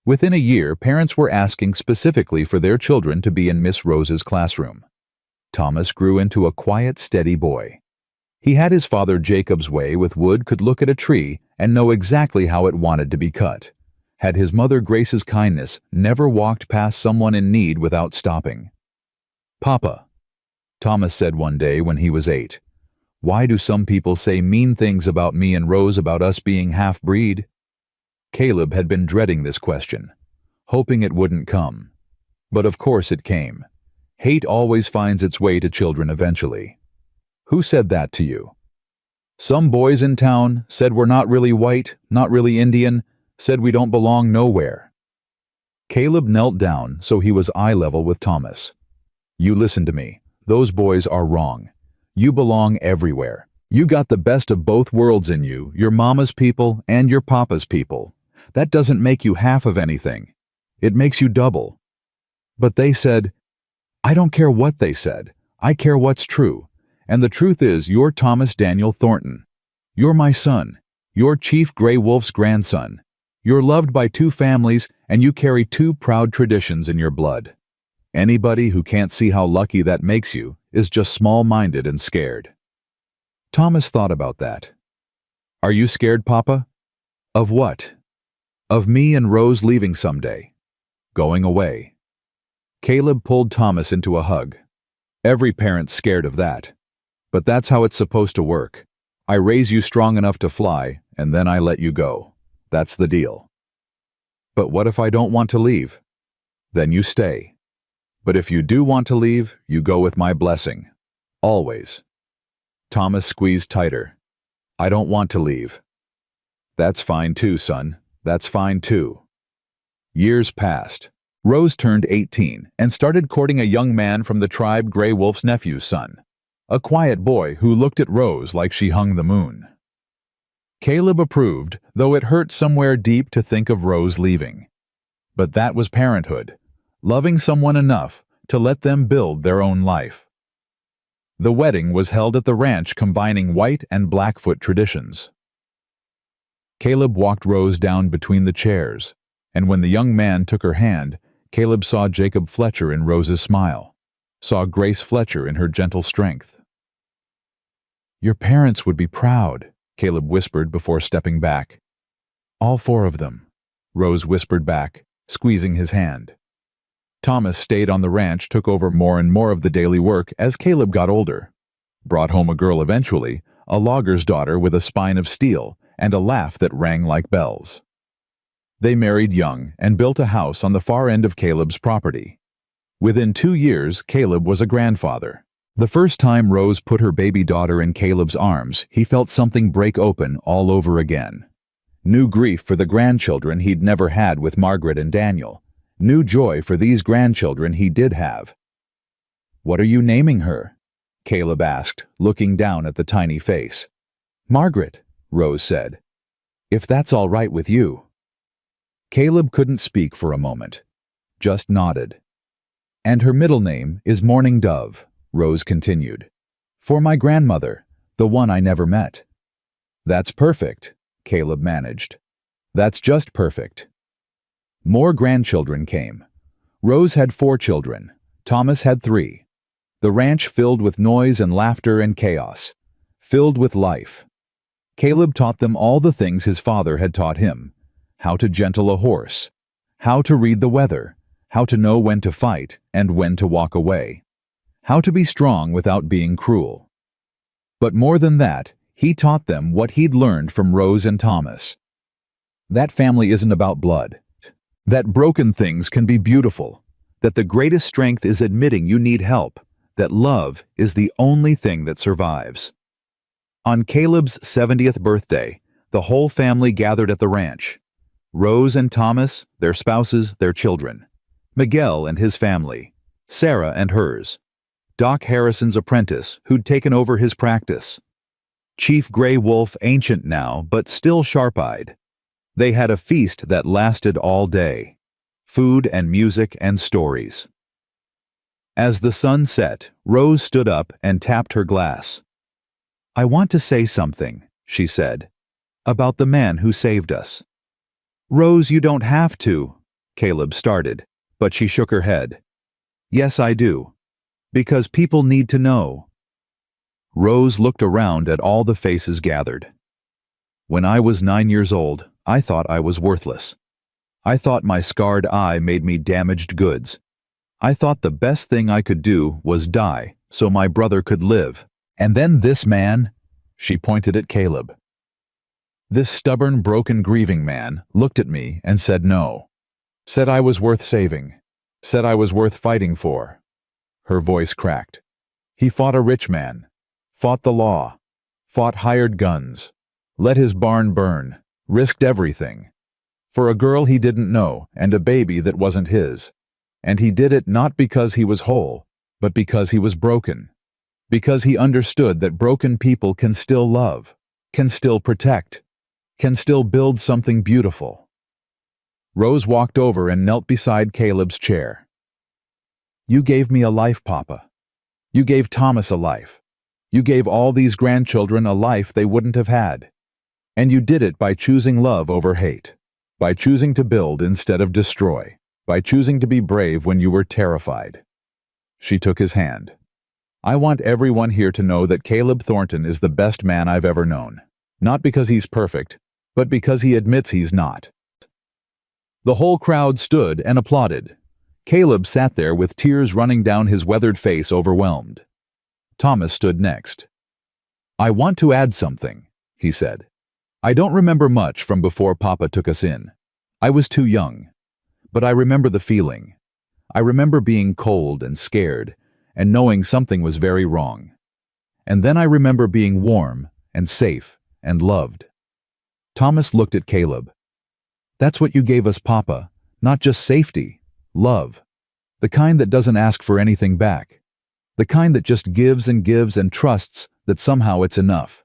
Within a year, parents were asking specifically for their children to be in Miss Rose's classroom. Thomas grew into a quiet, steady boy. He had his father Jacob's way with wood, could look at a tree and know exactly how it wanted to be cut. Had his mother Grace's kindness, never walked past someone in need without stopping. "Papa," Thomas said one day when he was 8, "why do some people say mean things about me and Rose about us being half-breed?" Caleb had been dreading this question, hoping it wouldn't come. But of course it came. Hate always finds its way to children eventually. "Who said that to you?" "Some boys in town said we're not really white, not really Indian, said we don't belong nowhere." Caleb knelt down so he was eye level with Thomas. "You listen to me. Those boys are wrong. You belong everywhere. You got the best of both worlds in you, your mama's people and your papa's people. That doesn't make you half of anything. It makes you double." "But they said—" "I don't care what they said. I care what's true. And the truth is, you're Thomas Daniel Thornton. You're my son. You're Chief Gray Wolf's grandson. You're loved by 2 families, and you carry 2 proud traditions in your blood. Anybody who can't see how lucky that makes you is just small-minded and scared." Thomas thought about that. "Are you scared, Papa?" "Of what?" "Of me and Rose leaving someday. Going away." Caleb pulled Thomas into a hug. "Every parent's scared of that. But that's how it's supposed to work. I raise you strong enough to fly, and then I let you go. That's the deal." "But what if I don't want to leave?" "Then you stay. But if you do want to leave, you go with my blessing. Always." Thomas squeezed tighter. "I don't want to leave." "That's fine too, son. That's fine too." Years passed. Rose turned 18 and started courting a young man from the tribe, Gray Wolf's nephew's son. A quiet boy who looked at Rose like she hung the moon. Caleb approved, though it hurt somewhere deep to think of Rose leaving. But that was parenthood, loving someone enough to let them build their own life. The wedding was held at the ranch, combining white and Blackfoot traditions. Caleb walked Rose down between the chairs, And when the young man took her hand, Caleb saw Jacob Fletcher in Rose's smile, saw Grace Fletcher in her gentle strength. "Your parents would be proud," Caleb whispered before stepping back. "All four of them," Rose whispered back, squeezing his hand. Thomas stayed on the ranch, took over more and more of the daily work as Caleb got older. Brought home a girl eventually, a logger's daughter with a spine of steel and a laugh that rang like bells. They married young and built a house on the far end of Caleb's property. Within 2 years, Caleb was a grandfather. The first time Rose put her baby daughter in Caleb's arms, he felt something break open all over again. New grief for the grandchildren he'd never had with Margaret and Daniel. New joy for these grandchildren he did have. "What are you naming her?" Caleb asked, looking down at the tiny face. "Margaret," Rose said. "If that's all right with you." Caleb couldn't speak for a moment, just nodded. "And her middle name is Morning Dove," Rose continued. "For my grandmother, the one I never met." "That's perfect," Caleb managed. "That's just perfect." More grandchildren came. Rose had 4 children. Thomas had 3. The ranch filled with noise and laughter and chaos. Filled with life. Caleb taught them all the things his father had taught him. How to gentle a horse. How to read the weather. How to know when to fight and when to walk away. How to be strong without being cruel. But more than that, he taught them what he'd learned from Rose and Thomas. That family isn't about blood. That broken things can be beautiful. That the greatest strength is admitting you need help. That love is the only thing that survives. On Caleb's 70th birthday, the whole family gathered at the ranch. Rose and Thomas, their spouses, their children. Miguel and his family. Sarah and hers. Doc Harrison's apprentice, who'd taken over his practice. Chief Gray Wolf, ancient now, but still sharp-eyed. They had a feast that lasted all day. Food and music and stories. As the sun set, Rose stood up and tapped her glass. "I want to say something," she said, "about the man who saved us." "Rose, you don't have to," Caleb started, but she shook her head. "Yes, I do. Because people need to know." Rose looked around at all the faces gathered. "When I was 9 years old, I thought I was worthless. I thought my scarred eye made me damaged goods. I thought the best thing I could do was die so my brother could live. And then this man," she pointed at Caleb. "This stubborn, broken, grieving man looked at me and said no. Said I was worth saving. Said I was worth fighting for." Her voice cracked. "He fought a rich man. Fought the law. Fought hired guns. Let his barn burn. Risked everything. For a girl he didn't know and a baby that wasn't his. And he did it not because he was whole, but because he was broken. Because he understood that broken people can still love, can still protect, can still build something beautiful." Rose walked over and knelt beside Caleb's chair. "You gave me a life, Papa. You gave Thomas a life. You gave all these grandchildren a life they wouldn't have had. And you did it by choosing love over hate, by choosing to build instead of destroy, by choosing to be brave when you were terrified." She took his hand. "I want everyone here to know that Caleb Thornton is the best man I've ever known. Not because he's perfect, but because he admits he's not." The whole crowd stood and applauded. Caleb sat there with tears running down his weathered face, overwhelmed. Thomas stood next. "I want to add something," he said. "I don't remember much from before Papa took us in. I was too young. But I remember the feeling. I remember being cold and scared, and knowing something was very wrong. And then I remember being warm and safe and loved." Thomas looked at Caleb. "That's what you gave us, Papa. Not just safety, love. The kind that doesn't ask for anything back. The kind that just gives and trusts that somehow it's enough."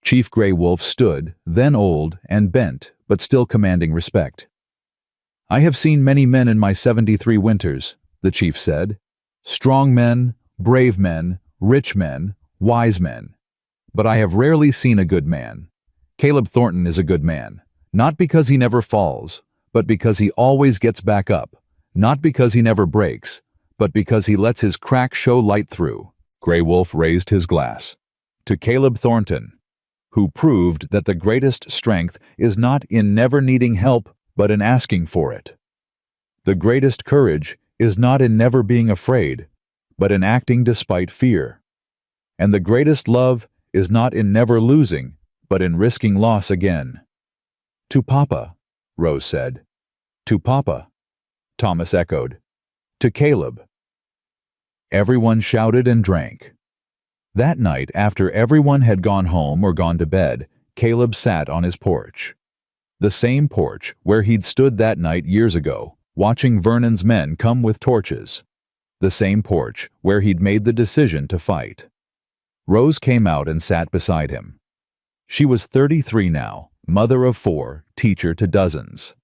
Chief Gray Wolf stood, then old and bent, but still commanding respect. "I have seen many men in my 73 winters," the chief said. "Strong men, brave men, rich men, wise men. But I have rarely seen a good man. Caleb Thornton is a good man, not because he never falls, but because he always gets back up, not because he never breaks, but because he lets his crack show light through. Grey Wolf raised his glass. To Caleb Thornton, who proved that the greatest strength is not in never needing help, but in asking for it. The greatest courage is not in never being afraid, but in acting despite fear. And the greatest love is not in never losing, but in risking loss again. To Papa, Rose said. To Papa, Thomas echoed. To Caleb. Everyone shouted and drank. That night, after everyone had gone home or gone to bed, Caleb sat on his porch. The same porch where he'd stood that night years ago, watching Vernon's men come with torches. The same porch where he'd made the decision to fight. Rose came out and sat beside him. She was 33 now, mother of 4, teacher to dozens.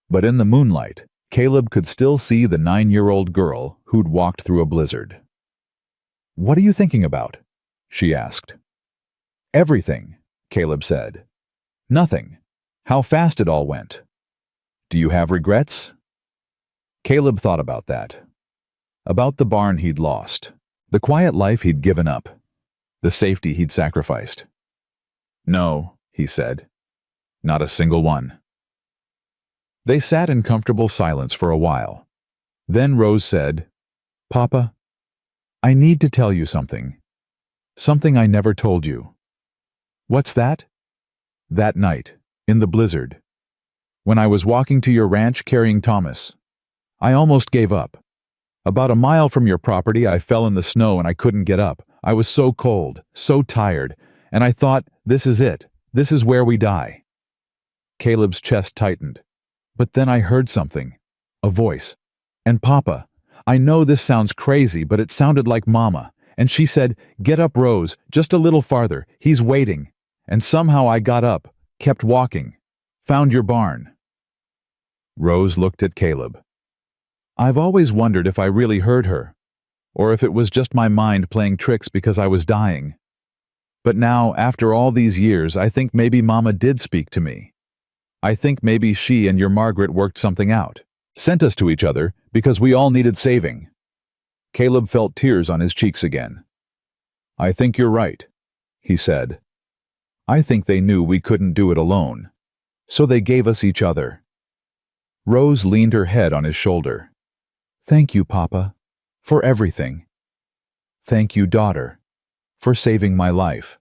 But in the moonlight, Caleb could still see the 9-year-old girl who'd walked through a blizzard. "What are you thinking about?" she asked. "Everything," Caleb said. "Nothing. How fast it all went. Do you have regrets?" Caleb thought about that. About the barn he'd lost, the quiet life he'd given up, the safety he'd sacrificed. "No," he said. "Not a single one." They sat in comfortable silence for a while. Then Rose said, "Papa, I need to tell you something. Something I never told you." "What's that?" "That night, in the blizzard. When I was walking to your ranch carrying Thomas. I almost gave up. About a mile from your property, I fell in the snow and I couldn't get up. I was so cold, so tired, and I thought, this is it. This is where we die." Caleb's chest tightened. "But then I heard something. A voice. And Papa, I know this sounds crazy, but it sounded like Mama. And she said, 'Get up, Rose, just a little farther. He's waiting.' And somehow I got up, kept walking. Found your barn." Rose looked at Caleb. "I've always wondered if I really heard her, or if it was just my mind playing tricks because I was dying. But now, after all these years, I think maybe Mama did speak to me. I think maybe she and your Margaret worked something out, sent us to each other because we all needed saving." Caleb felt tears on his cheeks again. "I think you're right," he said. "I think they knew we couldn't do it alone, so they gave us each other." Rose leaned her head on his shoulder. "Thank you, Papa, for everything. Thank you, daughter, for saving my life."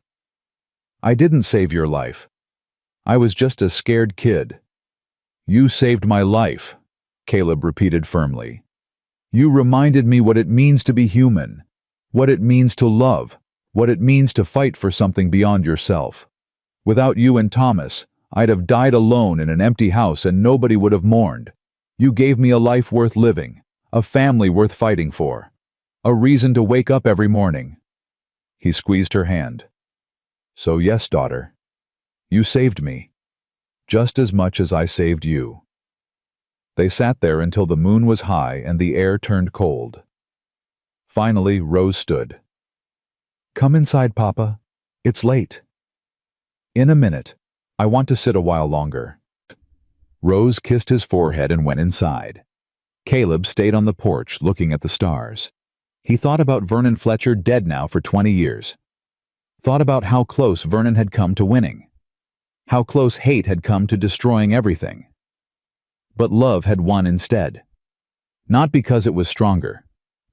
"I didn't save your life. I was just a scared kid." "You saved my life," Caleb repeated firmly. "You reminded me what it means to be human, what it means to love, what it means to fight for something beyond yourself. Without you and Thomas, I'd have died alone in an empty house and nobody would have mourned. You gave me a life worth living, a family worth fighting for, a reason to wake up every morning." He squeezed her hand. "So yes, daughter, you saved me, just as much as I saved you." They sat there until the moon was high and the air turned cold. Finally, Rose stood. "Come inside, Papa. It's late." "In a minute. I want to sit a while longer." Rose kissed his forehead and went inside. Caleb stayed on the porch looking at the stars. He thought about Vernon Fletcher, dead now for 20 years. Thought about how close Vernon had come to winning. How close hate had come to destroying everything. But love had won instead. Not because it was stronger.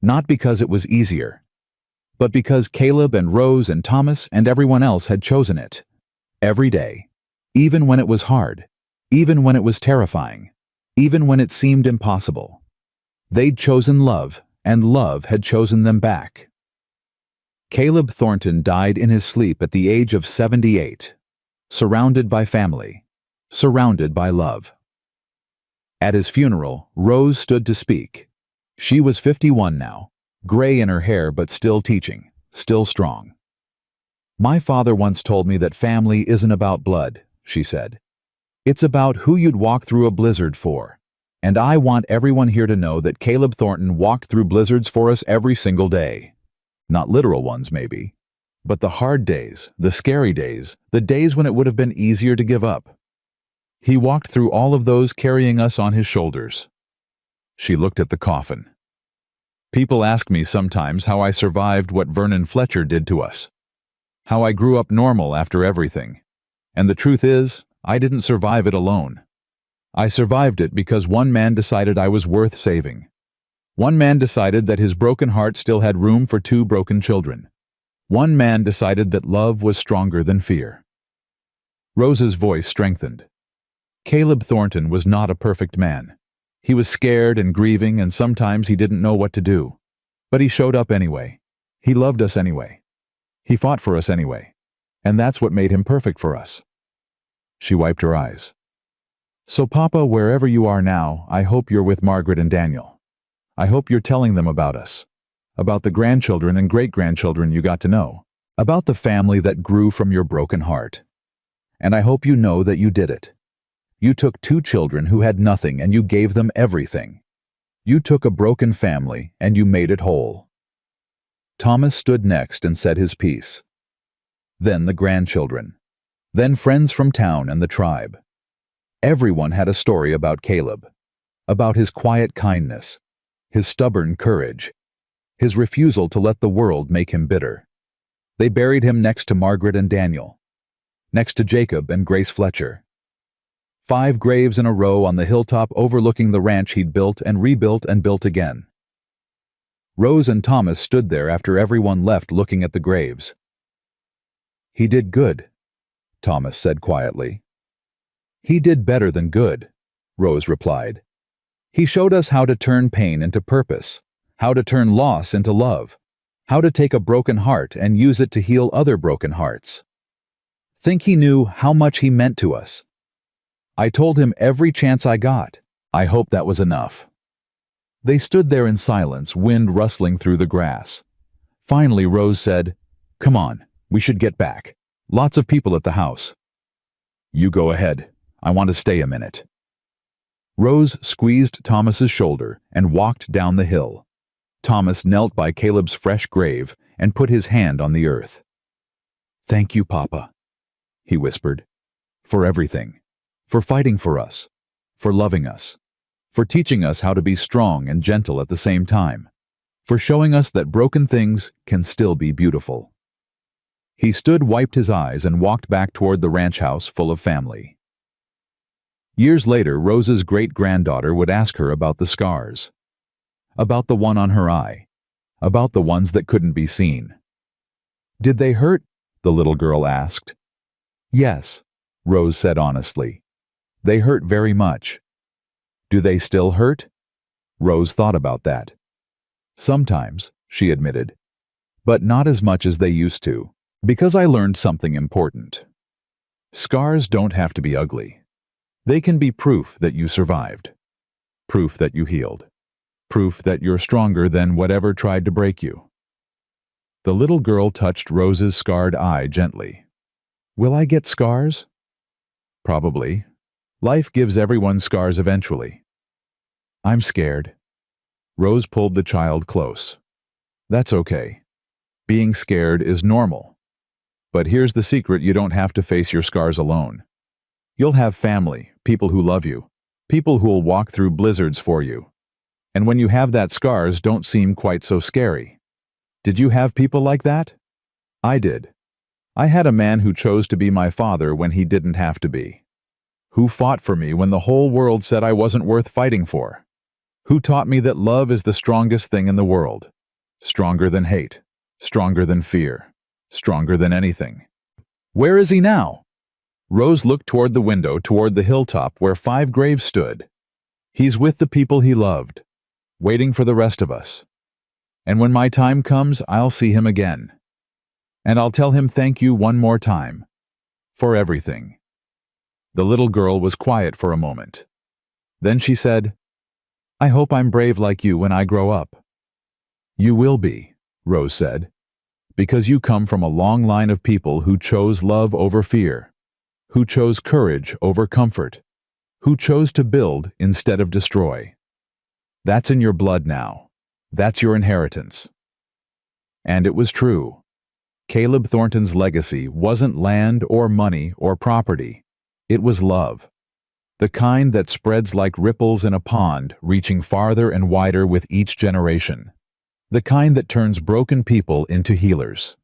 Not because it was easier. But because Caleb and Rose and Thomas and everyone else had chosen it. Every day. Even when it was hard. Even when it was terrifying. Even when it seemed impossible. They'd chosen love, and love had chosen them back. Caleb Thornton died in his sleep at the age of 78. Surrounded by family. Surrounded by love. At his funeral, Rose stood to speak. She was 51 now, gray in her hair but still teaching, still strong. "My father once told me that family isn't about blood," she said. "It's about who you'd walk through a blizzard for. And I want everyone here to know that Caleb Thornton walked through blizzards for us every single day. Not literal ones, maybe, but the hard days, the scary days, the days when it would have been easier to give up. He walked through all of those carrying us on his shoulders. She looked at the coffin. People ask me sometimes how I survived what Vernon Fletcher did to us. How I grew up normal after everything. And the truth is, I didn't survive it alone. I survived it because one man decided I was worth saving. One man decided that his broken heart still had room for two broken children. One man decided that love was stronger than fear. Rose's voice strengthened. Caleb Thornton was not a perfect man. He was scared and grieving, and sometimes he didn't know what to do. But he showed up anyway. He loved us anyway. He fought for us anyway. And that's what made him perfect for us. She wiped her eyes. So Papa, wherever you are now, I hope you're with Margaret and Daniel. I hope you're telling them about us. About the grandchildren and great-grandchildren you got to know. About the family that grew from your broken heart. And I hope you know that you did it. You took two children who had nothing and you gave them everything. You took a broken family and you made it whole. Thomas stood next and said his piece. Then the grandchildren. Then friends from town and the tribe. Everyone had a story about Caleb. About his quiet kindness. His stubborn courage. His refusal to let the world make him bitter. They buried him next to Margaret and Daniel. Next to Jacob and Grace Fletcher. 5 graves in a row on the hilltop overlooking the ranch he'd built and rebuilt and built again. Rose and Thomas stood there after everyone left looking at the graves. He did good, Thomas said quietly. He did better than good, Rose replied. He showed us how to turn pain into purpose, how to turn loss into love, how to take a broken heart and use it to heal other broken hearts. Think he knew how much he meant to us. I told him every chance I got. I hope that was enough. They stood there in silence, wind rustling through the grass. Finally, Rose said, "Come on, we should get back. Lots of people at the house." "You go ahead. I want to stay a minute." Rose squeezed Thomas's shoulder and walked down the hill. Thomas knelt by Caleb's fresh grave and put his hand on the earth. "Thank you, Papa," he whispered, "for everything. For fighting for us, for loving us, for teaching us how to be strong and gentle at the same time, for showing us that broken things can still be beautiful." He stood, wiped his eyes, and walked back toward the ranch house full of family. Years later, Rose's great-granddaughter would ask her about the scars. About the one on her eye. About the ones that couldn't be seen. "Did they hurt?" the little girl asked. "Yes," Rose said honestly. "They hurt very much." "Do they still hurt?" Rose thought about that. "Sometimes," she admitted. "But not as much as they used to, because I learned something important. Scars don't have to be ugly. They can be proof that you survived. Proof that you healed. Proof that you're stronger than whatever tried to break you." The little girl touched Rose's scarred eye gently. "Will I get scars?" "Probably. Life gives everyone scars eventually." "I'm scared." Rose pulled the child close. "That's okay. Being scared is normal. But here's the secret: you don't have to face your scars alone. You'll have family, people who love you, people who'll walk through blizzards for you. And when you have that, scars don't seem quite so scary. Did you have people like that? I did. I had a man who chose to be my father when he didn't have to be. Who fought for me when the whole world said I wasn't worth fighting for. Who taught me that love is the strongest thing in the world. Stronger than hate. Stronger than fear. Stronger than anything. Where is he now?" Rose looked toward the window, toward the hilltop where 5 graves stood. "He's with the people he loved, waiting for the rest of us. And when my time comes, I'll see him again. And I'll tell him thank you one more time. For everything." The little girl was quiet for a moment. Then she said, "I hope I'm brave like you when I grow up." "You will be," Rose said, "because you come from a long line of people who chose love over fear, who chose courage over comfort, who chose to build instead of destroy. That's in your blood now. That's your inheritance." And it was true. Caleb Thornton's legacy wasn't land or money or property. It was love. The kind that spreads like ripples in a pond, reaching farther and wider with each generation. The kind that turns broken people into healers.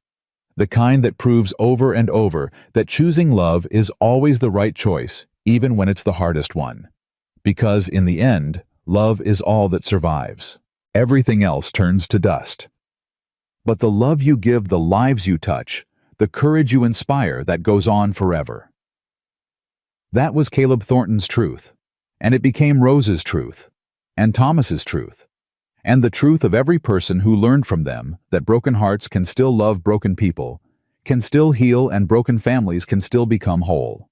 The kind that proves over and over that choosing love is always the right choice, even when it's the hardest one. Because in the end, love is all that survives. Everything else turns to dust. But the love you give, the lives you touch, the courage you inspire, that goes on forever. That was Caleb Thornton's truth, and it became Rose's truth, and Thomas's truth, and the truth of every person who learned from them that broken hearts can still love broken people, can still heal, and broken families can still become whole.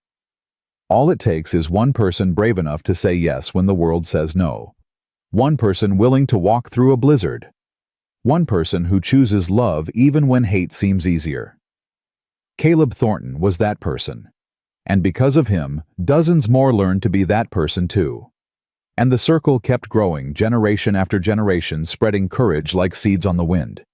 All it takes is one person brave enough to say yes when the world says no. One person willing to walk through a blizzard. One person who chooses love even when hate seems easier. Caleb Thornton was that person. And because of him, dozens more learned to be that person too. And the circle kept growing, generation after generation, spreading courage like seeds on the wind.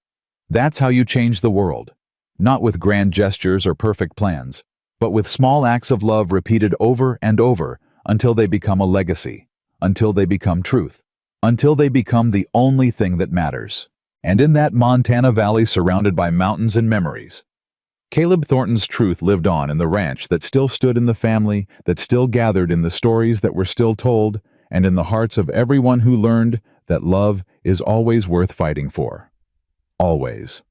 That's how you change the world. Not with grand gestures or perfect plans, but with small acts of love repeated over and over until they become a legacy, until they become truth, until they become the only thing that matters. And in that Montana valley surrounded by mountains and memories, Caleb Thornton's truth lived on in the ranch that still stood in the family, that still gathered in the stories that were still told, and in the hearts of everyone who learned that love is always worth fighting for. Always.